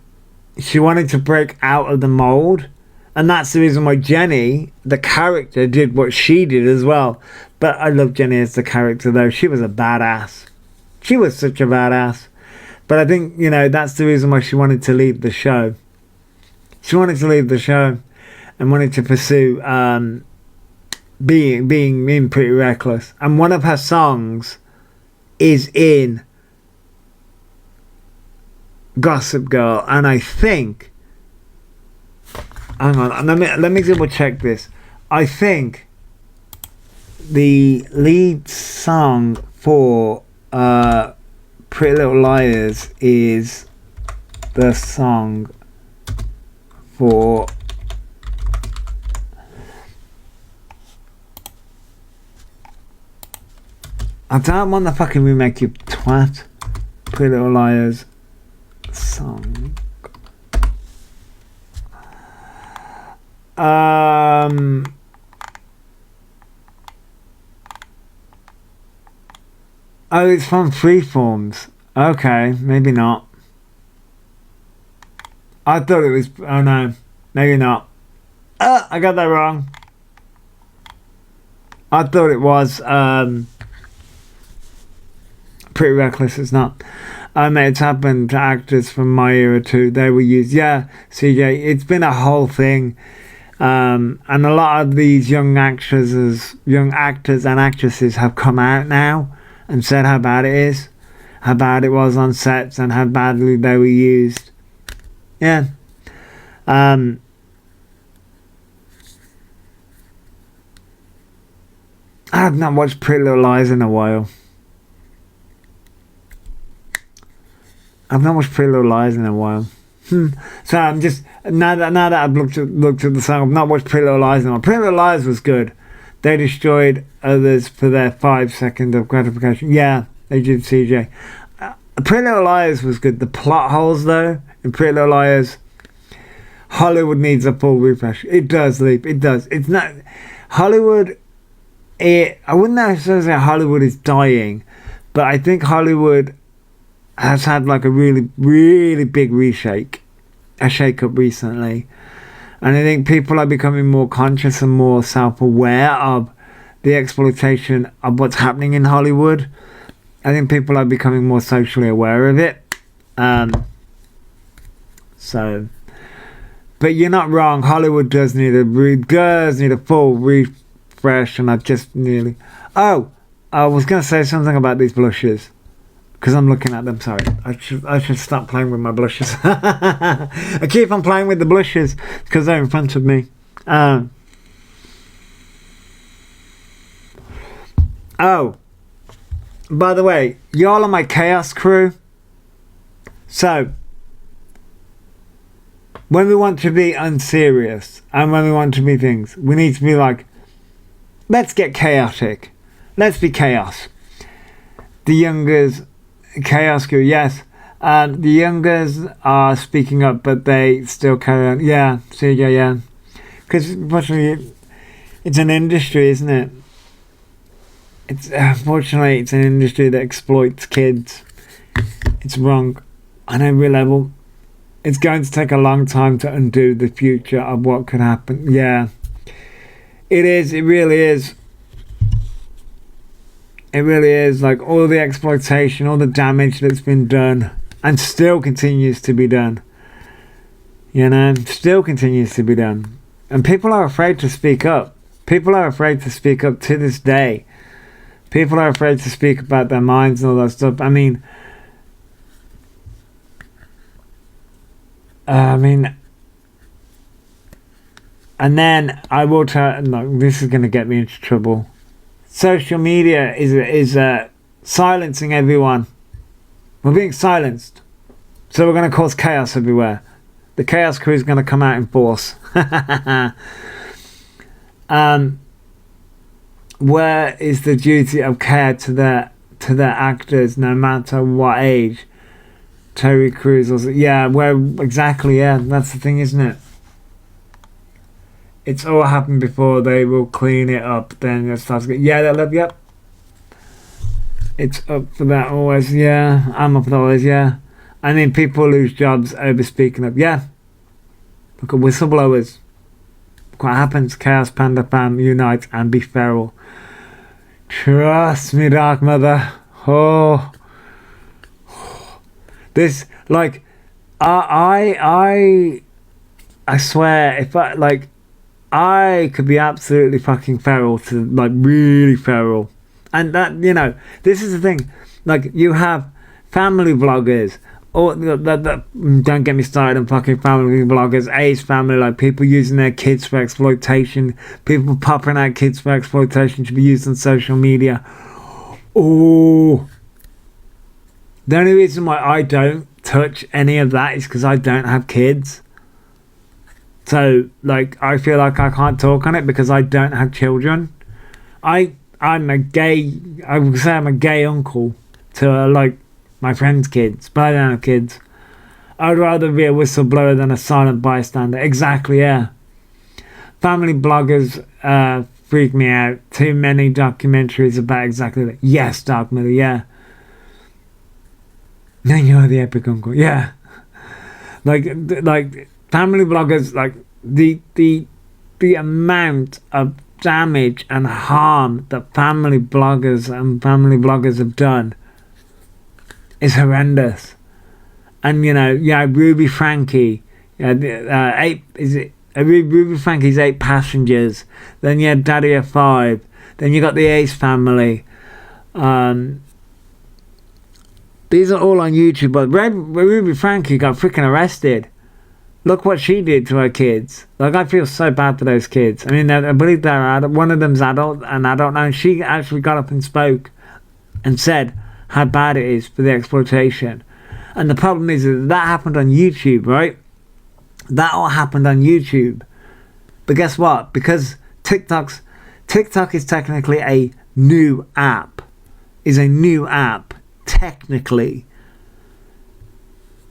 she wanted to break out of the mold, and that's the reason why Jenny, the character, did what she did as well. But I love Jenny as the character, though. She was a badass. She was such a badass. But I think, that's the reason why she wanted to leave the show. She wanted to leave the show and wanted to pursue being Pretty Reckless. And one of her songs is in Gossip Girl. And I think, hang on, let me double check this. I think the lead song for Pretty Little Liars is the song for I don't want to fucking remake, you twat. Pretty Little Liars song. Oh, it's from Freeforms. Okay, maybe not. I thought it was. Oh no, maybe not. I got that wrong. I thought it was Pretty Reckless. It's not. It's happened to actors from my era too. They were used. Yeah, CJ. It's been a whole thing. And a lot of these young actors and actresses have come out now and said how bad it is, how bad it was on sets, and how badly they were used. Yeah. I've not watched Pretty Little Lies in a while. I've not watched Pretty Little Lies in a while. So I'm just now that I've looked at the song, I've not watched Pretty Little Lies in a while. Pretty Little Lies was good. They destroyed others for their 5 seconds of gratification. Yeah, they did, CJ. Pretty Little Liars was good. The plot holes, though, in Pretty Little Liars, Hollywood needs a full refresh. It does, Leap. It does. It's not Hollywood. I wouldn't necessarily say Hollywood is dying, but I think Hollywood has had like a really, really big a shake-up recently. And I think people are becoming more conscious and more self-aware of the exploitation of what's happening in Hollywood. I think people are becoming more socially aware of it. But you're not wrong. Hollywood does need a full refresh, and I've just nearly... Oh, I was going to say something about these blushes. Because I'm looking at them, sorry. I should stop playing with my blushes. I keep on playing with the blushes because they're in front of me. Oh, by the way, y'all are my chaos crew. So, when we want to be unserious and when we want to be things, we need to be like, let's get chaotic. Let's be chaos. The youngers... Chaos crew, yes. The youngers are speaking up, but they still carry on. Yeah, CJ, yeah. Because unfortunately, it's an industry, isn't it? Unfortunately, it's an industry that exploits kids. It's wrong on every level. It's going to take a long time to undo the future of what could happen. Yeah, it is. It really is. It really is, like all the exploitation, all the damage that's been done and still continues to be done. You know, still continues to be done. And people are afraid to speak up. People are afraid to speak up to this day. People are afraid to speak about their minds and all that stuff. I mean, and then I will tell, no, this is going to get me into trouble. Social media is silencing everyone. We're being silenced. So we're going to cause chaos everywhere. The chaos crew is going to come out in force. Where is the duty of care to their actors, no matter what age? Terry Crews also, yeah, where exactly? Yeah, that's the thing, isn't it? It's all happened before. They will clean it up. Then it starts getting... Yeah, they'll... Yep. It's up for that always. Yeah, I'm up for that always. Yeah. I mean, people lose jobs over speaking up. Yeah. Look at whistleblowers. Look what happens. Chaos Panda Fam unite and be feral. Trust me, Dark Mother. Oh. This, like, I swear, if I could be absolutely fucking feral to, like, really feral. And that, you know, this is the thing. Like, you have family vloggers, or don't get me started on fucking family vloggers, Ace family, like people using their kids for exploitation, people popping out kids for exploitation to be used on social media. Oh, the only reason why I don't touch any of that is because I don't have kids. So, like, I feel like I can't talk on it because I don't have children. I'm a gay, I would say I'm a gay uncle to, like, my friends' kids, but I don't have kids. I'd rather be a whistleblower than a silent bystander. Exactly, yeah. Family bloggers freak me out. Too many documentaries about exactly that. Yes, Dark Mother, yeah. Then you're the epic uncle, yeah. Like family bloggers, like the amount of damage and harm that family bloggers have done is horrendous. And you know, yeah, Ruby Frankie, Ruby Frankie's 8 passengers. Then you had Daddy of 5. Then you got the Ace family. These are all on YouTube, but Ruby Frankie got freaking arrested. Look what she did to her kids. Like, I feel so bad for those kids. I mean, I believe one of them's adult, and I don't know. She actually got up and spoke and said how bad it is for the exploitation. And the problem is that happened on YouTube, right? That all happened on YouTube. But guess what? Because TikTok is technically a new app. Is a new app, technically.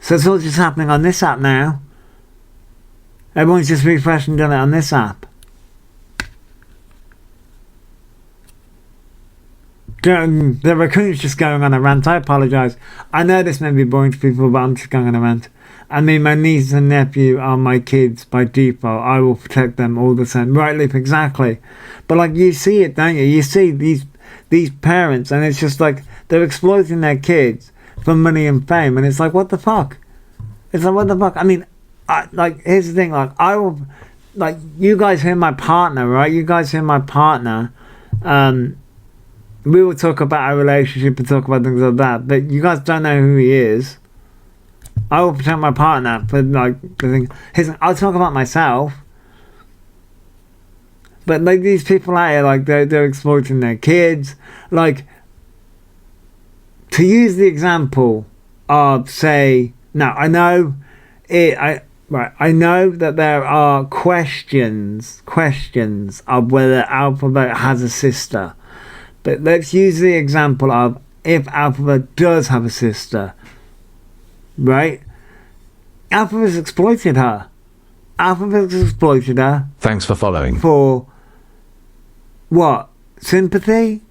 So it's all just happening on this app now. Everyone's just refreshed and done it on this app. The raccoon's just going on a rant. I apologise. I know this may be boring to people, but I'm just going on a rant. I mean, my niece and nephew are my kids by default. I will protect them all the same. Right, Leap, exactly. But like, you see it, don't you? You see these parents, and it's just like they're exploiting their kids for money and fame, and it's like, what the fuck? It's like, what the fuck? I mean, here's the thing. Like, I will, like, you guys hear my partner, right? You guys hear my partner. We will talk about our relationship and talk about things like that, but you guys don't know who he is. I will protect my partner for like the thing. I'll talk about myself, but like these people out here, like they're exploiting their kids. Like, to use the example of, say, now I know it. I know that there are questions of whether Elphaba has a sister. But let's use the example of if Elphaba does have a sister, right? Elphaba's exploited her. Elphaba's exploited her. Thanks for following. For what? Sympathy?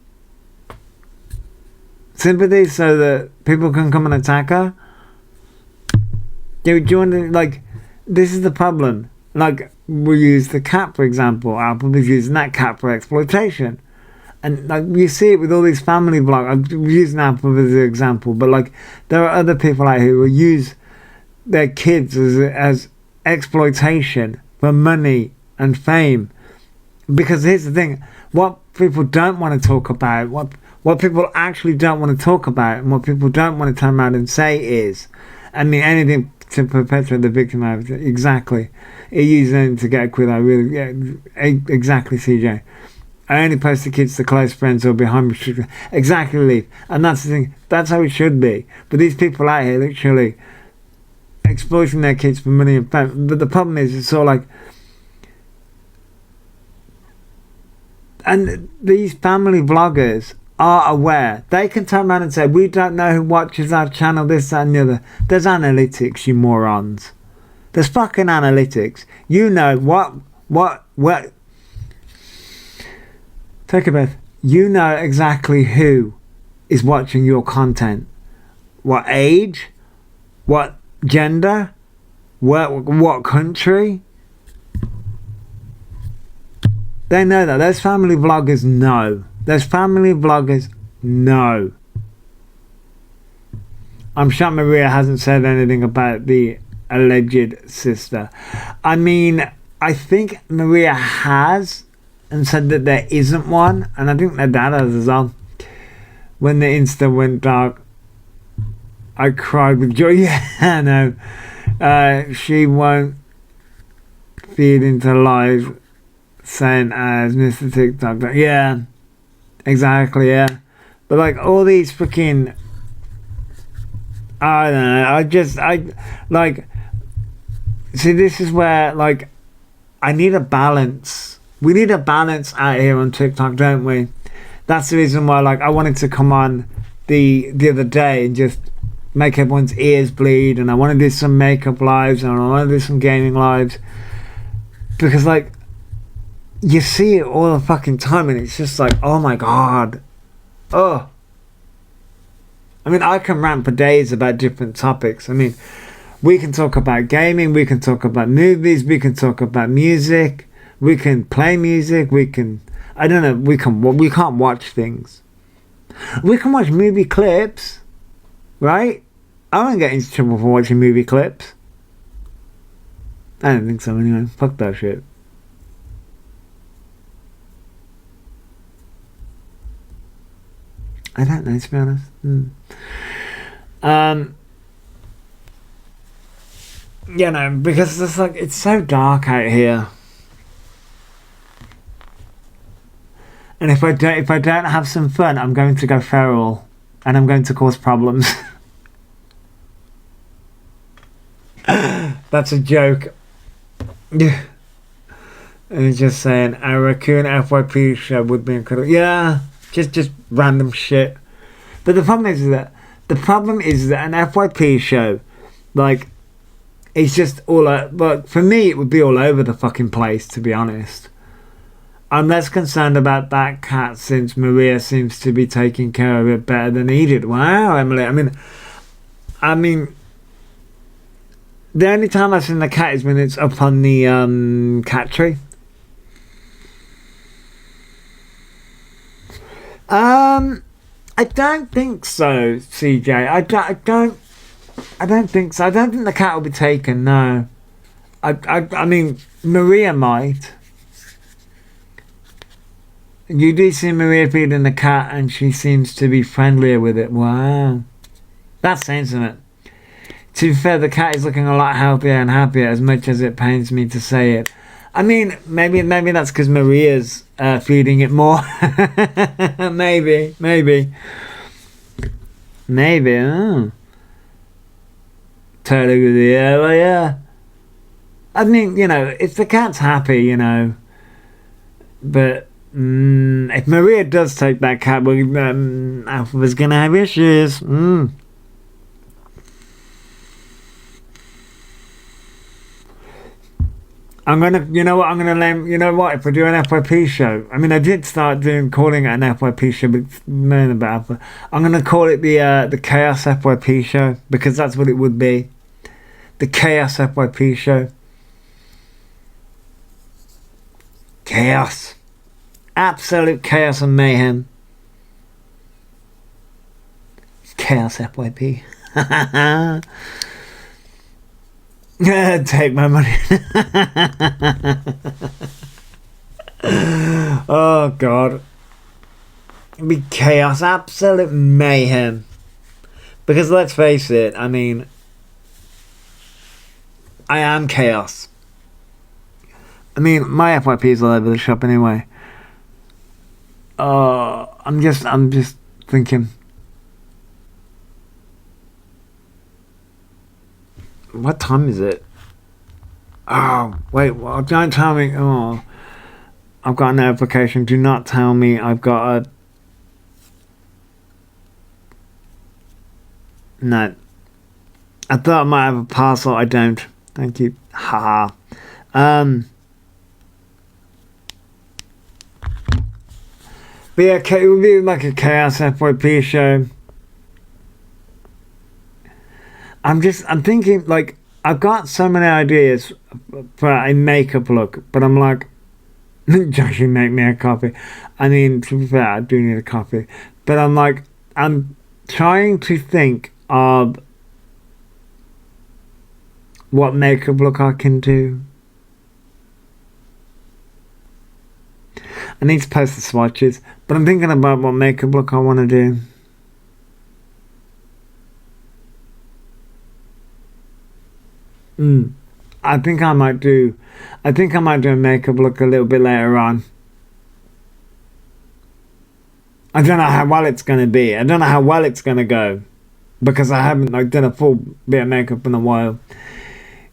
Sympathy so that people can come and attack her? Do you want to, like, this is the problem. Like, we use the cat, for example. Elphaba's using that cat for exploitation. And like, you see it with all these family vlogs. I'm using Elphaba as an example, but like, there are other people out here who use their kids as exploitation for money and fame. Because here's the thing: what people don't want to talk about, what people actually don't want to talk about, and what people don't want to turn around and say is, I mean, anything to perpetuate the victim. Exactly, it uses anything to get a quid. Exactly, CJ. I only post the kids to close friends or behind restricted. Exactly, and that's the thing. That's how it should be. But these people out here literally exploiting their kids for money and fame. But the problem is, it's all like, and these family vloggers are aware. They can turn around and say, "We don't know who watches our channel, this, that, and the other." There's analytics, you morons. There's fucking analytics. You know what. Take a breath. You know exactly who is watching your content. What age? What gender? What country? They know that. Those family vloggers know. Those family vloggers know. I'm shocked Maria hasn't said anything about the alleged sister. I mean, I think Maria has, and said that there isn't one, and I think their dad has as well. When the Insta went dark, I cried with joy. Yeah, I know. She won't feed into lies, same as Mr. TikTok. Yeah, exactly, yeah. But like, all these freaking, I don't know, see, this is where, like, I need a balance. We need a balance out here on TikTok, don't we? That's the reason why, like, I wanted to come on the other day and just make everyone's ears bleed, and I want to do some makeup lives, and I want to do some gaming lives, because, like, you see it all the fucking time, and it's just like, oh my god. Oh. I mean, I can rant for days about different topics. I mean, we can talk about gaming, we can talk about movies, we can talk about music. We can play music, we can, I don't know, we can't watch things. We can watch movie clips, right? I won't get into trouble for watching movie clips. I don't think so anyway, fuck that shit. I don't know, to be honest. you know, because it's like, it's so dark out here. And if I don't have some fun, I'm going to go feral. And I'm going to cause problems. That's a joke. I'm just saying, a raccoon FYP show would be incredible. Yeah, just random shit. But the problem is that an FYP show, like, it's just all. But for me, it would be all over the fucking place, to be honest. I'm less concerned about that cat since Maria seems to be taking care of it better than he did. Wow, Emily. I mean, the only time I've seen the cat is when it's up on the cat tree. I don't think so, CJ. I don't think so. I don't think the cat will be taken. No. I mean, Maria might. You do see Maria feeding the cat, and she seems to be friendlier with it. Wow, that's saying something. To be fair, the cat is looking a lot healthier and happier, as much as it pains me to say it. I mean, maybe that's because Maria's feeding it more. maybe. Oh. Totally with you. Well, yeah. I mean, you know, if the cat's happy, you know, but. If Maria does take that cat, well, Alphaba's gonna have issues. I'm gonna, you know what, if I do an FYP show, I mean, I did start calling it an FYP show, but man, about Alpha. I'm gonna call it the Chaos FYP show, because that's what it would be. The Chaos FYP show. Chaos. Absolute chaos and mayhem. Chaos FYP. Take my money. Oh God. It'd be chaos, absolute mayhem. Because let's face it, I mean, I am chaos. I mean, my FYP is all over the shop anyway. I'm just thinking. What time is it? Oh, wait, well, don't tell me. Oh, I've got a notification. Do not tell me I've got a. No. I thought I might have a parcel. I don't. Thank you. Haha. But yeah, it would be like a Chaos FYP show. I'm thinking, like, I've got so many ideas for a makeup look, but I'm like, Josh, you make me a copy. I mean, to be fair, I do need a copy. But I'm like, I'm trying to think of what makeup look I can do. I need to post the swatches, but I'm thinking about what makeup look I want to do. I think I might do a makeup look a little bit later on. I don't know how well it's going to be. I don't know how well it's going to go, because I haven't done a full bit of makeup in a while.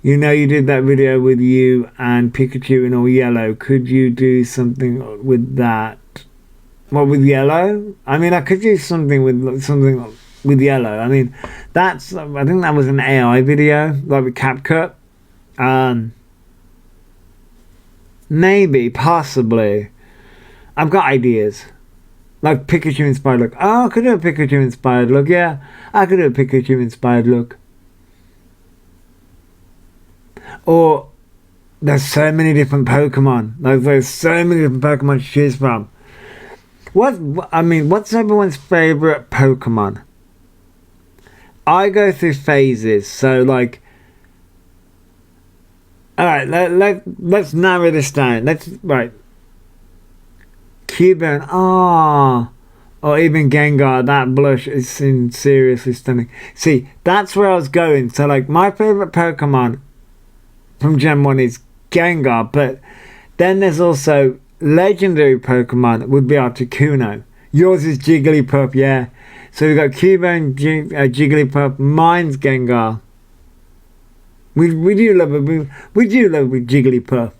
You know, you did that video with you and Pikachu in all yellow. Could you do something with that? What, with yellow? I mean, I could do something with yellow. I mean, I think that was an AI video, like with CapCut. Maybe, possibly. I've got ideas. Like Pikachu inspired look. Oh, I could do a Pikachu inspired look, yeah. I could do a Pikachu inspired look. Or there's so many different Pokemon. Like there's so many different Pokemon to choose from. What's everyone's favorite Pokemon? I go through phases. So like, all right, let's narrow this down. Cubone. Or even Gengar. That blush is seriously stunning. See, that's where I was going. So like, my favorite Pokemon from Gen 1 is Gengar, but then there's also legendary Pokemon would be Articuno. Yours is Jigglypuff, yeah. So we've got Cubone, Jigglypuff, mine's Gengar. We do love it. We do love a Jigglypuff.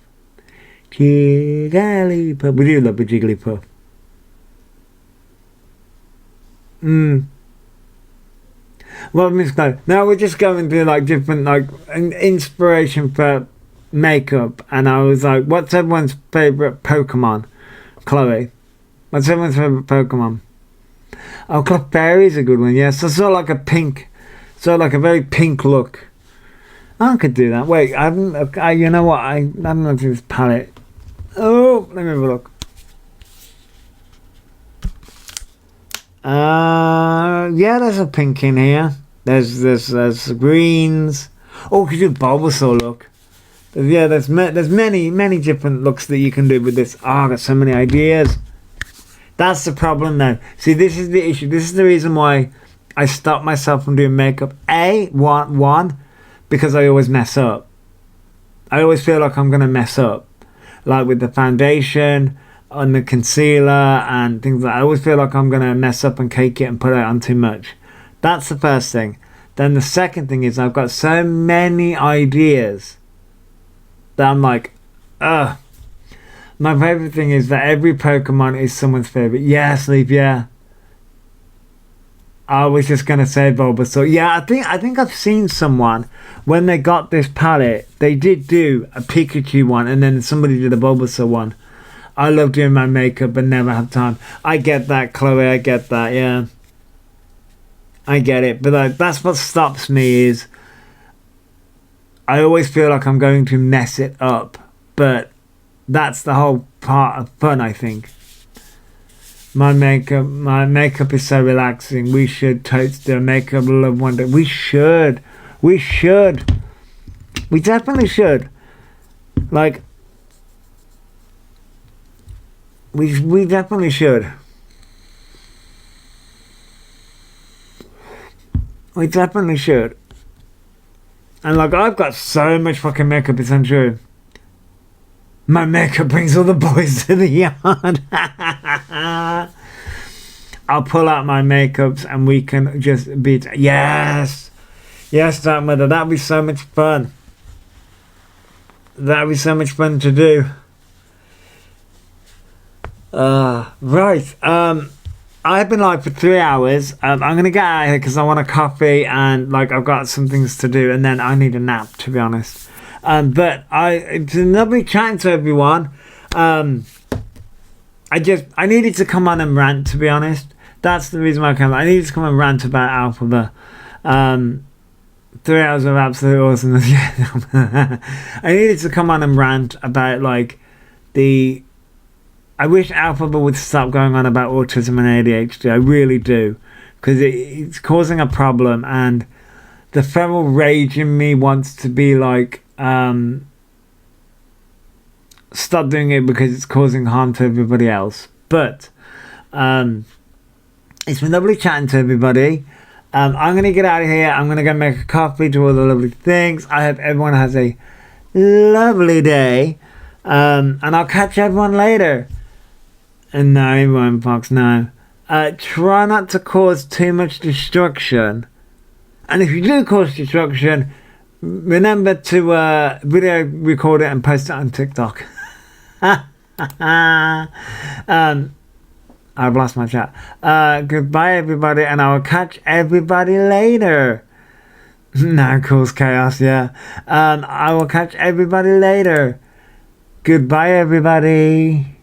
Jigglypuff. We do love a Jigglypuff. Well, Miss Glow. Now we're just going through like different like inspiration for makeup, and I was like, "What's everyone's favorite Pokemon?" Chloe, what's everyone's favorite Pokemon? Oh, Clefairy's a good one. Yes, so sort of like a pink, sort of like a very pink look. I could do that. Wait, I haven't. You know what? I haven't looked at this palette. Oh, let me have a look. Yeah, there's a pink in here. There's greens. Oh, could you do Bulbasaur look? Yeah, there's many different looks that you can do with this. Oh, I got so many ideas. That's the problem though. See, this is the issue. This is the reason why I stopped myself from doing makeup. One, because I always mess up. I always feel like I'm gonna mess up, like with the foundation on the concealer and things like that. I always feel like I'm gonna mess up and cake it and put it on too much. That's the first thing. Then the second thing is I've got so many ideas that I'm like, ugh. My favorite thing is that every Pokemon is someone's favorite. Yeah, Sleep, yeah. I was just gonna say Bulbasaur. Yeah, I think I've seen someone when they got this palette. They did do a Pikachu one, and then somebody did a Bulbasaur one. I love doing my makeup but never have time. I get that, Chloe. I get that. Yeah, I get it. But that's what stops me is I always feel like I'm going to mess it up. But that's the whole part of fun, I think. My makeup is so relaxing. We should totes do a makeup love one day. We should. We definitely should. Like, we definitely should. We definitely should. And like, I've got so much fucking makeup, it's untrue. My makeup brings all the boys to the yard. I'll pull out my makeups and we can just be... Yes! Yes, Dark Mother, that'd be so much fun. That'd be so much fun to do. Right. I've been live for 3 hours. I'm going to get out of here because I want a coffee and like I've got some things to do and then I need a nap, to be honest. But it's lovely chatting to everyone. I needed to come on and rant, to be honest. That's the reason why I came. I needed to come and rant about Elphaba. 3 hours of absolute awesomeness. I needed to come on and rant about like I wish Elphaba would stop going on about autism and ADHD. I really do, because it's causing a problem, and the feral rage in me wants to be like, stop doing it because it's causing harm to everybody else. But it's been lovely chatting to everybody. I'm going to get out of here. I'm going to go make a coffee, do all the lovely things. I hope everyone has a lovely day. And I'll catch everyone later. And no, it won't, Fox, no. Try not to cause too much destruction. And if you do cause destruction, remember to video record it and post it on TikTok. I've lost my chat. Goodbye, everybody, and I will catch everybody later. No, cause chaos, yeah. I will catch everybody later. Goodbye, everybody.